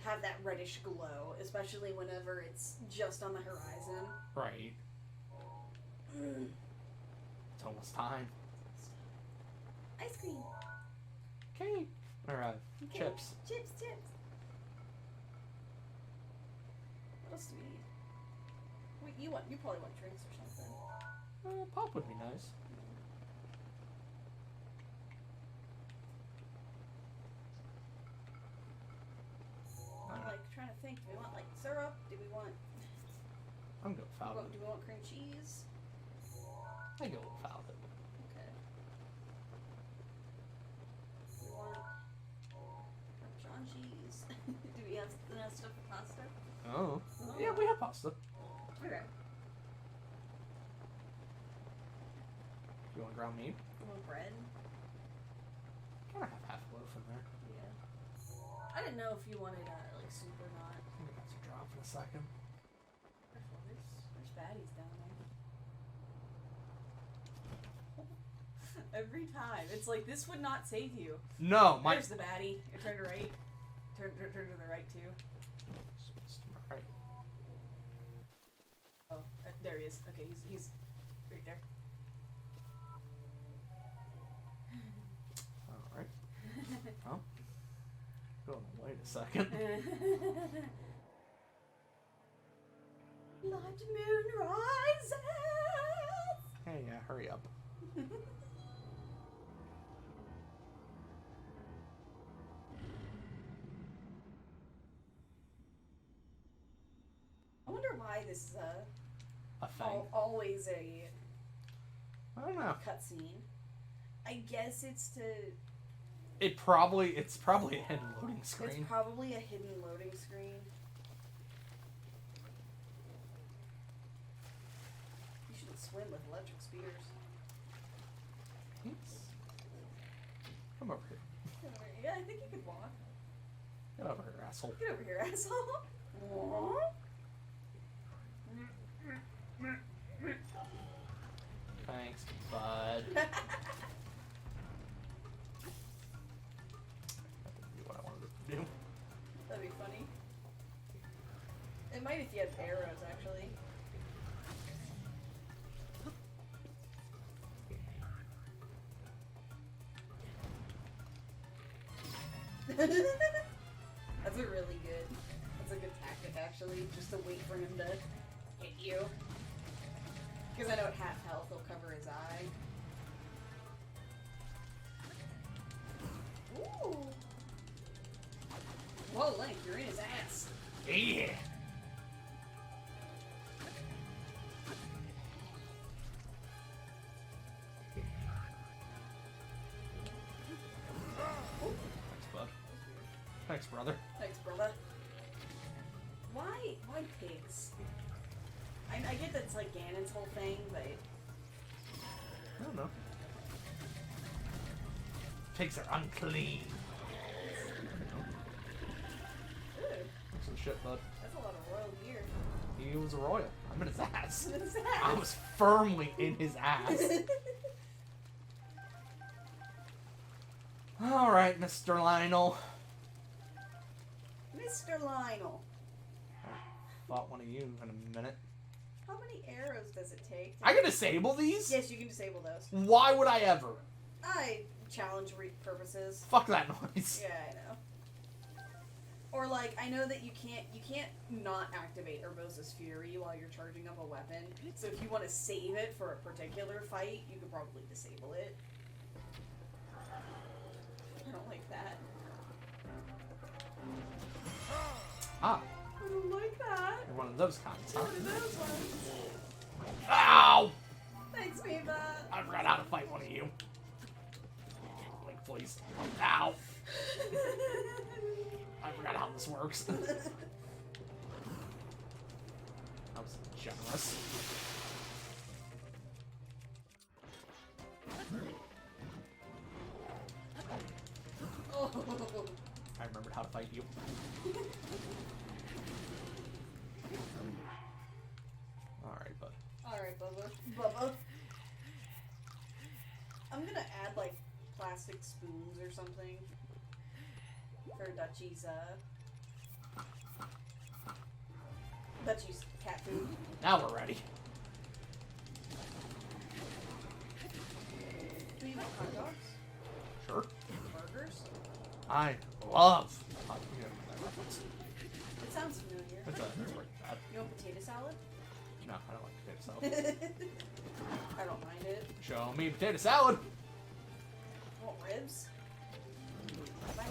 have that reddish glow, especially whenever it's just on the horizon. Right. It's almost time. Ice cream. Okay. Or, chips. Chips. What else do we need? Wait, you probably want drinks or something. Pop would be nice. I'm like trying to think. Do we want like syrup? Do we want? I'm good without it. Do we want cream cheese? I go without it. Okay. Do we want Parmesan cheese? Do we have enough stuff for pasta? Oh. Yeah, we have pasta. Okay. You want ground meat? You want bread? Kind of have half a loaf in there. Yeah. I didn't know if you wanted like soup or not. I'm gonna have to drop in a second. There's baddies down there. Every time. It's like, this would not save you. No, There's the baddie. Turn to right. Turn to the right, too. Right. Oh, there he is. Okay, he's right there. Alright. Oh. Oh, wait a second. Blood moon rises! Hey, yeah, hurry up. I wonder why this is A thing. always a I don't know. cutscene. I guess it's to... It's probably a hidden loading screen. It's probably a hidden loading screen. You shouldn't swim with electric spears. Come over here. Yeah, I think you could walk. Get over here, asshole. Get over here, asshole. Thanks, bud. That would be what I wanted to do. That'd be funny. It might if you had arrows, actually. That's a really good. That's a good tactic, actually. Just to wait for him to hit you. Because I know at half health he'll cover his eye. Ooh. Whoa, Link, you're in his ass. Yeah. Thanks, bud. Thanks, brother. Thanks, brother. Why pigs? I get that's like Ganon's whole thing, but... I don't know. Pigs are unclean. Ooh, Thanks for the shit, bud. that's a lot of royal gear. He was a royal. I'm in his ass. In his I ass. was firmly in his ass. Alright, Mr. Lionel. Mr. Lionel. Fought one of you in a minute. How many arrows does it take? I can disable these? Yes, you can disable those. Why would I ever? I challenge purposes. Fuck that noise. Yeah, I know. Or like, I know that you can't not activate Urbosa's Fury while you're charging up a weapon. So if you want to save it for a particular fight, you could probably disable it. I don't like that. Ah, I don't like that. you're one of those kinds, huh? One of those ones. Ow! Thanks, Viva. I forgot how to fight one of you. Like, please. Ow! I forgot how this works. That was generous. Oh. I remembered how to fight you. Alright, bud. Alright, Bubba. Bubba. I'm gonna add, like, plastic spoons or something for Dutchie's cat food. Now we're ready. Do you like hot dogs? Sure. Burgers? I love hot that reference. It sounds familiar. It's pretty bad. You want potato salad? No, I don't like potato salad. I don't mind it. Show me potato salad. Want ribs?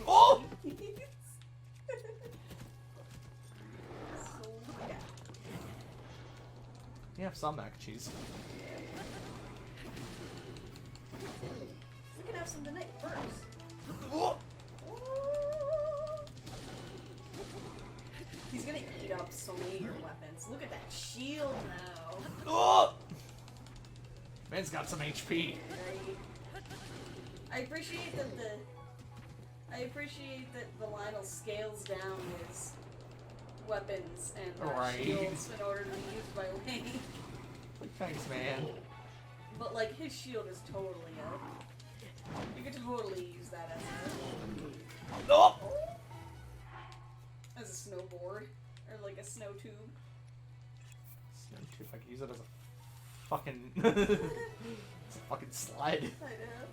Oh! So, yeah. You have some mac and cheese. We can have some tonight first. Oh! He's gonna eat up so many of your weapons. Look at that shield now. Oh! Man's got some HP. Right? I appreciate that the Lionel scales down his weapons and Right. shields in order to be used by Wayne. Thanks, man. But like his shield is totally up. You could totally use that Oh! as a snowboard or like a snow tube. Snow tube. I could use it as a fucking. It's a fucking sled. I know.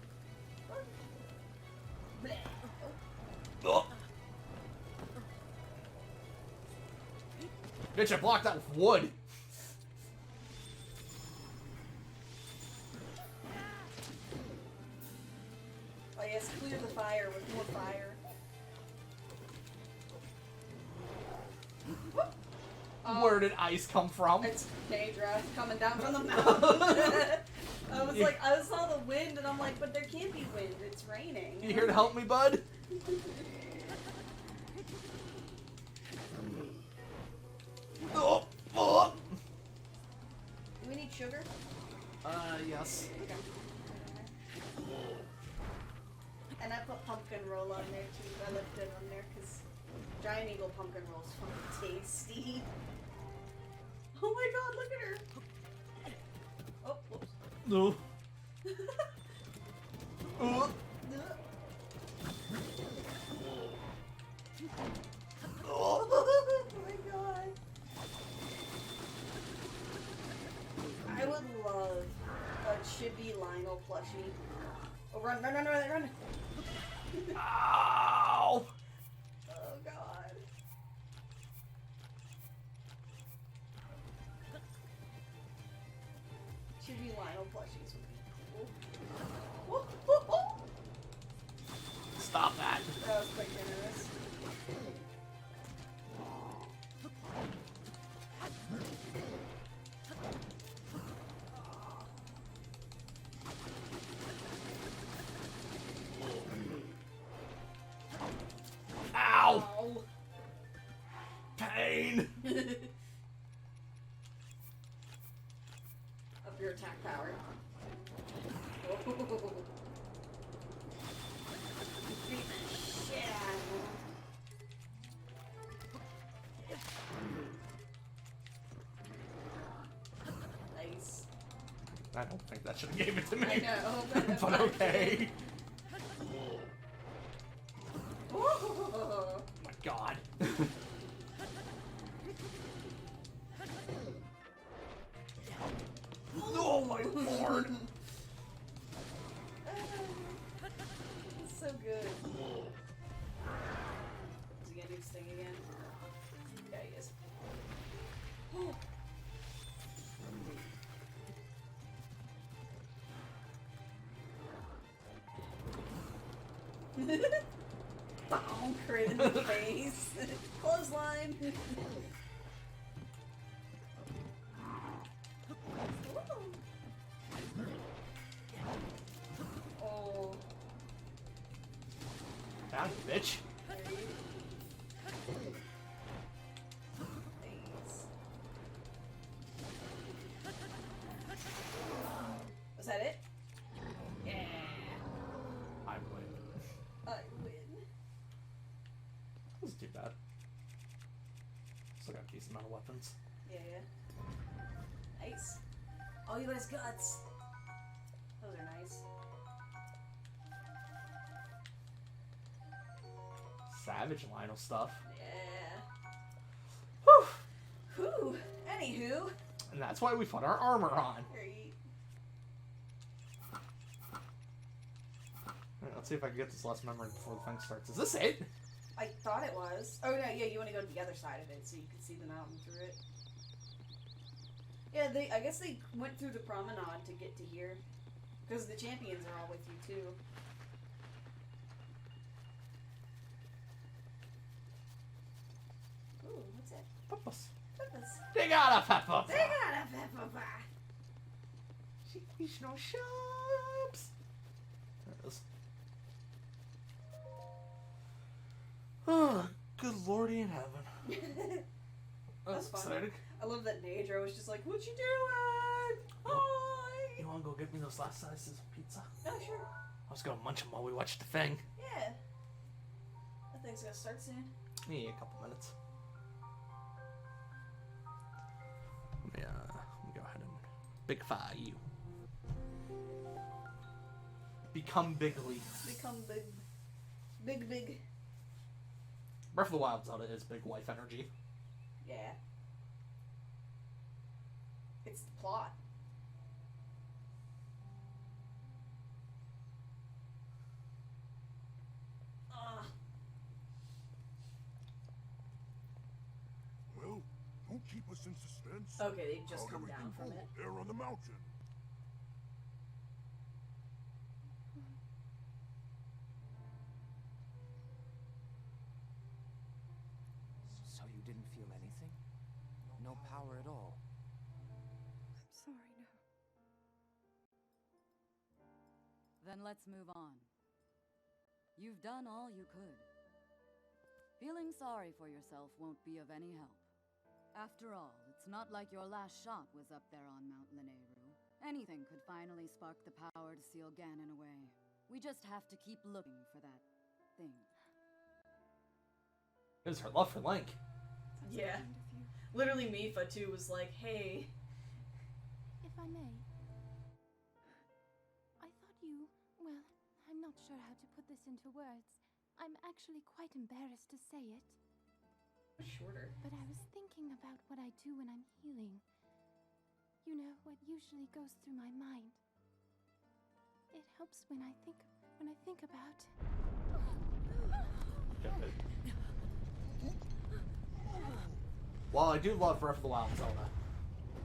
Bleh. Oh! Bitch, I blocked that with wood. Oh yes, clear the fire with more fire. Where did ice come from? It's Daedra coming down from the mountain. I saw the wind and I'm like, but there can't be wind, it's raining. You here to help me, bud? Oh! Oh! Do we need sugar? Yes. Okay. And I put pumpkin roll on there too. I left it on there because Giant Eagle pumpkin roll is fucking tasty. Oh my god, look at her! Oh, whoops. No. Oh. Oh my god. I would love a chibi Lionel plushie. Oh, run, run, run, run, run! Ow! Oh god. Chibi Lionel plushies would be cool. Stop that. That was quite generous. Ow! Ow. Pain! Up your attack power. Beat the shit out of him. Nice. I don't think that should have gave it to me. I know, but But okay. Bonk right in the face. Clothesline. Oh. Down, bitch. Nice. Was that it? Yeah. I win. I win. This is too bad. Still got a decent amount of weapons. Yeah. Nice. Oh, you got his guts. Those are nice. Savage Lionel stuff. Yeah. Whew. Whew. Anywho. And that's why we put our armor on. Great. Alright, let's see if I can get this last memory before the thing starts. Is this it? I thought it was. Oh, no, yeah, you want to go to the other side of it so you can see the mountain through it. Yeah, I guess they went through the promenade to get to here. Because the champions are all with you, too. Ooh, what's that? Peppers. Peppers. They got a pepper. They got a pepper pie. Recreational shops. There it is. Oh, good lordy in heaven. That's fun. exciting. I love that Nadra was just like, what you doing? Hi! You want to go get me those last slices of pizza? Oh, sure. I was going to munch them while we watched the thing. Yeah. That thing's gonna start soon. Yeah, a couple minutes. Let me go ahead and bigify you. Become bigly. Become big. Big, big. Breath of the Wild Zelda is big wife energy. Yeah. It's the plot. Well, don't keep us in suspense. Okay, they just How'd come down everything from go it. there on the mountain? So you didn't feel anything? No power at all? I'm sorry, no. Then let's move on. You've done all you could. Feeling sorry for yourself won't be of any help. After all, it's not like your last shot was up there on Mount Lanayru. Anything could finally spark the power to seal Ganon away. We just have to keep looking for that thing. It was her love for Link. That's Yeah. kind of you. Literally, Mifa, too, was like, hey. If I may, I thought you, well, I'm not sure how to put this into words. I'm actually quite embarrassed to say it, Shorter. but I was thinking about what I do when I'm healing. You know, what usually goes through my mind. It helps when I think about... While I do love Breath of the Wild Zelda,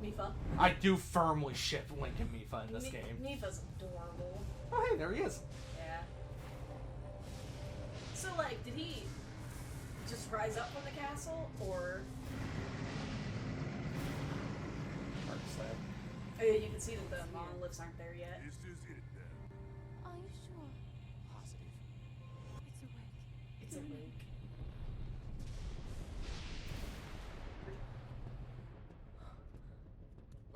Mifa. I do firmly ship Link and Mifa in this game. Mifa's adorable. Oh, hey, there he is. Yeah. So, like, did he just rise up from the castle, or... Hard to say. Oh, yeah, you can see that the monoliths aren't there yet. This is it then. Are you sure? Positive. It's awake. It's awake.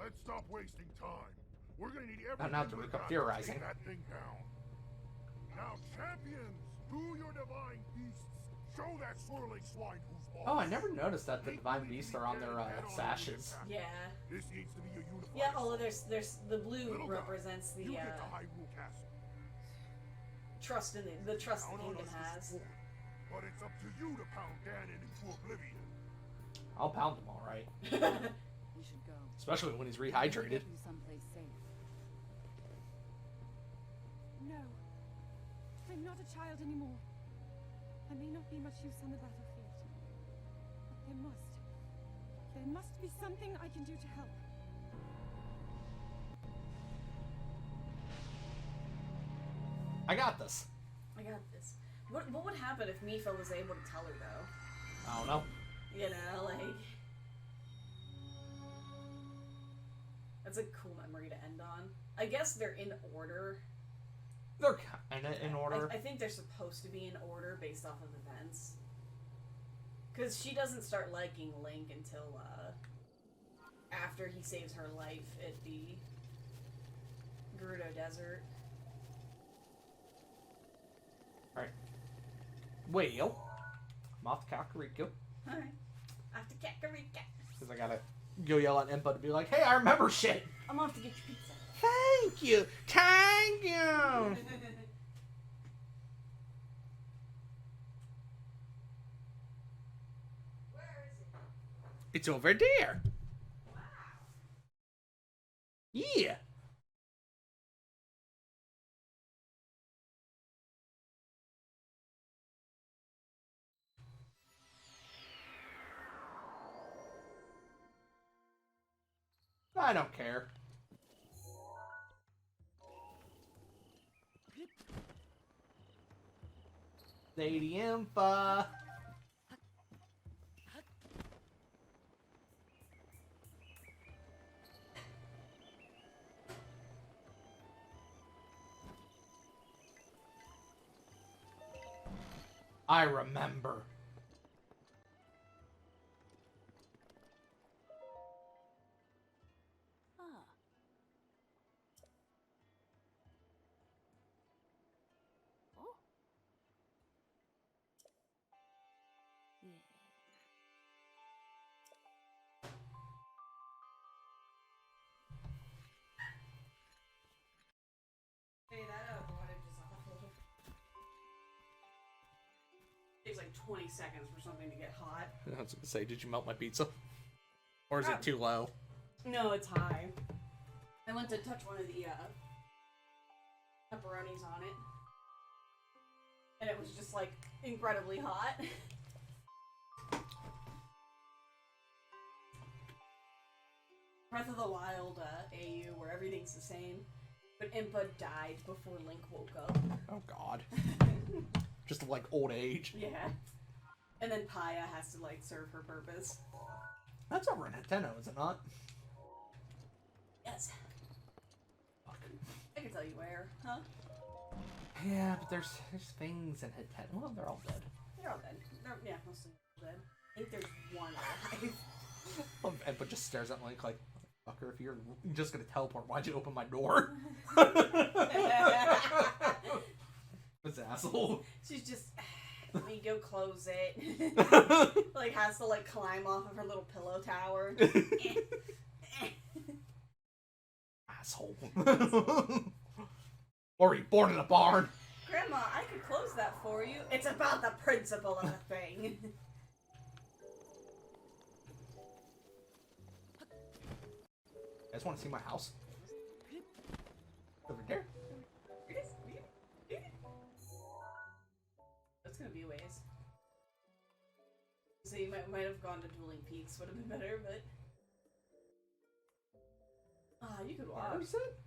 Let's stop wasting time. We're gonna need everything Not to we've wake up got theorizing. take that thing down. Now, champions, through your divine beasts, show that swirling swine who's boss. Oh, I never noticed that the Divine Beasts are on their sashes. Yeah. This needs to be a unified. Yeah, although there's the blue Little guy, represents the you get to Hyrule Castle. trust in the trust the Count on kingdom us to has. support, but it's up to you to pound Ganon into oblivion. I'll pound him all right. You should go. Especially when he's Get rehydrated. you someplace safe. No. I'm not a child anymore. I may not be much use on the battlefield. But there must be something I can do to help. I got this. I got this. What would happen if Mifa was able to tell her, though? I don't know. You know, like... That's a cool memory to end on. I guess they're in order. They're kind of in order. I think they're supposed to be in order based off of events. Because she doesn't start liking Link until, after he saves her life at the Gerudo Desert. Alright. Well, I'm off to Kakariko. Alright. After Kakarika. Because I gotta go yell at Impa to be like, hey, I remember shit! I'm off to get your pizza. Thank you! Thank you! Where is it? It's over there! Wow. Yeah! I don't care. Lady Impa. I remember. Hey, that water just awful. Takes like 20 seconds for something to get hot. I was gonna say, did you melt my pizza? Or is Oh. it too low? No, it's high. I went to touch one of the pepperonis on it, and it was just like incredibly hot. Breath of the Wild AU, where everything's the same, but Impa died before Link woke up. Oh god. Just like old age. Yeah. And then Paya has to like serve her purpose. That's over in Hateno, is it not? Yes. Fuck. I can tell you where, huh? Yeah, but there's things in Hateno. Well, they're all dead. They're all dead. Yeah, mostly dead. I think there's one alive. But just stares at Link like, fucker, if you're just gonna teleport, why'd you open my door? This asshole. She's just, let me go close it. Like, has to, like, climb off of her little pillow tower. Asshole. Or were you born in a barn? Grandma, I could close that for you. It's about the principle of the thing. You guys want to see my house? Over there? That's gonna be a ways. So you might have gone to Dueling Peaks, would have been better, but... you could walk. Where is it?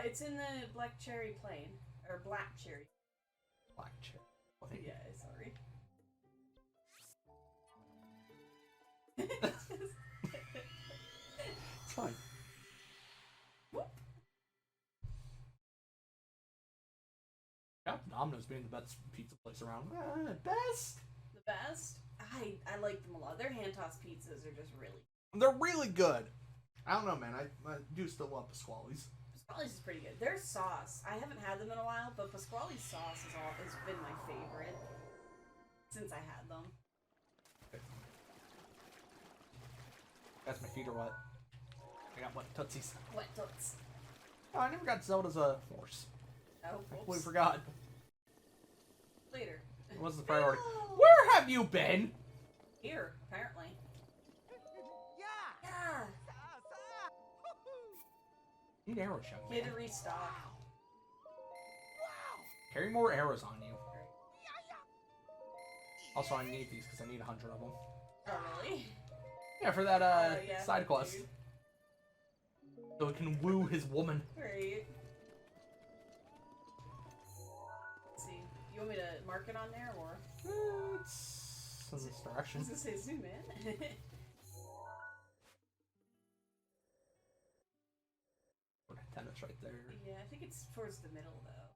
It's in the Black Cherry Plain. Or Black Cherry. Black chair. Yeah, sorry. It's fine. Whoop. Yeah, Domino's being the best pizza place around. Best? The best? I like them a lot. Their hand-tossed pizzas are just really... They're really good. I don't know, man. I do still love Pasquale's. Pasquale's is pretty good. Their sauce, I haven't had them in a while, but Pasquale's sauce has been my favorite since I had them. Guys, my feet are wet. I got wet tootsies. Wet toots. Oh, I never got Zelda's horse. Oh, We whoops. forgot. Later. It wasn't the priority. No! Where have you been? Here, apparently. Yeah! Need arrows, young Need man. to restock. Carry more arrows on you. Also, I need these because I need 100 of them. Oh, really? Yeah, for that Yeah, side quest. dude. So we can woo his woman. Great. Let's see. You want me to mark it on there, or? It's in this I direction. was gonna say zoom in. Tennis right there. Yeah, I think it's towards the middle, though.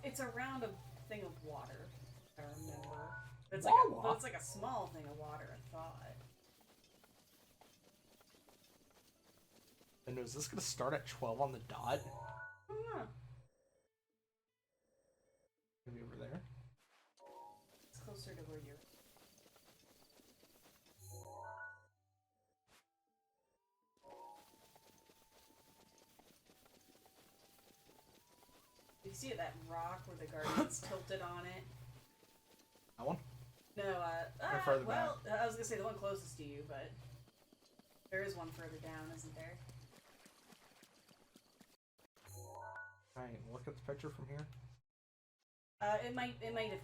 It's around a thing of water, if I remember. But it's like a small thing of water, I thought. And is this gonna start at 12 on the dot? I don't know. Maybe over there? It's closer to where you're. You see that rock where the guardian's tilted on it? That one? No, Or further well, I was gonna say the one closest to you, but there is one further down, isn't there? Alright, look at the picture from here. It might have